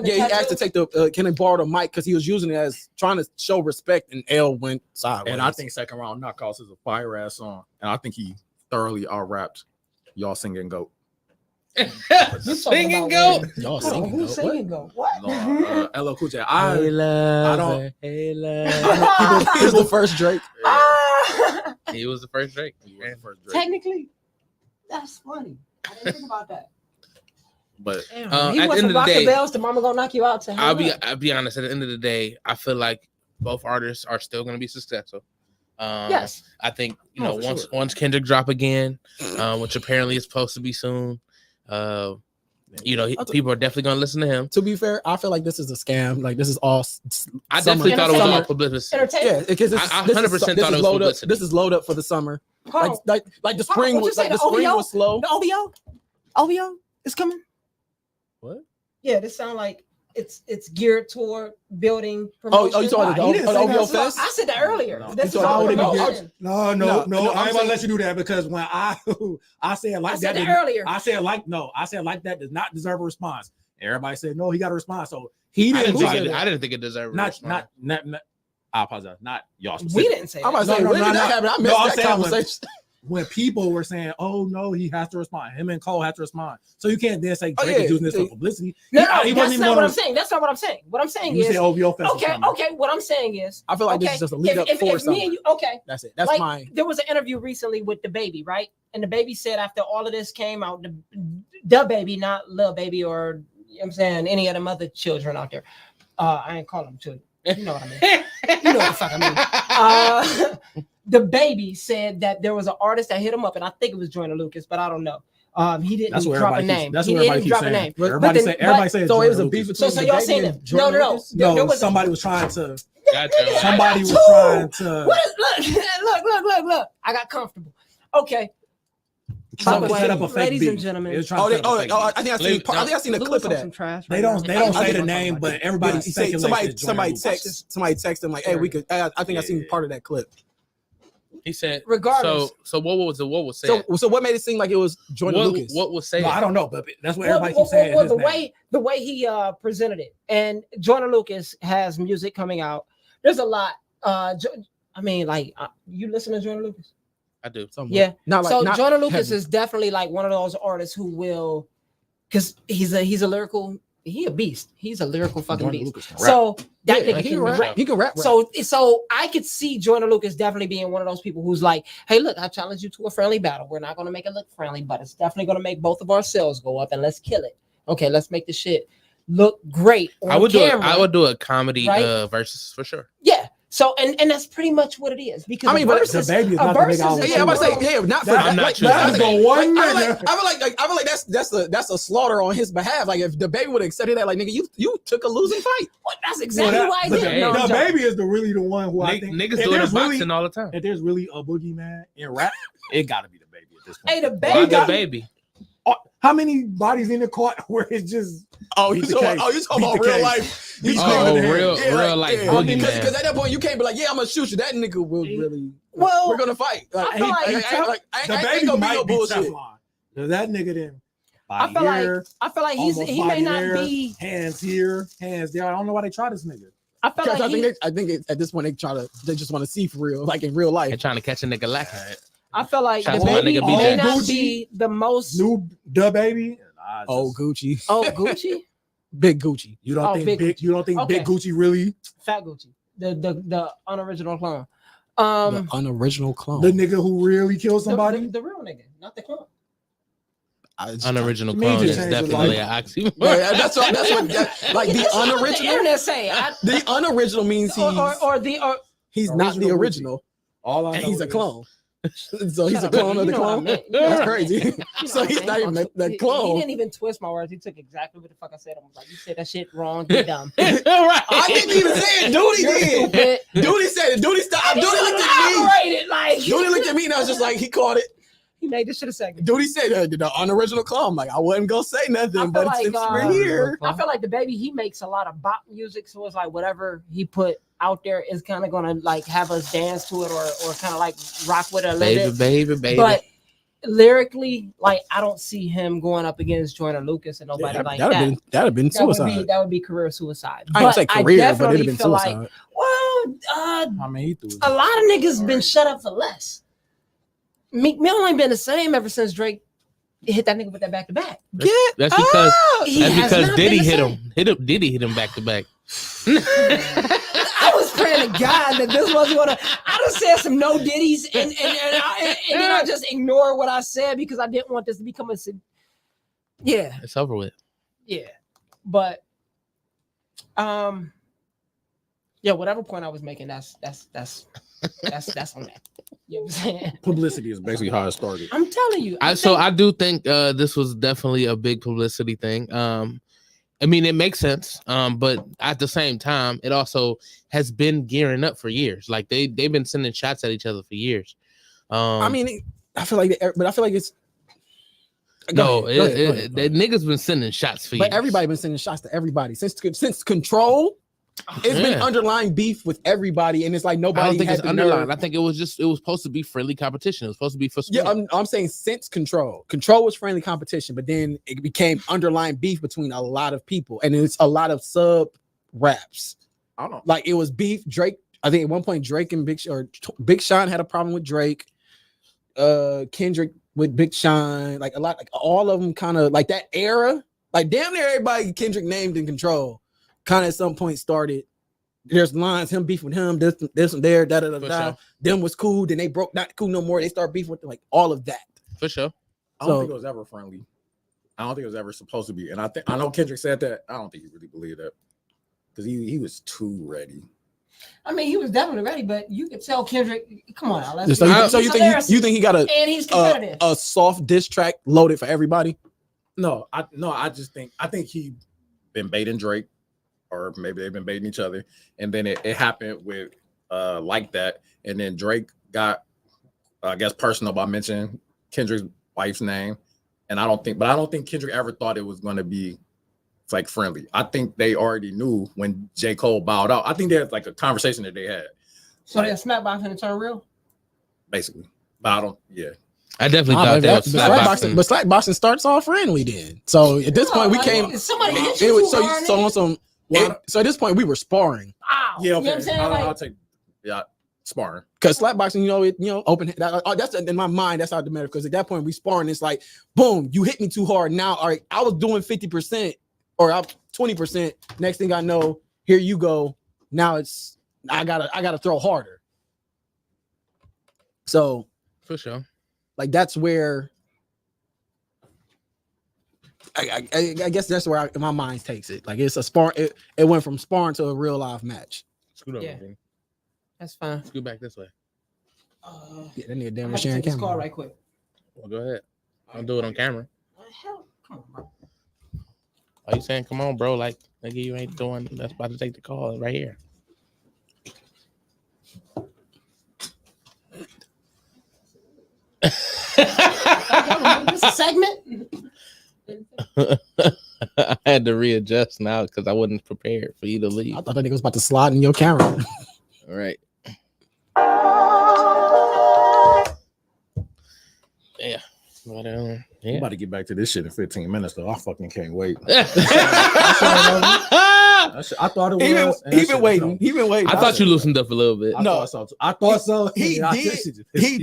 he asked to take the can he borrow the mic because he was using it as trying to show respect, and L went sideways. And I think Second Round Knockouts is a fire ass song, and I think he thoroughly out rapped y'all singing goat. Singing goat. Y'all singing Who's goat. singing goat? What? LL Cool J. I don't. He was the first Drake. He was the first Drake. Technically, that's funny. I didn't think about that. But He at went the end from of the Rock the day, Bells to Mama Gonna Knock You Out to I'll be honest. At the end of the day, I feel like both artists are still going to be successful. Yes, I think once Kendrick drop again, which apparently is supposed to be soon. People are definitely going to listen to him. To be fair, I feel like this is a scam. Like this is all. I definitely thought it was all publicity. entertainment. Yeah, because I 100% thought it was publicity. This is load up for the summer. Hold on. Like the spring was What'd you say, the spring OVO? was slow. The OVO is coming. What? Yeah, this sound like it's geared toward building promotion. Oh, you talking about the OVO Fest? I said that earlier. No. This is You all talking about promotion. No, I'm I ain't gonna saying- let you do that because when I said like I said that that earlier. I said like that does not deserve a response. Everybody said no, he got a response. So he I didn't. didn't think it deserved. Not. I apologize. Not y'all. We didn't say I'm that. about to say, when did that happen? I missed I'm that saying conversation. when people were saying, "Oh no, he has to respond," him and Cole have to respond. So you can't then say Drake is using this for publicity. No, He that's wasn't even not what gonna- I'm saying. That's not what I'm saying. What I'm saying You is said OVO Fest. okay. What I'm saying is I feel like this is just a lead up for if something. me and you okay. That's it. That's like, mine. There was an interview recently with the baby, right? And the baby said after all of this came out, the baby, not Lil Baby or you know what I'm saying any of them other children out there. I ain't calling them children. You know what I mean? You know what the fuck I mean. The baby said that there was an artist that hit him up, and I think it was Joyner Lucas, but I don't know. He didn't drop a name. That's He what everybody didn't keeps drop a saying. name. Everybody said. So it was a Joyner beef Lucas. between So the y'all baby saying and that? Joyner No. Lucas? There No, was somebody was trying to. Gotcha. Somebody was trying to. Look. I got comfortable. Okay. Trying By to the set way, up a fake ladies beef. and gentlemen. They was trying to set up a fake beef. I think I seen a clip of that. They don't say the name, but everybody speculates. Somebody text him like, "Hey, we could." I think I seen part of that clip. He said, regardless. So what was said? So what made it seem like it was Joyner Lucas? What was said? No, I don't know, but that's what everybody keeps saying. Well, the way he presented it, and Joyner Lucas has music coming out. There's a lot. You listen to Joyner Lucas? I do. Somewhat. Yeah. Not Joyner Lucas heavy. is definitely like one of those artists who will, because he's a lyrical. He a beast. He's a lyrical fucking Joyner beast. Lucas can So that Yeah, nigga can rap. He can rap. So I could see Joyner Lucas definitely being one of those people who's like, hey, look, I challenge you to a friendly battle. We're not going to make it look friendly, but it's definitely going to make both of our sales go up, and let's kill it. Okay, let's make the shit look great on I would camera. do a comedy right? versus for sure. Yeah. So and that's pretty much what it is. Because I mean, but the baby is not the big album. Yeah, I'm about to say, yeah, not for I'm not like, sure. like, That's the one I feel like that's a slaughter on his behalf. Like if the baby would have accepted that, like nigga, you took a losing fight. Well, that's exactly why I did. No, the I'm baby is really the one who I think Niggas do it in boxing all the time. If there's really a boogeyman in rap, it got to be the baby at this point. Hey, the Why baby. the baby? How many bodies in the court where it's just You talking about real life? Real life boogeyman. Because at that point you can't be like, yeah, I'm gonna shoot you. That nigga will really. Well, we're gonna fight. I feel like the baby might be Teflon. That nigga then. I feel like he may not be hands here, hands there. I don't know why they try this nigga. I feel like I think at this point they just want to see for real, like in real life. They're trying to catch a nigga lacking. I feel like Shout the out to my baby nigga may BJ. not be the most. New the baby. Oh, Gucci. Oh, Gucci. Big Gucci. You don't think big? You don't think Okay. Big Gucci really? Fat Gucci. The unoriginal clone. The unoriginal clone. The nigga who really killed somebody. The real nigga, not the clone. Unoriginal To me, clone just is change his definitely life. an oxymoron. Yeah, that's what like the That's what the unoriginal. internet say. The unoriginal means he's not the original, All I and know he's a is- clone. So he's Shut a up, clone of you the know what I clone. meant. You know what That's I crazy. meant. You know So what I he's meant. not even the He clone. didn't even twist my words. He took exactly what the fuck I said. I was like, you said that shit wrong. You're dumb. I didn't even say it. Duty You're did. stupid. Duty said it. Duty stopped. Duty looked at me. Elaborated, like Duty looked at me and I was just like, he caught it. He made this shit a segment. Dude, he said the unoriginal call. I'm like, I wasn't gonna say nothing, but like, since we're here. I feel like the baby, he makes a lot of bop music, so it's like whatever he put out there is kind of gonna like have us dance to it or kind of like rock with it a little bit. Baby. But lyrically, like I don't see him going up against Joyner Lucas and nobody like that. That'd have been suicide. That would be career suicide. I didn't say career, but it'd have been feel suicide. like, well, I mean, he threw a lot of niggas been shut up for less. Meek Mill ain't been the same ever since Drake hit that nigga with that back to back. That's because Diddy hit him back to back. I was praying to God that this wasn't gonna. I just said some no Diddies and then I just ignored what I said because I didn't want this to become a. Yeah, it's over with. Yeah, but yeah, whatever point I was making, that's on that. You know what I'm saying? Publicity is basically how it started. I'm telling you. I do think this was definitely a big publicity thing. I mean, it makes sense, but at the same time, it also has been gearing up for years. Like they've been sending shots at each other for years. I mean, I feel like it's the niggas been sending shots for years. But everybody been sending shots to everybody since Control. It's been underlying beef with everybody, and it's like nobody. I don't think it's underlying. I think it was supposed to be friendly competition. It was supposed to be for sport. Yeah, I'm saying since Control was friendly competition, but then it became underlying beef between a lot of people, and it's a lot of sub raps. I don't know. Like it was beef. Drake, I think at one point Drake and Big Sean had a problem with Drake. Kendrick with Big Sean, like a lot, like all of them kind of like that era. Like damn near everybody Kendrick named in Control. Kind of at some point started. There's lines, him beef with him, this and there, da da da da. Sure. Them was cool, then they broke not cool no more. They start beef with like all of that. For sure. I don't think it was ever friendly. I don't think it was ever supposed to be. And I know Kendrick said that. I don't think he really believed that because he was too ready. I mean, he was definitely ready, but you could tell Kendrick. Come on, now, so you think he got and he's competitive. A soft diss track loaded for everybody? No, I think he been baiting Drake. Or maybe they've been baiting each other, and then it happened with like that, and then Drake got, I guess, personal by mentioning Kendrick's wife's name, and I don't think Kendrick ever thought it was going to be like friendly. I think they already knew when J. Cole bowed out. I think there's like a conversation that they had. So like, that smackboxing to turn real, basically. But I don't. Yeah. I definitely thought that was slackboxing. But slackboxing starts off friendly then. So at this point, we came. Somebody hit you so on some. So at this point, we were sparring. Ow. Yeah, okay. You know what I'm saying? I'll take sparring. Because slapboxing, open. That's in my mind. That's how it matters. Because at that point, we sparring. It's like, boom, you hit me too hard. Now, all right, I was doing 50% or 20%. Next thing I know, here you go. Now it's I gotta throw harder. So for sure, like that's where. I guess that's where my mind takes it. Like it's a spar. It went from sparring to a real live match. Scoot over, yeah, that's fine. Scoot back this way. Yeah, that nigga damn near sharing sharing this camera. call right quick. Well, go ahead. I'll do it on camera. Hell, come on, bro. Are you saying, come on, bro? Like, nigga, you ain't the one that's about to take the call right here. This a segment. I had to readjust now because I wasn't prepared for you to leave. I thought that nigga was about to slide in your camera. All right. Yeah. But, yeah. I'm about to get back to this shit in 15 minutes, though. I fucking can't wait. I thought it was. He been waiting. I thought you loosened up a little bit. I thought so. He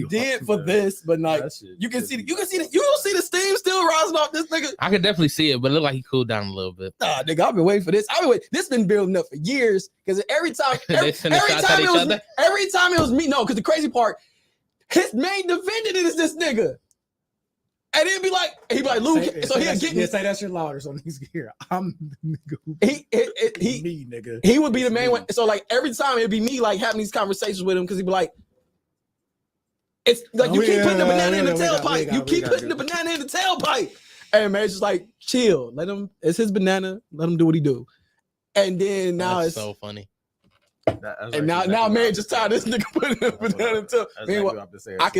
did for this, but like you can see the steam still rising off this nigga. I could definitely see it, but it looked like he cooled down a little bit. Nah, nigga, I've been waiting for this. This been building up for years because every time it was me. No, because the crazy part, his main defendant is this nigga. And he'd be like, Luke. So he'll get me. Say that shit louder so niggas hear. I'm the nigga who me, nigga. He would be the main one. So like every time it'd be me like having these conversations with him because he'd be like, it's like you keep putting the banana in the tailpipe. You keep putting the banana in the tailpipe. And man, it's just like chill. Let him. It's his banana. Let him do what he do. And then now That's it's so funny. And now man just tired of this nigga putting up and down until I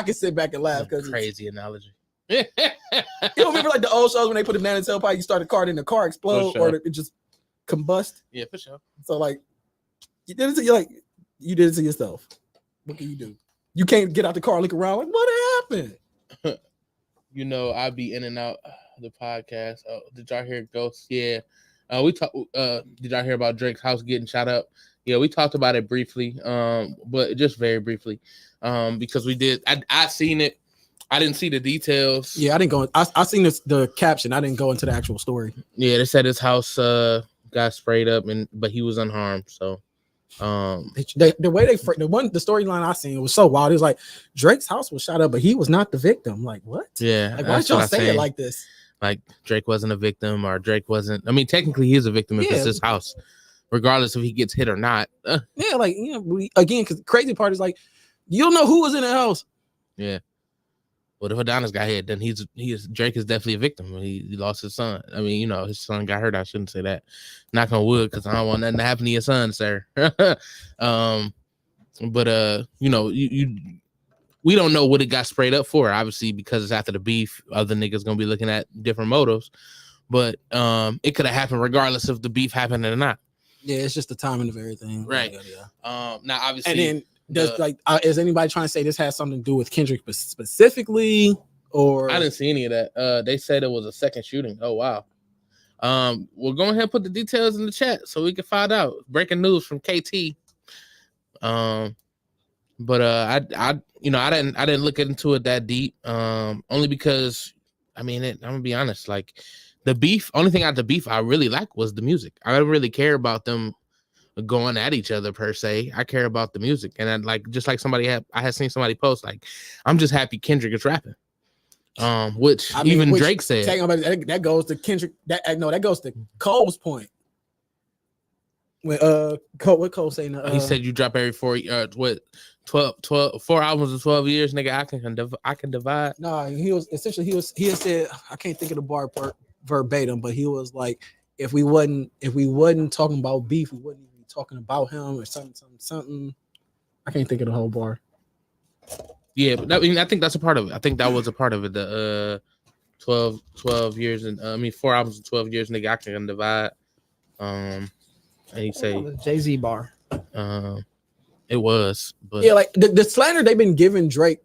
can sit back and laugh because crazy analogy. You don't remember like the old shows when they put a banana tailpipe, you start a car, and the car explode or it just combust. Yeah, for sure. So like you did it to yourself. What can you do? You can't get out the car and look around like what happened. You know, I be in and out the podcast. Oh, did y'all hear Ghost? Yeah. We talked. Did y'all hear about Drake's house getting shot up? Yeah, we talked about it briefly, but just very briefly, because we did. I seen it. I didn't see the details. Yeah, I didn't go. I seen the caption. I didn't go into the actual story. Yeah, they said his house got sprayed up, but he was unharmed. So, the way the storyline I seen was so wild. It was like Drake's house was shot up, but he was not the victim. Like what? Yeah, like why did y'all say it like this? Like Drake wasn't a victim, or Drake wasn't. I mean, technically, he is a victim if it's his house, regardless if he gets hit or not. Yeah, like again, because the crazy part is like you don't know who was in the house. Yeah. What if Adonis got hit? Then Drake is definitely a victim. He lost his son. I mean, his son got hurt. I shouldn't say that. Knock on wood, because I don't want nothing to happen to your son, sir. But we don't know what it got sprayed up for. Obviously, because it's after the beef, other niggas gonna be looking at different motives. But it could have happened regardless if the beef happened or not. Yeah, it's just the timing of everything. Right. Yeah. Now, obviously, and then is anybody trying to say this has something to do with Kendrick specifically, or I didn't see any of that. They said it was a second shooting. Oh wow. We'll go ahead and put the details in the chat so we can find out. Breaking news from KT. But I didn't look into it that deep. Only because I'm gonna be honest, like the beef. Only thing out the beef I really like was the music. I don't really care about them going at each other per se. I care about the music, and I had seen somebody post like, I'm just happy Kendrick is rapping. Which Drake said that goes to Kendrick. That goes to Cole's point. When what Cole saying? He said you drop every 4 albums in 12 years, nigga. I can divide. No, he had said, I can't think of the bar verbatim, but he was like, if we wasn't talking about beef, we wouldn't even be talking about him or something. I can't think of the whole bar. Yeah, but I think that's a part of it. I think that was a part of it. The 12 years and 4 albums in 12 years, nigga. I can divide. And he say Jay-Z bar. It was, but yeah, like the slander they've been giving Drake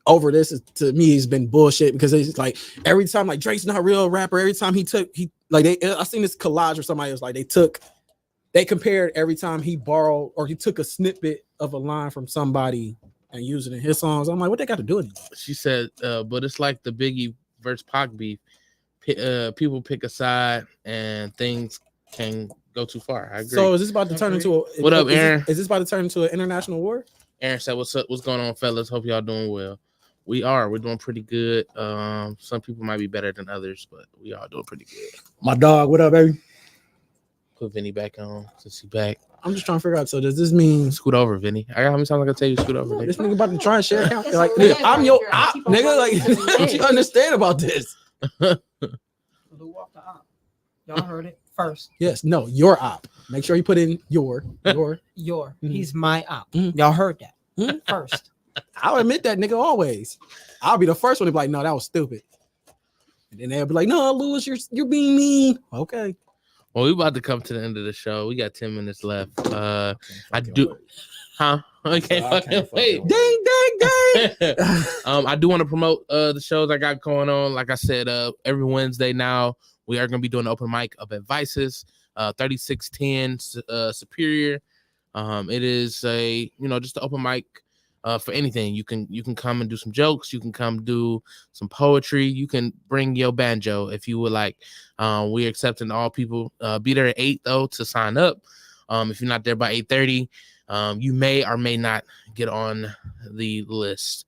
over this to me has been bullshit, because it's like every time like Drake's not a real rapper. Every time I seen this collage or somebody was like they compared every time he borrowed or he took a snippet of a line from somebody and used it in his songs. I'm like, what they got to do with it? She said, but it's like the Biggie versus Pac beef. People pick a side and things can go too far. I agree. So is this about to turn into what up, Aaron? Is this about to turn into an international war? Aaron said, "What's up? What's going on, fellas? Hope y'all doing well. We're doing pretty good. Some people might be better than others, but we are doing pretty good." My dog, what up, baby? Put Vinny back on since he back. I'm just trying to figure out. So does this mean scoot over, Vinny? I got how many times I can tell you scoot over? This nigga about to try and share account. Like, nigga, I'm your op, nigga. Like, what you understand about this? Y'all heard it first. Yes, no, your op. Make sure you put in your. Mm-hmm. He's my op. Mm-hmm. Y'all heard that first. I'll admit that, nigga. Always. I'll be the first one to be like, no, that was stupid. And then they'll be like, no, Lewis, you're being mean. Okay. Well, we about to come to the end of the show. We got 10 minutes left. I do, huh? Okay, fucking wait. Ding. I do want to promote the shows I got going on. Like I said, every Wednesday now we are going to be doing an open mic up at Vices, 3610 Superior. It is a just an open mic for anything. You can come and do some jokes. You can come do some poetry. You can bring your banjo if you would like. We're accepting all people. Be there at 8 though to sign up. If you're not there by 8:30, you may or may not get on the list.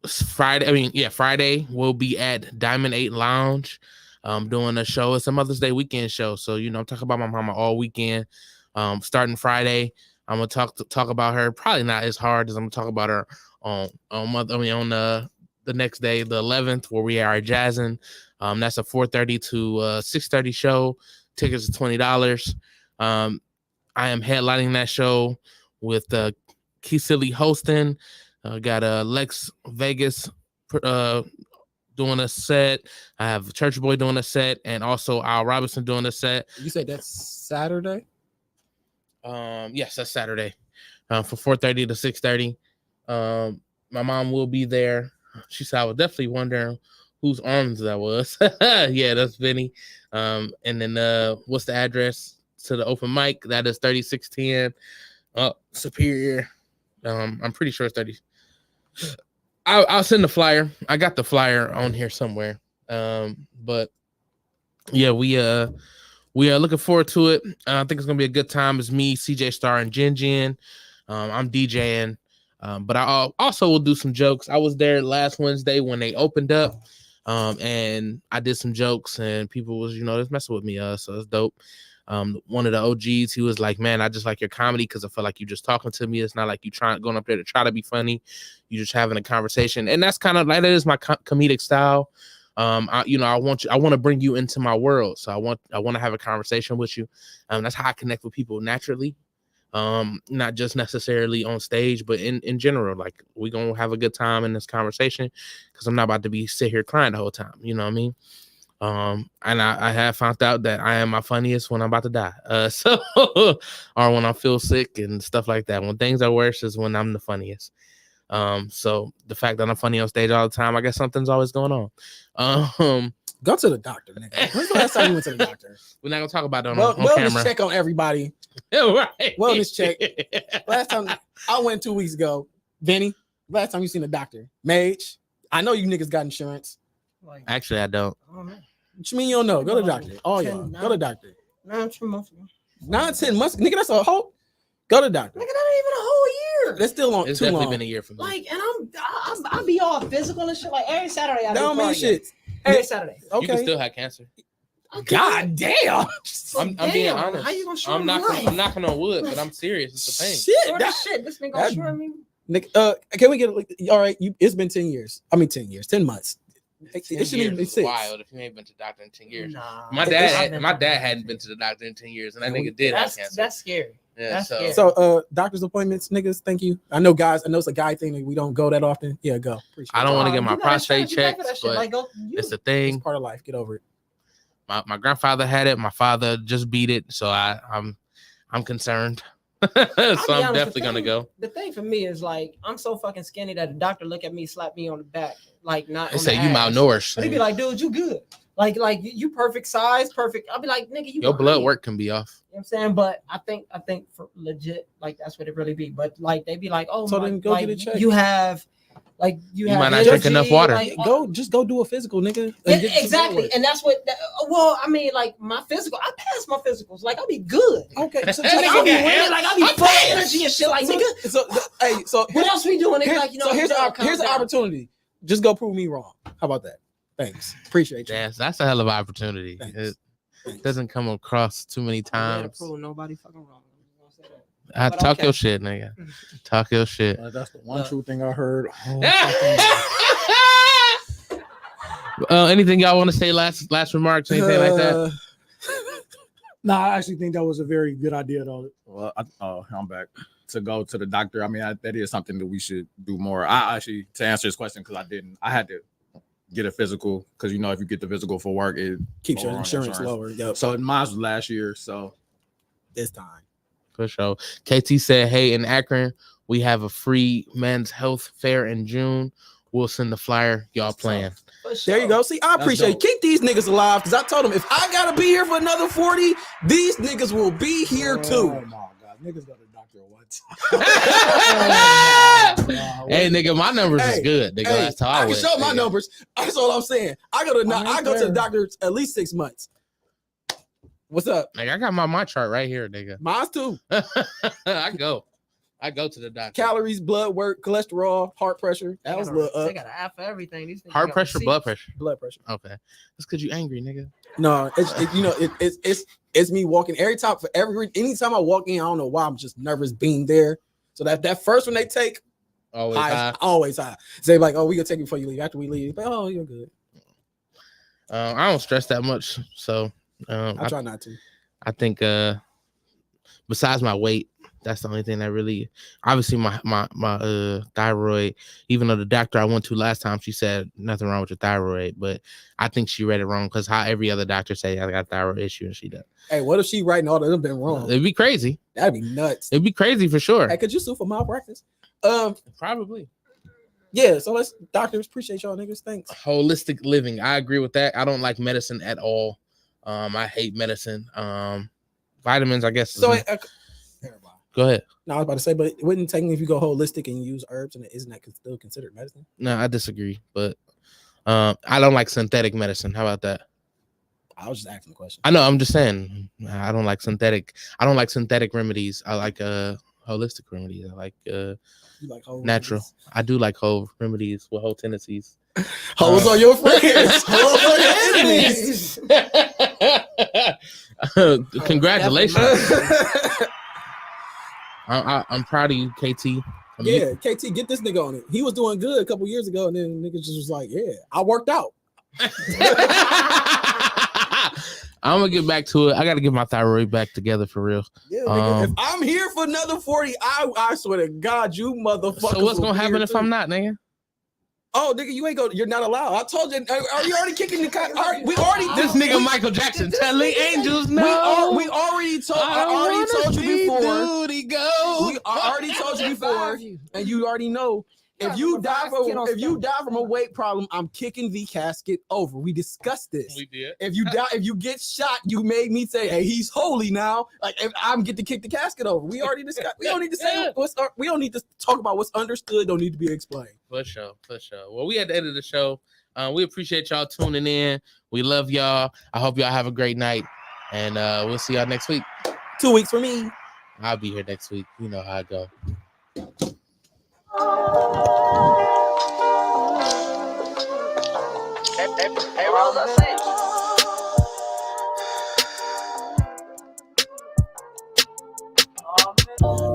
Friday we'll be at Diamond 8 Lounge doing a show. It's a Mother's Day weekend show. So, I'm talking about my mama all weekend. Starting Friday, I'm gonna talk about her. Probably not as hard as I'm gonna talk about her on the next day, the 11th, where we are jazzing. That's a 4:30 to 6:30 show. Tickets are $20. I am headlining that show with Key Silly hosting. Got Lex Vegas doing a set. I have Church Boy doing a set, and also Al Robinson doing a set. You said that's Saturday? Yes, that's Saturday. From 4:30 to 6:30. My mom will be there. She said I was definitely wondering whose arms that was. Yeah, that's Vinny. And then what's the address to the open mic? That is 3610 Superior. I'm pretty sure it's 30. I'll send the flyer. I got the flyer on here somewhere. But yeah, we are looking forward to it. I think it's gonna be a good time. It's me, CJ Star, and Jin Jin. I'm DJing. But I also will do some jokes. I was there last Wednesday when they opened up. And I did some jokes and people was, just messing with me. So it's dope. One of the OGs, he was like, man, I just like your comedy because I feel like you're just talking to me. It's not like you going up there to try to be funny. You just having a conversation. And that's kind of like, that is my comedic style. I want to bring you into my world. So I want to have a conversation with you. That's how I connect with people naturally. Not just necessarily on stage, but in general, like we're going to have a good time in this conversation because I'm not about to sit here crying the whole time. You know what I mean? And I have found out that I am my funniest when I'm about to die. Or when I feel sick and stuff like that. When things are worse is when I'm the funniest. So the fact that I'm funny on stage all the time, I guess something's always going on. Go to the doctor, nigga. When's the last time you went to the doctor? We're not gonna talk about that on wellness camera. Check on everybody. Right. Wellness check. Last time I went 2 weeks ago. Vinny, last time you seen a doctor? Mage, I know you niggas got insurance. Actually, I don't. What you mean you don't know? Go to the doctor. Oh yeah, go to the doctor. 9 months ago. 9-10 months, nigga. That's a whole. Go to the doctor. Nigga, that ain't even a whole year. That's still long. It's too definitely long. been a year for me. Like, and I be all physical and shit. Like every Saturday I That don't mean shit. Every Saturday. You can Okay. still have cancer. God damn. I'm being honest. How you gonna show I'm me life? knocking on wood, but I'm serious. It's the thing. Shit. Sort of shit. This nigga assure me. Nigga, can we get all right? It's been 10 years. I mean 10 years, 10 months. It shouldn't even be It's 6. wild if you ain't been to the doctor in 10 years. Nah. My dad hadn't been to the doctor in 10 years, and that nigga did have cancer. That's scary. Yeah, that's so scary. So doctor's appointments, niggas, thank you. I know it's a guy thing that we don't go that often. Yeah, go. Appreciate I don't want to get my You gotta prostate try to checked, do that shit. but Like, go, it's a it. thing. It's part of life. Get over it. My grandfather had it. My father just beat it, so I'm concerned. So I'm definitely gonna go. The thing for me is like I'm so fucking skinny that the doctor look at me, slap me on the back, like not. They on say the you ass. malnourished. They be like, dude, you good. Like you perfect size, perfect. I'll be like, nigga, you Your blood lying. work can be off. You know what I'm saying? But I think for legit, like that's what it really be. But like they be like, oh, So my, then go like, get it checked. you have, like you have might not drink energy, enough water. Like, Just go do a physical, nigga. yeah, and get some exactly, blood and that's what. Well, I mean, like my physical, I pass my physicals. Like I'll be good. work. Okay, so Like, I'll be winning, like I'll be full of energy and shit. Like nigga, so what else we doing? Nigga, like here's an opportunity. Just go prove me wrong. How about that? Thanks. Appreciate you. That's a hell of an opportunity. Thanks. It doesn't come across too many times. Nobody fucking wrong. I But talk okay. your shit, nigga. Talk your shit. That's the one true thing I heard. Anything y'all want to say? Last remarks? Anything like that? No, I actually think that was a very good idea, though. Well, I'm back to go to the doctor. I mean, that is something that we should do more. I actually, to answer this question, because I had to get a physical because if you get the physical for work, it Keeps your lower on insurance lower. Yep. So mine was last year. So This time. For sure. KT said, hey, in Akron, we have a free men's health fair in June. We'll send the flyer. Y'all playing. There you go. See, I appreciate it. Keep these niggas alive because I told them if I gotta be here for another 40, these niggas will be here too. Oh my god, niggas go to the doctor once. Hey, nigga, my numbers is good. Nigga, that's how I can went, show my nigga. numbers. That's all I'm saying. I go to the doctor at least 6 months. What's up? Like, I got my chart right here, nigga. Mine's too. I go to the doctor. Calories, blood work, cholesterol, heart pressure. That was a little They up. got an app for everything. These Heart pressure, blood pressure. Blood pressure. Okay, that's because you angry, nigga. No, it's me walking anytime I walk in, I don't know why I'm just nervous being there. So that first one they take, Always high. always high. So they like, oh, we gonna take you before you leave. After we leave, but oh, you're good. I don't stress that much, so I try not to. I think besides my weight. That's the only thing that really, obviously my thyroid, even though the doctor I went to last time, she said nothing wrong with your thyroid, but I think she read it wrong because how every other doctor say I got a thyroid issue and she does. Hey, what if she writing all of them been wrong? It'd be crazy. That'd be nuts. It'd be crazy for sure. Hey, could you sue for malpractice? Probably. Yeah, so let's doctors appreciate y'all niggas. Thanks. Holistic living. I agree with that. I don't like medicine at all. I hate medicine. Vitamins, I guess. So go ahead. No, I was about to say, but wouldn't technically if you go holistic and use herbs, and isn't that still considered medicine? No, I disagree, but I don't like synthetic medicine. How about that? I was just asking the question. I know. I'm just saying. I don't like synthetic. I don't like synthetic remedies. I like holistic remedies. I like you like whole natural. remedies? I do like whole remedies with whole tendencies. Hoes are your friends. Hoes are your enemies. Congratulations. I'm proud of you, KT. KT, get this nigga on it. He was doing good a couple years ago, and then nigga just was like, "Yeah, I worked out." I'm gonna get back to it. I gotta get my thyroid back together for real. Yeah, nigga, if I'm here for another 40, I swear to God, you motherfucker. So what's gonna happen if I'm not, nigga? Oh, nigga, you ain't go. You're not allowed. I told you. Are you already kicking the cut? We already. This nigga Michael Jackson telling angels no. We already told. I already told you before. I already told you before, and you already know. If you die from a weight problem, I'm kicking the casket over. We discussed this. We did. If you get shot, you made me say, "Hey, he's holy now." Like if I'm get to kick the casket over. We already discussed. We don't need to say we don't need to talk about what's understood. Don't need to be explained. For sure. Well, we at the end of the show. We appreciate y'all tuning in. We love y'all. I hope y'all have a great night, and we'll see y'all next week. 2 weeks for me. I'll be here next week. You know how I go. Hey, Rosa,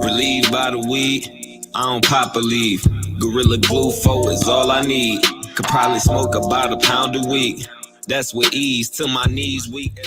Relieved by the weed, I don't pop a leaf. Gorilla Glue 4 is all I need. Could probably smoke about a pound a week. That's with ease till my knees weak.